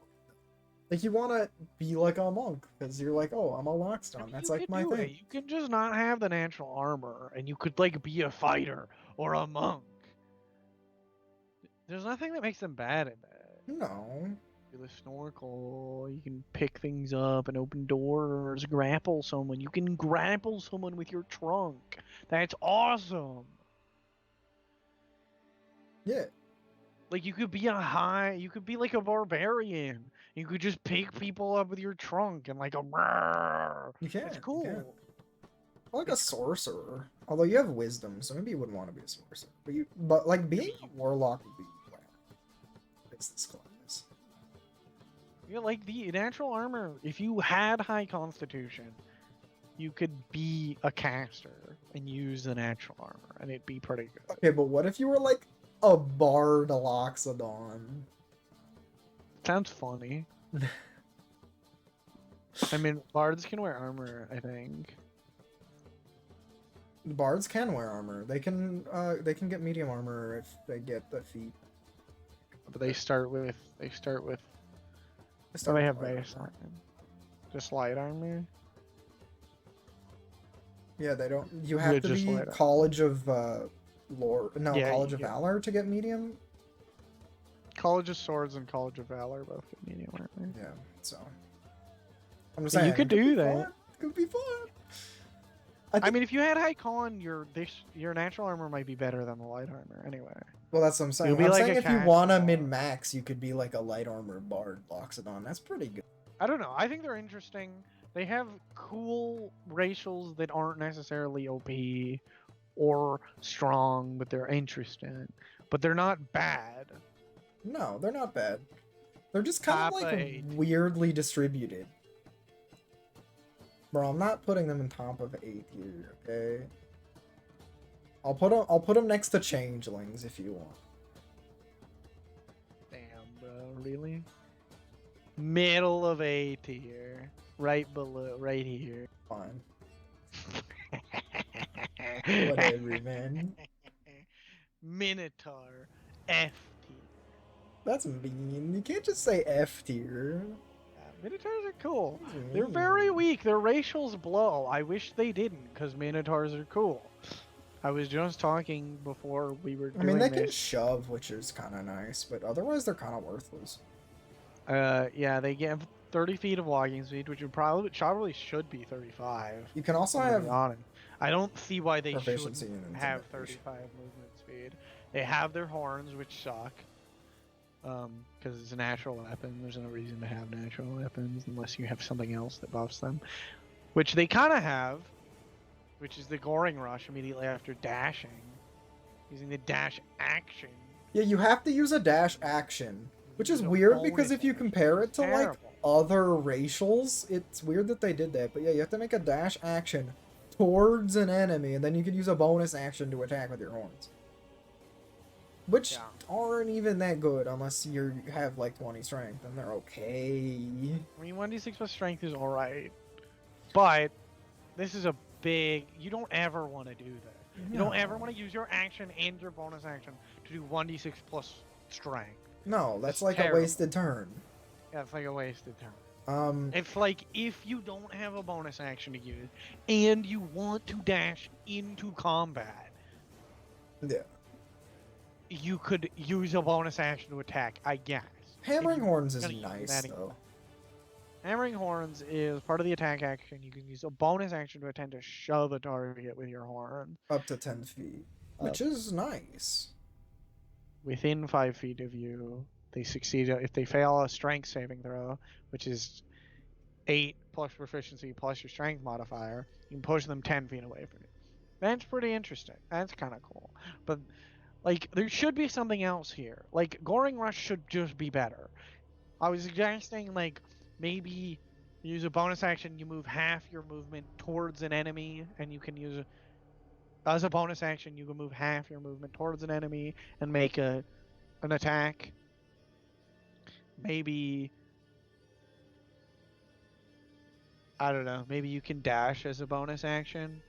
Like, you want to be like a monk because you're like, oh, I'm a I lockstone. mean, That's you like could my do it. thing. You can just not have the natural armor, and you could like be a fighter or a monk. There's nothing that makes them bad at that. No. The snorkel, you can pick things up and open doors, grapple someone. You can grapple someone with your trunk. That's awesome. Yeah. Like you could be you could be like a barbarian. You could just pick people up with your trunk and like a. You can. It's You can. cool. Or like a It's sorcerer. Although you have wisdom, so maybe you wouldn't want to be a sorcerer. But like being a warlock would be wow. It's this class. Yeah, like the natural armor. If you had high constitution, you could be a caster and use the natural armor, and it'd be pretty good. Okay, but what if you were like a bard Loxodon? Sounds funny. I mean, bards can wear armor, I think. Bards can wear armor. They can get medium armor if they get the feat. But they start with They Oh, they have with light base armor. armor. Just light armor. Yeah, they don't. You Yeah, have to just be light armor. College of Lore. No, Yeah, College of yeah. Valor to get medium. College of Swords and College of Valor both get medium armor. Yeah, so I'm just Yeah, saying you could it do be that. fun. It could be fun. I mean, if you had high con, your natural armor might be better than the light armor anyway. Well, that's what I'm saying. You'll be I'm like saying a if you want to caster. min-max, you could be like a light armor bard Loxodon. That's pretty good. I don't know. I think they're interesting. They have cool racials that aren't necessarily OP or strong, but they're interesting. But they're not bad. No, they're not bad. They're just kind of Top like 8. weirdly distributed. Bro, I'm not putting them in top of 8 here, okay? I'll put them next to changelings if you want. Damn, bro, really? Middle of A tier, right below, right here. Fine. Whatever, man. Minotaur, F tier. That's mean. You can't just say F tier. Minotaurs are cool. That's They're mean. very weak. Their racials blow. I wish they didn't, because Minotaurs are cool. I was just talking before we were doing I mean, they can this. shove, which is kind of nice, but otherwise they're kind of worthless. Yeah, they get 30 feet of walking speed, which would probably should be 35. You can also I'm gonna have be honest. I don't see why they proficiency shouldn't in have intimidation. 35 movement speed. They have their horns, which suck. Because it's a natural weapon. There's no reason to have natural weapons unless you have something else that buffs them. Which they kind of have, which is the Goring Rush immediately after dashing. Using the dash action. Yeah, you have to use a dash action, which is Use a weird because bonus if you action. compare it to like Terrible. other racials, it's weird that they did that. But yeah, you have to make a dash action towards an enemy, and then you can use a bonus action to attack with your horns. Which Yeah. aren't even that good unless you have like 20 strength, and they're okay. I mean, 1d6 plus strength is alright. But this is a big. You don't ever want to do that. You don't ever No. want to use your action and your bonus action to do 1d6 plus strength. No, that's That's like terrible. a wasted turn. Yeah, it's like a wasted turn. Um, It's like if you don't have a bonus action to use and you want to dash into combat, yeah. you could use a bonus action to attack, I guess. Hammering If horns you're is gonna use nice that though. Hammering horns is part of the attack action. You can use a bonus action to attempt to shove a target with your horn Up to 10 feet, which is nice. within 5 feet of you. They succeed if they fail a strength saving throw, which is 8 plus proficiency plus your strength modifier. You can push them 10 feet away from you. That's pretty interesting. That's kind of cool. But like, there should be something else here. Like, Goring Rush should just be better. I was suggesting like maybe use a bonus action. You move half your movement towards an enemy, and you can use as a bonus action. You can move half your movement towards an enemy and make an attack. maybe I don't know. Maybe you can dash as a bonus action.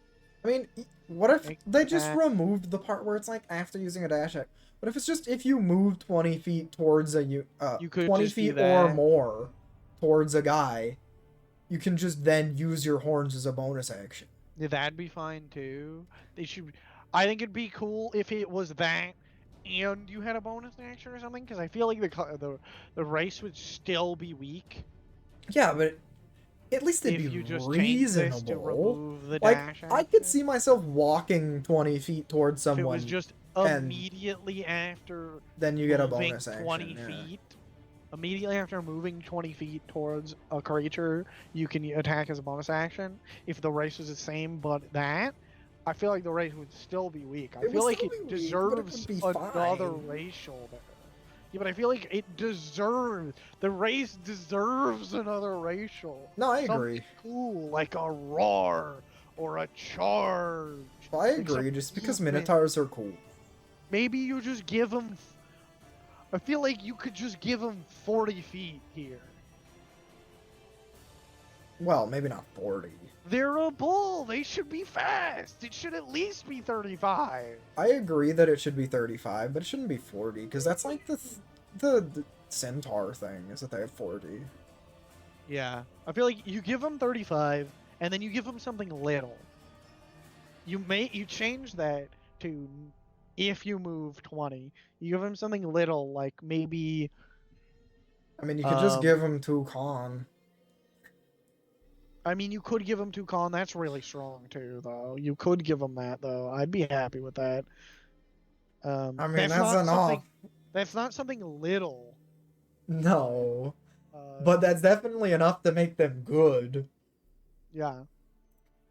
I mean, what if Make they just that- removed the part where it's like after using a dash act? What if it's just if you move 20 feet towards a You could 20 just do feet or that. more towards a guy, you can just then use your horns as a bonus action. Yeah, that'd be fine too. They should. I think it'd be cool if it was that, and you had a bonus action or something. Because I feel like the race would still be weak Yeah, but at least it'd if be you just change this to reasonable. remove the Like, dash I could action. see myself walking 20 feet towards If it someone, was just and immediately after then you get a moving bonus action. 20 Yeah. feet. Immediately after moving 20 feet towards a creature, you can attack as a bonus action. If the race was the same, but that, I feel like the race would still be weak. I It feel would like still it be weak, but it deserves would be another fine. racial there. Yeah, but I feel like it deserves, the race deserves another racial. No, I Something agree. cool, like a roar or a charge. Well, I Like agree, some just because movement. Minotaurs are cool. Maybe you just give them. I feel like you could just give them 40 feet here. Well, maybe not 40. They're a bull. They should be fast. It should at least be 35. I agree that it should be 35, but it shouldn't be 40, because that's like the Centaur thing, is that they have 40. Yeah. I feel like you give them 35, and then you give them something little. You change that to if you move 20. You give them something little, like maybe. I mean, you could just give them 2 con. I mean, you could give them 2 con. That's really strong too, though. You could give them that, though. I'd be happy with that. I mean, That's that's not enough. something. That's not something little. No. Uh, But that's definitely enough to make them good. yeah.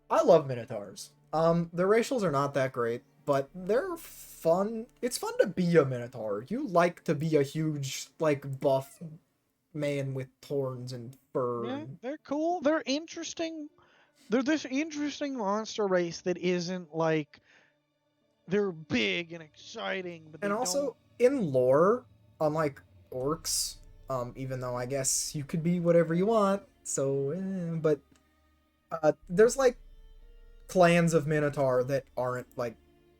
I love Minotaurs. The racials are not that great, but they're fun. It's fun to be a Minotaur. You like to be a huge, like, buff man with horns and fur. Yeah, and- they're cool. They're interesting. They're this interesting monster race that isn't like they're big and exciting, but they And also, don't. in lore, unlike orcs, even though I guess you could be whatever you want, so, but there's like clans of Minotaur that aren't like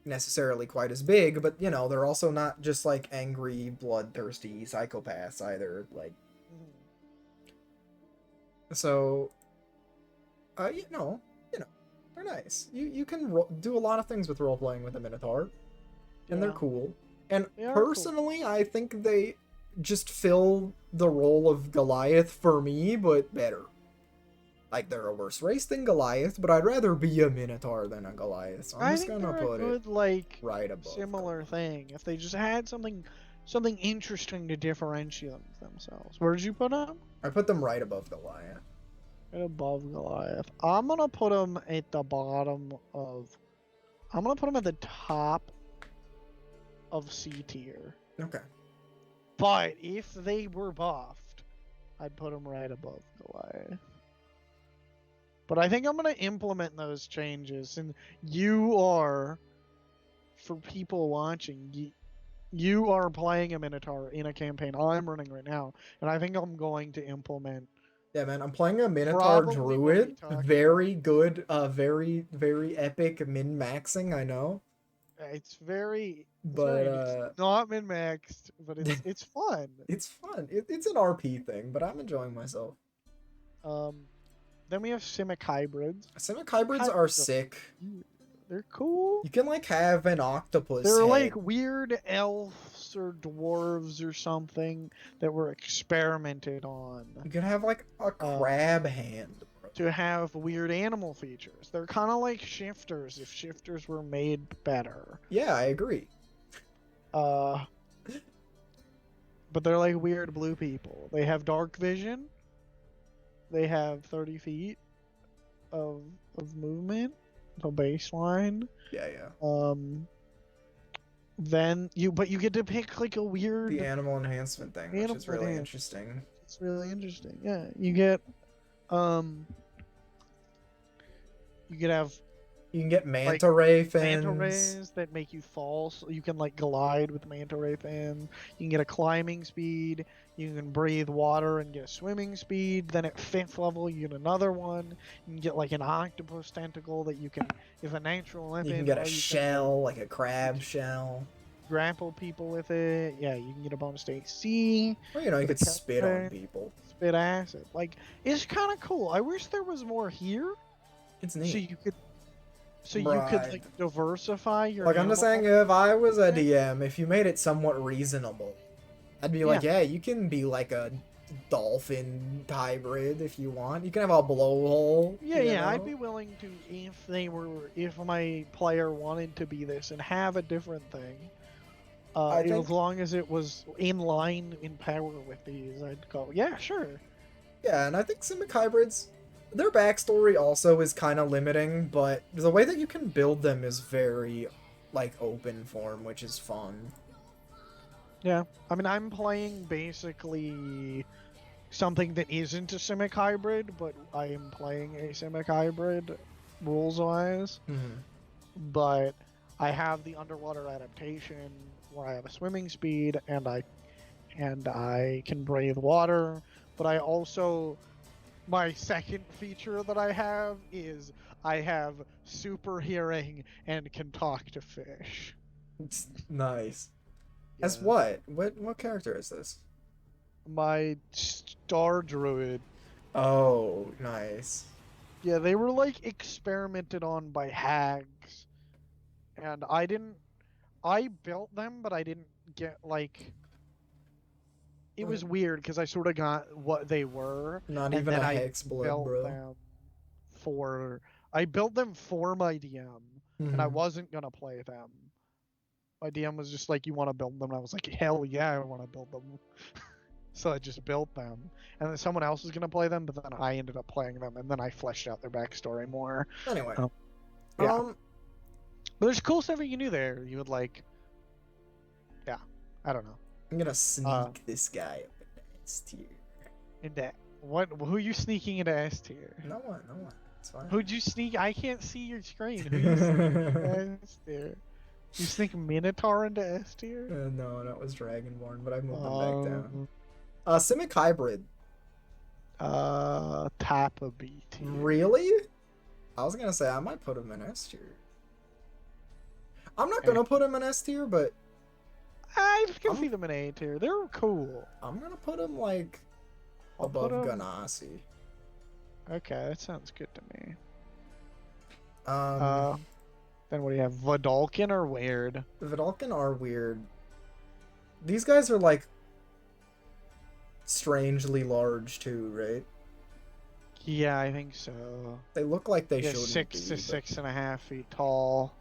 necessarily quite as big, but you know, they're also not just like angry, bloodthirsty psychopaths either. Like, so, they're nice. You can do a lot of things with role playing with a Minotaur, and they're Yeah. cool. And They are cool. personally, I think they just fill the role of Goliath for me, but better. Like, they're a worse race than Goliath, but I'd rather be a Minotaur than a Goliath. So I'm I just think gonna they're put a good it like right above. similar thing. If they just had something interesting to differentiate themselves. Where did you put them? I put them right above Goliath. Right above Goliath. I'm gonna put them at the bottom of. I'm gonna put them at the top of C tier. Okay. But if they were buffed, I'd put them right above Goliath. But I think I'm gonna implement those changes, and you are, for people watching, you are playing a Minotaur in a campaign I'm running right now, and I think I'm going to implement. Yeah, man, I'm playing a Minotaur Probably what we Druid. talked Very good, very, very epic min-maxing, I know. It's very, But, it's not min maxed, but it's fun. it's fun. It's an RP thing, but I'm enjoying myself. Then we have Shimak Hybrids. Shimak Hybrids are Hybrids are- sick. They're cool. You can, like, have an octopus They're head. like weird elves or dwarves or something that were experimented on You can have, like, a crab hand. to have weird animal features. They're kind of like shifters if shifters were made better. Yeah, I agree. But they're like weird blue people. They have dark vision. They have 30 feet of movement, the baseline. Yeah. Then you get to pick like a weird. The animal enhancement thing, which is Animal really enhancement. interesting. It's really interesting. Yeah, you get you could have You can get Like, manta ray manta fins. rays that make you fall, so you can like glide with manta ray fin. You can get a climbing speed. You can breathe water and get a swimming speed. Then at 5th level, you get another one. You can get like an octopus tentacle that you can, if a natural weapon. You can get or a you can, shell, like a crab shell. grapple people with it. Yeah, you can get a bonus to AC. Or, you know, you Get a could spit on character, people. spit acid. Like, it's kind of cool. I wish there was more here, It's so neat. you could, Right. like diversify your. Like, I'm just saying, animal. if I was a DM, if you made it somewhat reasonable, I'd be like, yeah, you can be like a dolphin hybrid if you want. You can have a blowhole. Yeah, you yeah, know? I'd be willing to if my player wanted to be this and have a different thing. As long as it was in line in power with these, I'd go, yeah, sure. Yeah, and I think Shimak Hybrids, their backstory also is kind of limiting, but the way that you can build them is very, like, open form, which is fun. Yeah, I mean, I'm playing basically something that isn't a Shimak Hybrid, but I am playing a Shimak Hybrid rules-wise. Mm-hmm. But I have the underwater adaptation where I have a swimming speed and I can breathe water. But I also, my second feature that I have is I have super hearing and can talk to fish. It's nice. Yeah. As what? What character is this? My star druid. Oh, nice. Yeah, they were like experimented on by hags. And I built them, but I didn't get like. It was weird because I sort of got what they were. Not and even then a I hex blood, built bro. them I built them for my DM, and I wasn't gonna play them. My DM was just like, "You want to build them?" And I was like, "Hell yeah, I want to build them." So I just built them, and then someone else was gonna play them, but then I ended up playing them, and then I fleshed out their backstory more. Anyway, yeah. But there's cool stuff you can do there. You would like, yeah, I don't know. I'm gonna sneak this guy up in the S tier. Into what? Who are you sneaking into S tier? No one. It's fine. Who'd you sneak? I can't see your screen. Who you sneaking into S tier? You sneak Minotaur into S tier? No, that was Dragonborn, but I moved him back down. Shimak Hybrid. Tap a B tier. Really? I was gonna say I might put him in S tier. I'm not gonna put him in S tier, but I can see them in A tier. They're cool. I'm gonna put him like above Ganassi. Okay, that sounds good to me. Um, Then what do you have? Vadalkin are weird. The Vadalkin are weird. These guys are like strangely large too, right? Yeah, I think so. They look like they They're shouldn't 6 be, to but... 6.5 feet tall.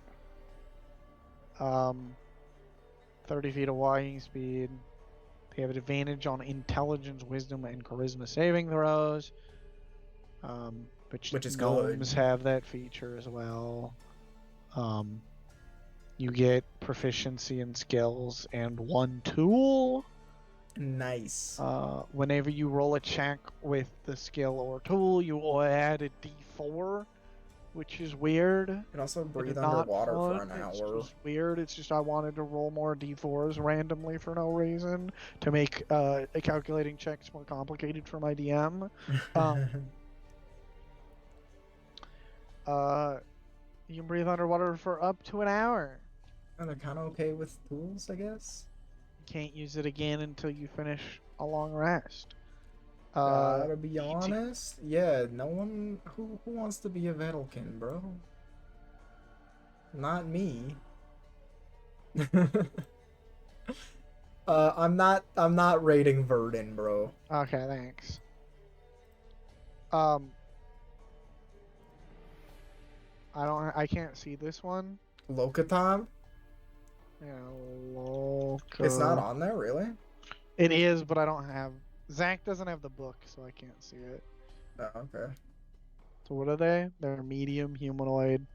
30 feet of walking speed. They have an advantage on intelligence, wisdom, and charisma saving throws. Which is gnomes good. have that feature as well. You get proficiency in skills and 1 tool. Nice. Whenever you roll a check with the skill or tool, you will add a D4, which is weird. You can also breathe Not underwater for fun. an It's hour. just weird. It's just I wanted to roll more D4s randomly for no reason to make calculating checks more complicated for my DM. You can breathe underwater for up to an hour. And they're kind of okay with tools, I guess. You can't use it again until you finish a long rest. To be honest, yeah, no one who wants to be a Vadalkin, bro. Not me. I'm not rating Verdun, bro. Okay, thanks. I can't see this one. Locatom? Yeah, Loca. It's not on there, really? It is, but I don't have. Zach doesn't have the book, so I can't see it. Oh, okay. So what are they? They're medium humanoid.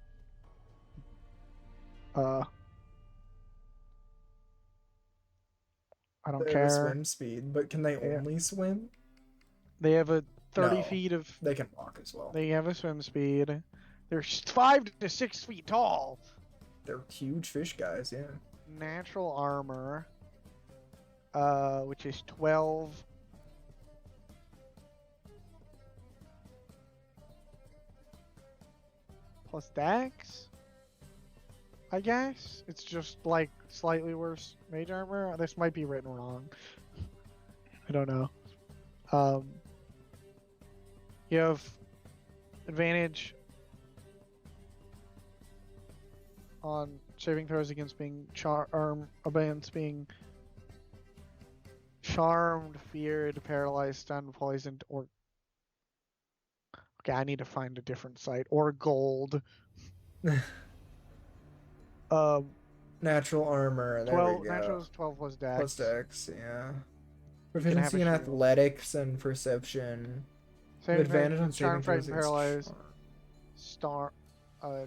I don't They care. have a swim speed, but can they only swim? They have a 30 No, feet of. They can walk as well. They have a swim speed. They're 5 to 6 feet tall. They're huge fish guys, yeah. Natural armor, which is 12. Plus Dex, I guess. It's just like slightly worse mage armor. This might be written wrong. I don't know. You have advantage on saving throws against being being charmed, feared, paralyzed, stunned, poisoned, or okay, I need to find a different site. Or gold. Natural armor. There 12 we go. natural is 12 plus Dex. Plus Dex, yeah. Can have Proficiency a in shield. athletics and perception. Saving Advantage throws, on saving charm, throws frightened, against paralyzed, charm.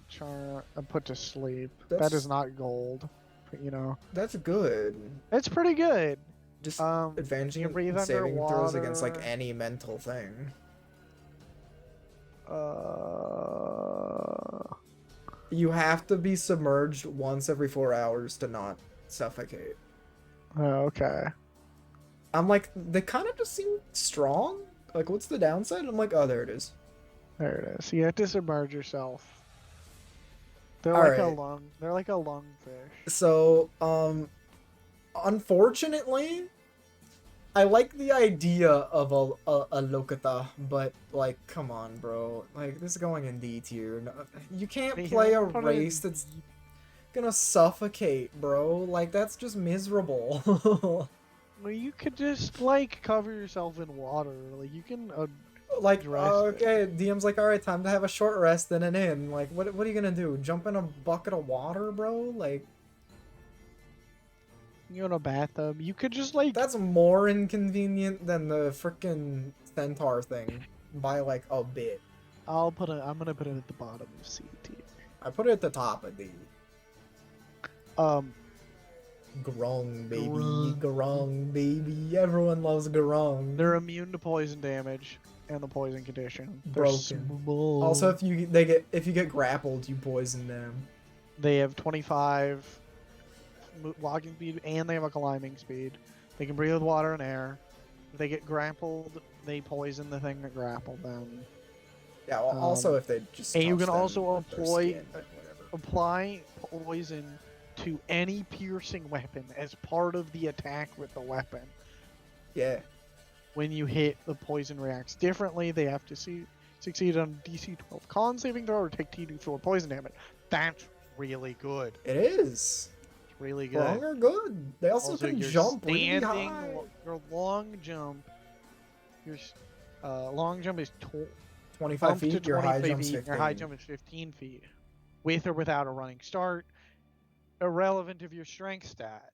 charm, and put to sleep. That's- That is not gold, but, you know. That's good. It's pretty good. Just You advantaging can breathe and saving throws against like underwater. any mental thing. You have to be submerged once every 4 hours to not suffocate. Okay. I'm like, they kind of just seem strong. Like, what's the downside? I'm like, oh, there it is. There it is. You have to submerge yourself. They're All like a right. lung. They're like a lungfish. So, unfortunately, I like the idea of a Lokata, but like, come on, bro. Like, this is going in D tier. No, you can't They play a don't put it in race that's gonna suffocate, bro. Like, that's just miserable. Well, you could just like cover yourself in water. Like you can. Like, Dress okay, DM's like, all right, time to have a short rest and an inn. Like, what are you gonna do? Jump in a bucket of water, bro? Like, You in a bathtub. You could just like. that's more inconvenient than the frickin' centaur thing by like a bit. I'm gonna put it at the bottom of C tier. I put it at the top of D. Grung, baby. Grung. Grung, baby. Everyone loves Grung. They're immune to poison damage and the poison condition. They're Broken. small. Also, if you get grappled, you poison them. They have 25 walking speed and they have a climbing speed. They can breathe with water and air. If they get grappled, they poison the thing that grappled them. Yeah. Well, also, if they just and you touch can them also with their employ- skin, whatever. Apply poison to any piercing weapon as part of the attack with the weapon. Yeah. When you hit, the poison reacts differently. They have to succeed on DC 12 con saving throw or take T2 poison damage. That's really good. It is. It's really good. Grung are good. They also, can your jump really standing, high. Your long jump. Your long jump is 25 up to feet. Your high 25 jump's feet. 15. Your high jump is 15 feet, with or without a running start, irrelevant of your strength stat.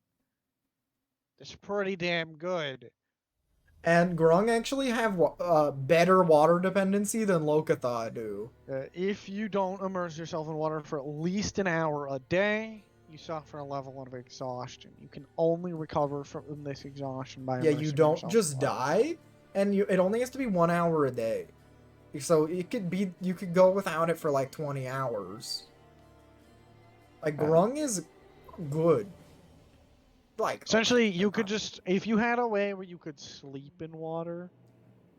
It's pretty damn good. And Grung actually have better water dependency than Lokatha do. If you don't immerse yourself in water for at least an hour a day, you suffer a level of exhaustion. You can only recover from this exhaustion by Yeah, you immersing don't yourself just in water. die, and it only has to be 1 hour a day. So you could go without it for like 20 hours. Like, Grung is good. Like, Essentially, you could just, if you had a way where you could sleep in water.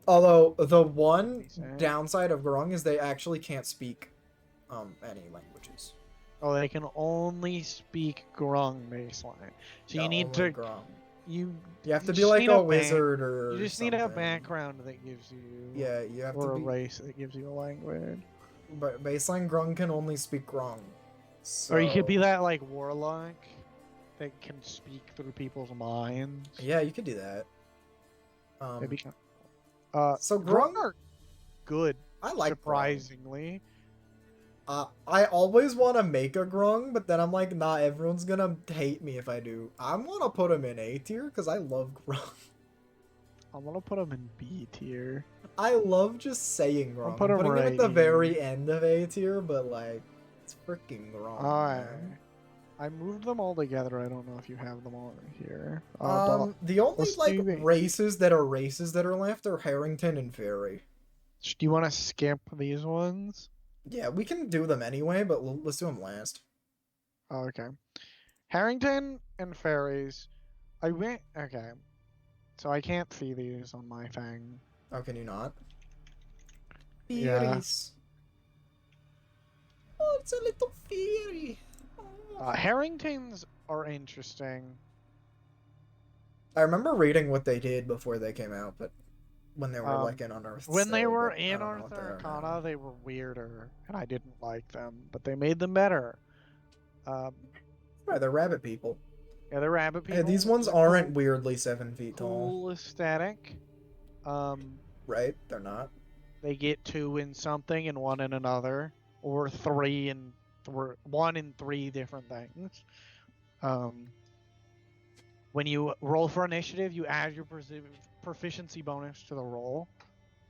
although the one Decent. downside of Grung is they actually can't speak any languages. Oh, they can only speak Grung baseline. So Yeah, you need only to, Grung. you You have to you be just like need a a wizard or you just need a something. background that gives you, Yeah, you have or to a be. race that gives you a language. But baseline Grung can only speak Grung. So... Or you could be that like warlock that can speak through people's minds. Yeah, you could do that. Maybe. So Grung Grung, are good, I like Grung. surprisingly. I always want to make a Grung, but then I'm like, nah, everyone's gonna hate me if I do. I want to put him in A tier because I love Grung. I'm gonna put them in B tier. I love just saying Grung. put I'm 'em putting him right at the here. very end of A tier, but like, it's freaking Grung. man. I moved them all together. I don't know if you have them all here. The only let's like do the- races that are left are Harrington and Fairy. Do you want to skip these ones? Yeah, we can do them anyway, but let's do them last. Oh, okay. Harrington and Fairies. I went. Okay. So I can't see these on my thing. How can you not? Yeah. Fairies. Oh, it's a little fairy. Oh. Harringtons are interesting. I remember reading what they did before they came out, but when they were like in Unearthed. When they still, were but I in don't know what they are now. Arthur they were weirder, and I didn't like them, but they made them better. Right, they're rabbit people. Yeah, they're rabbit people. Hey, these ones They're aren't cool, weirdly 7 feet tall. cool aesthetic. Right? They're not. They get 2 in something and 1 in another, or 3 in 1 in 3 different things. When you roll for initiative, you add your proficiency bonus to the roll.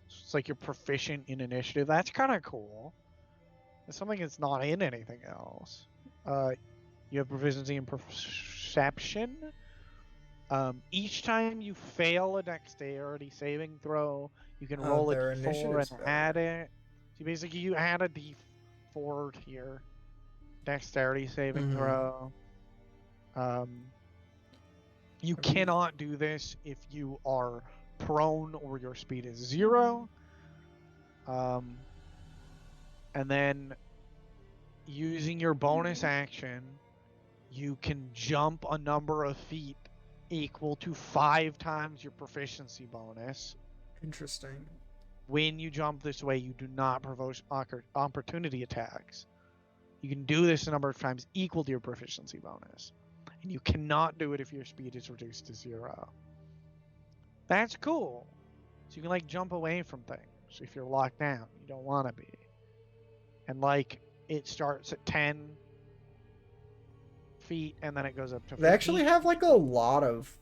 So it's like you're proficient in initiative. That's kind of cool. It's something that's not in anything else. You have proficiency in perception. Each time you fail a dexterity saving throw, you can roll a their d4 initiative's and better. add it. So basically, you add a d4 to your dexterity saving throw. You cannot do this if you are prone or your speed is 0. And then using your bonus action, you can jump a number of feet equal to 5 times your proficiency bonus. Interesting. When you jump this way, you do not provoke opportunity attacks. You can do this a number of times equal to your proficiency bonus. And you cannot do it if your speed is reduced to 0. That's cool. So you can like jump away from things if you're locked down. You don't want to be. And like it starts at 10 feet and then it goes up to 15. They actually have like a lot of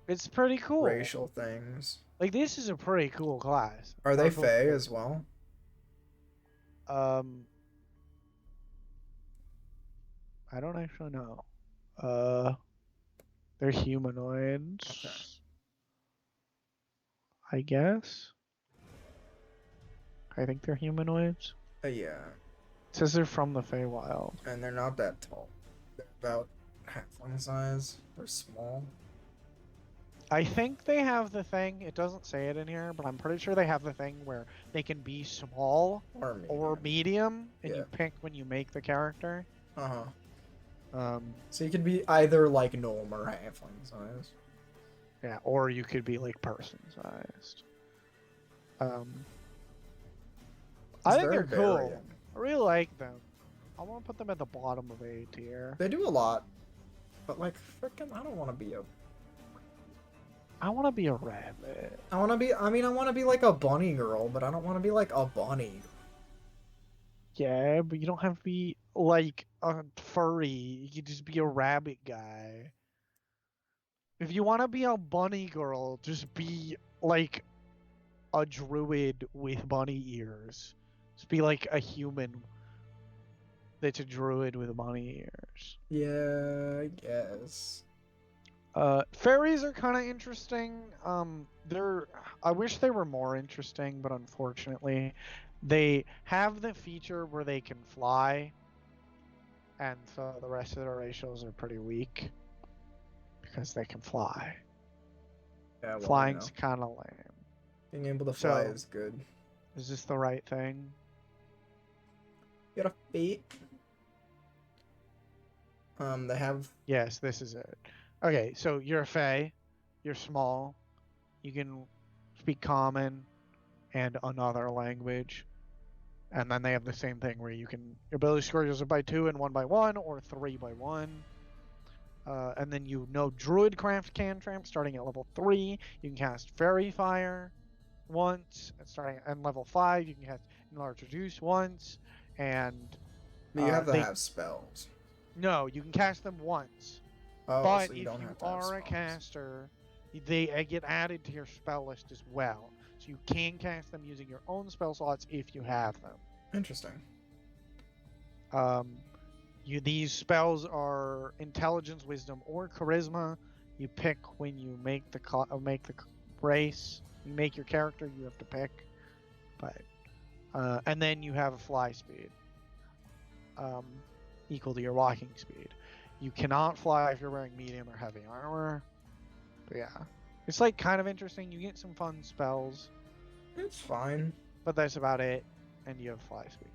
It's pretty cool. racial things. Like this is a pretty cool class. Are they Fae as well? I don't actually know. They're humanoids. Okay. I guess. I think they're humanoids. Yeah. It says they're from the Feywild. And they're not that tall. They're about halfling size. They're small. I think they have the thing, it doesn't say it in here, but I'm pretty sure they have the thing where they can be small or medium, and you pick when you make the character. So you could be either like gnome or halfling size. Yeah, or you could be like person sized. I think they're cool. I really like them. I want to put them at the bottom of A tier. They do a lot, but like frickin', I don't want to be a. I want to be a rabbit. I want to be. I mean, I want to be like a bunny girl, but I don't want to be like a bunny. Yeah, but you don't have to be like a furry. You can just be a rabbit guy. If you want to be a bunny girl, just be like a druid with bunny ears. Just be like a human that's a druid with bunny ears. Yeah, I guess. Fairies are kind of interesting. I wish they were more interesting, but unfortunately, they have the feature where they can fly, and so the rest of their ratios are pretty weak because they can fly. Yeah, well, Flying's kind of lame. Being able to fly is good. Is this the right thing? You got a feet. They have. Yes, this is it. Okay, so you're a Fae. You're small. You can speak Common and another language. And then they have the same thing where you can. Your ability score goes up by 2 and 1 by 1, or 3 by 1. And then you know Druidcraft Cantrip starting at level 3. You can cast Fairy Fire once. And starting at level 5, you can cast Enlarge Reduce once. And. But you have to have spells. No, you can cast them once. Oh, but so if you don't you have to have are a spells. caster, they get added to your spell list as well. So you can cast them using your own spell slots if you have them. Interesting. These spells are Intelligence, Wisdom, or Charisma. You pick when you make the race. You make your character. You have to pick, but And then you have a fly speed equal to your walking speed. You cannot fly if you're wearing medium or heavy armor. But yeah, it's like kind of interesting. You get some fun spells, It's fine. but that's about it. And you have fly speed.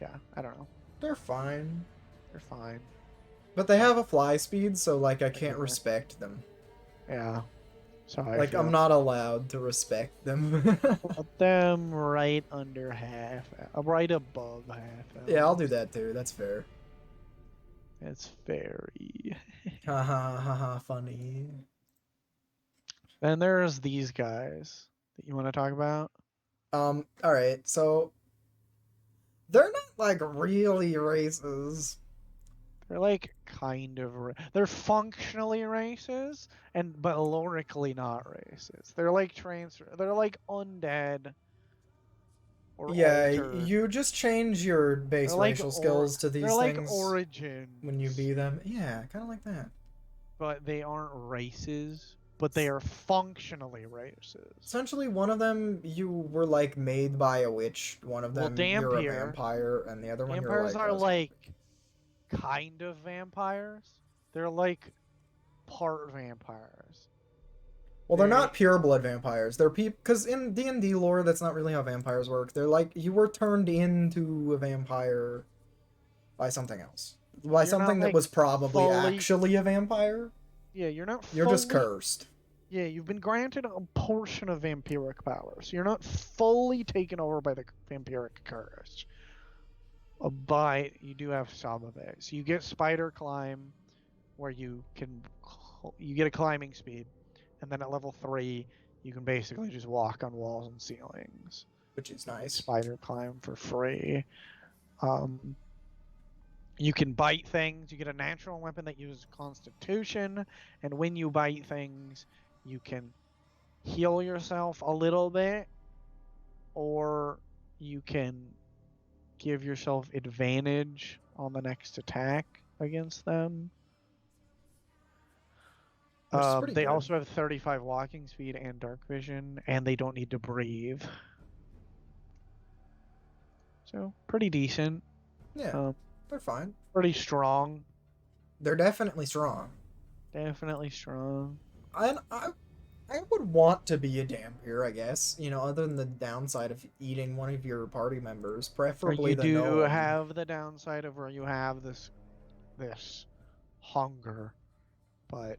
Yeah, I don't know. They're fine. They're fine. But they have a fly speed, so like I can't Yeah. respect them. Yeah. So Like I'm not allowed to respect them. Put them right under half, right above half. Yeah, I'll do that too. That's fair. It's very. Ha ha ha ha. Funny. Then there's these guys that you want to talk about. All right. So they're not like really races. They're like kind of they're functionally races but lorically not races. They're like they're like undead or Yeah, altered. you just change your base They're like racial skills to these they're like things origins when you be them. Yeah, kind of like that. but they aren't races, but they are functionally races. Essentially, one of them you were like made by a witch. One of them you're a Dhampir. vampire, and the other one Vampires you're are like kind of vampires. They're like part vampires. well, they're not pure blood vampires. They're people because in D&D lore, that's not really how vampires work. They're like you were turned into a vampire by something else, by You're something not, that like, was probably fully- actually a vampire. Yeah, you're not. You're just fully- cursed. Yeah, you've been granted a portion of vampiric powers. You're not fully taken over by the vampiric curse. But you do have some of it. So you get spider climb, where you get a climbing speed, and then at level 3, you can basically just walk on walls and ceilings. Which is nice. Spider climb for free. You can bite things. You get a natural weapon that uses Constitution, and when you bite things, you can heal yourself a little bit, or you can give yourself advantage on the next attack against them. Which is pretty They good. also have 35 walking speed and dark vision, and they don't need to breathe. So, pretty decent. Yeah, they're fine. Pretty strong. They're definitely strong. Definitely strong. I would want to be a Dhampir, I guess. You know, other than the downside of eating one of your party members, Or preferably you the do gnome. have the downside of where you have this hunger, but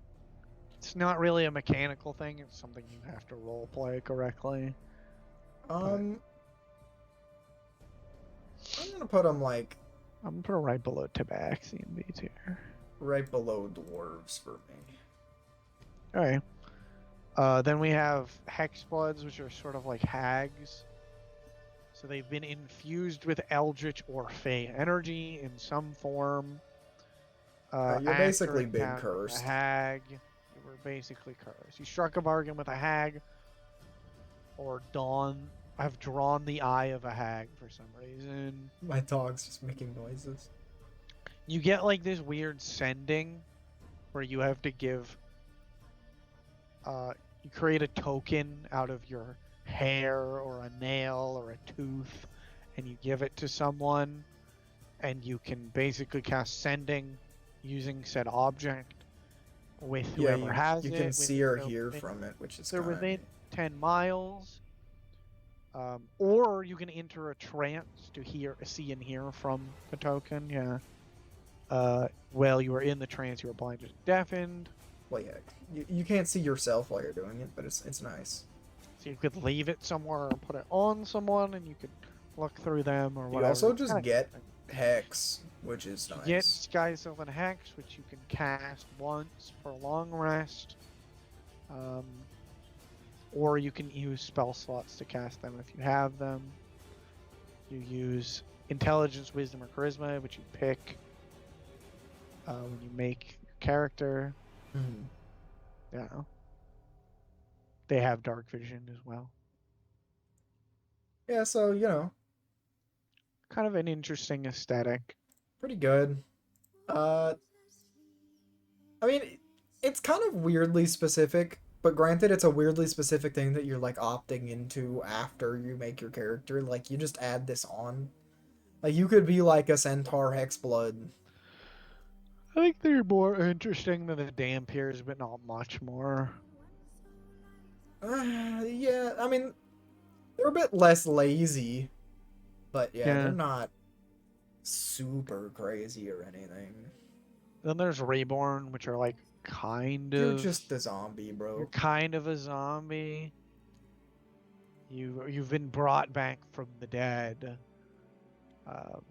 it's not really a mechanical thing. It's something you have to role play correctly. I'm gonna put them like I'm gonna put it right below Tabaxi and B tier. right below dwarves for me. Alright. Then we have Hexbloods, which are sort of like hags. So they've been infused with Eldritch or Fey energy in some form. You're after basically big encountering cursed. A hag. You were basically cursed. You struck a bargain with a hag, or I've drawn the eye of a hag for some reason. My dog's just making noises. You get like this weird sending where you have to give you create a token out of your hair or a nail or a tooth, and you give it to someone, and you can basically cast sending using said object with whoever has it. You can see or within- hear from it, which is They're kind of within 10 miles. Or you can enter a trance to see and hear from the token. Yeah. While you are in the trance, you are blinded and deafened. well, yeah. You can't see yourself while you're doing it, but it's nice. So you could leave it somewhere or put it on someone, and you could look through them or whatever. You also It's just kinda get interesting. Hex, which is You nice. get Disguise Self and Hex, which you can cast once for a long rest. Or you can use spell slots to cast them if you have them. You use Intelligence, Wisdom, or Charisma, which you pick when you make your character. Mhm. Yeah. They have Dark Vision as well. Yeah, so Kind of an interesting aesthetic. pretty good. I mean, it's kind of weirdly specific But granted, it's a weirdly specific thing that you're like opting into after you make your character. Like you just add this on. Like you could be like a Centaur Hexblood. I think they're more interesting than the Dampiers, but not much more. Yeah, I mean, they're a bit less lazy, but yeah, Yeah. they're not super crazy or anything. Then there's Reborn, which are like kind You're of just a zombie, you're bro. kind of a zombie. You've been brought back from the dead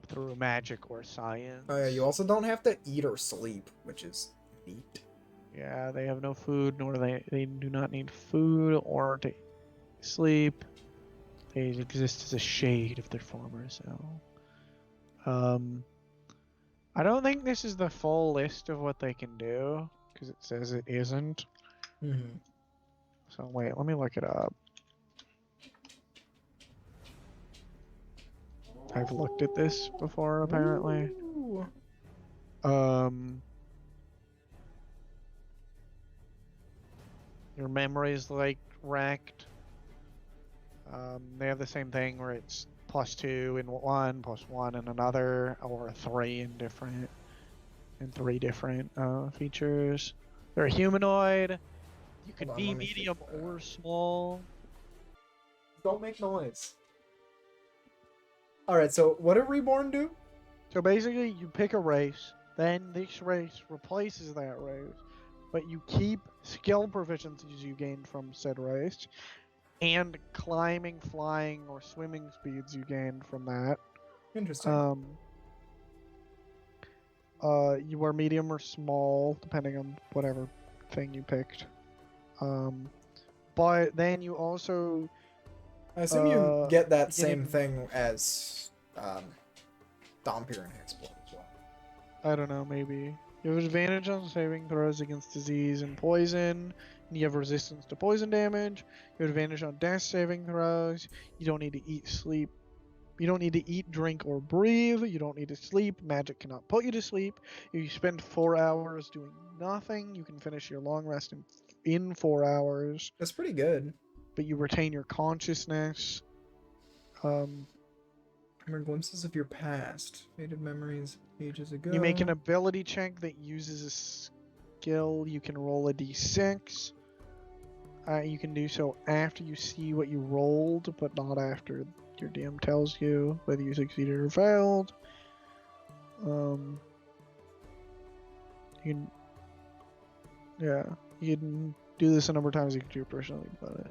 through magic or science. Oh yeah, you also don't have to eat or sleep, which is neat. Yeah, they have no food, nor they do not need food or to sleep. They exist as a shade of their former self. I don't think this is the full list of what they can do because it says it isn't. Mm-hmm. So wait, let me look it up. I've looked at this before, apparently. Ooh. Your memory's like wrecked. They have the same thing where it's +2 in one, +1 in another, or 3 in three different features. They're a humanoid. You can Hold on, be let me medium fix that. or small. Don't make noise. Alright, so what did Reborn do? So basically, you pick a race, then this race replaces that race, but you keep skill proficiencies you gained from said race, and climbing, flying, or swimming speeds you gained from that. Interesting. You are medium or small, depending on whatever thing you picked. But then you also I assume you get that getting- same thing as Dompier and Hexblood as well. I don't know, maybe. You have advantage on saving throws against disease and poison. And you have resistance to poison damage. You have advantage on death saving throws. You don't need to eat, sleep. You don't need to eat, drink, or breathe. You don't need to sleep. Magic cannot put you to sleep. If you spend 4 hours doing nothing, you can finish your long rest in 4 hours. That's pretty good. But you retain your consciousness. Remember glimpses of your past. Faded memories ages ago. You make an ability check that uses a skill. You can roll a d6. You can do so after you see what you rolled, but not after your DM tells you whether you succeeded or failed. You can, yeah, you can do this a number of times. You can do it personally, but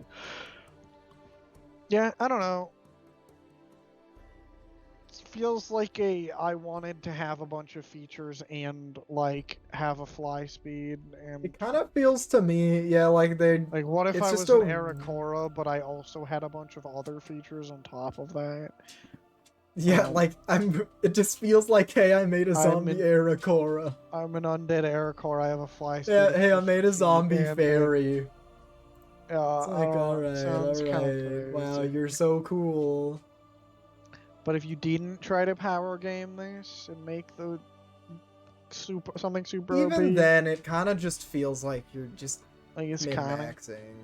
yeah, I don't know. Feels like I wanted to have a bunch of features and like have a fly speed and It kind of feels to me, yeah, like they. like what if it's I just was an a- Aerocora but I also had a bunch of other features on top of that. Yeah, like It just feels like, hey, I made a zombie Aerocora. I'm an undead Aerocora. I have a fly speed. Yeah, of hey, I made a 50 zombie and fairy. It's like, sounds kinda alright. Wow, crazy. you're so cool. But if you didn't try to power game this and make the something super Even OP, then, it kind of just feels like you're just like it's kind of min-maxing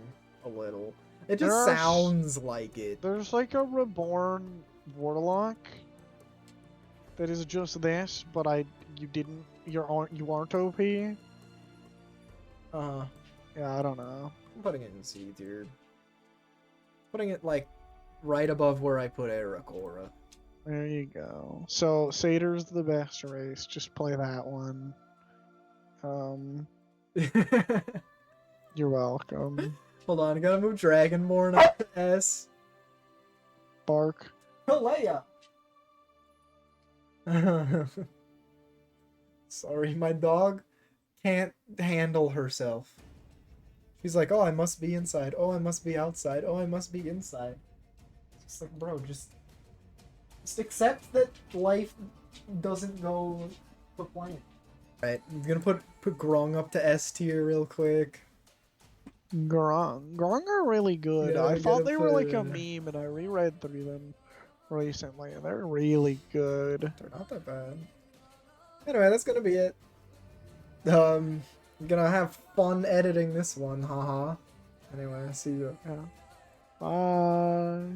a little. It There just are sounds like it. there's like a reborn warlock that is just this, but you aren't OP. Yeah, I don't know. I'm putting it in C tier. Putting it like right above where I put Aerocora. There you go. So Satyr's the best race. Just play that one. You're welcome. Hold on, I gotta move Dragonborn up to S. Bark. Leia! Sorry, my dog can't handle herself. She's like, oh, I must be inside. Oh, I must be outside. Oh, I must be inside. It's just like, bro, just accept that life doesn't go to plan. Alright, I'm gonna put Grong up to S tier real quick. Grong are really good. Yeah, I I thought gotta they were like a put- meme, and I reread through them recently, and they're really good. They're not that bad. Anyway, that's gonna be it. I'm gonna have fun editing this one, haha. see you. Yeah. Bye.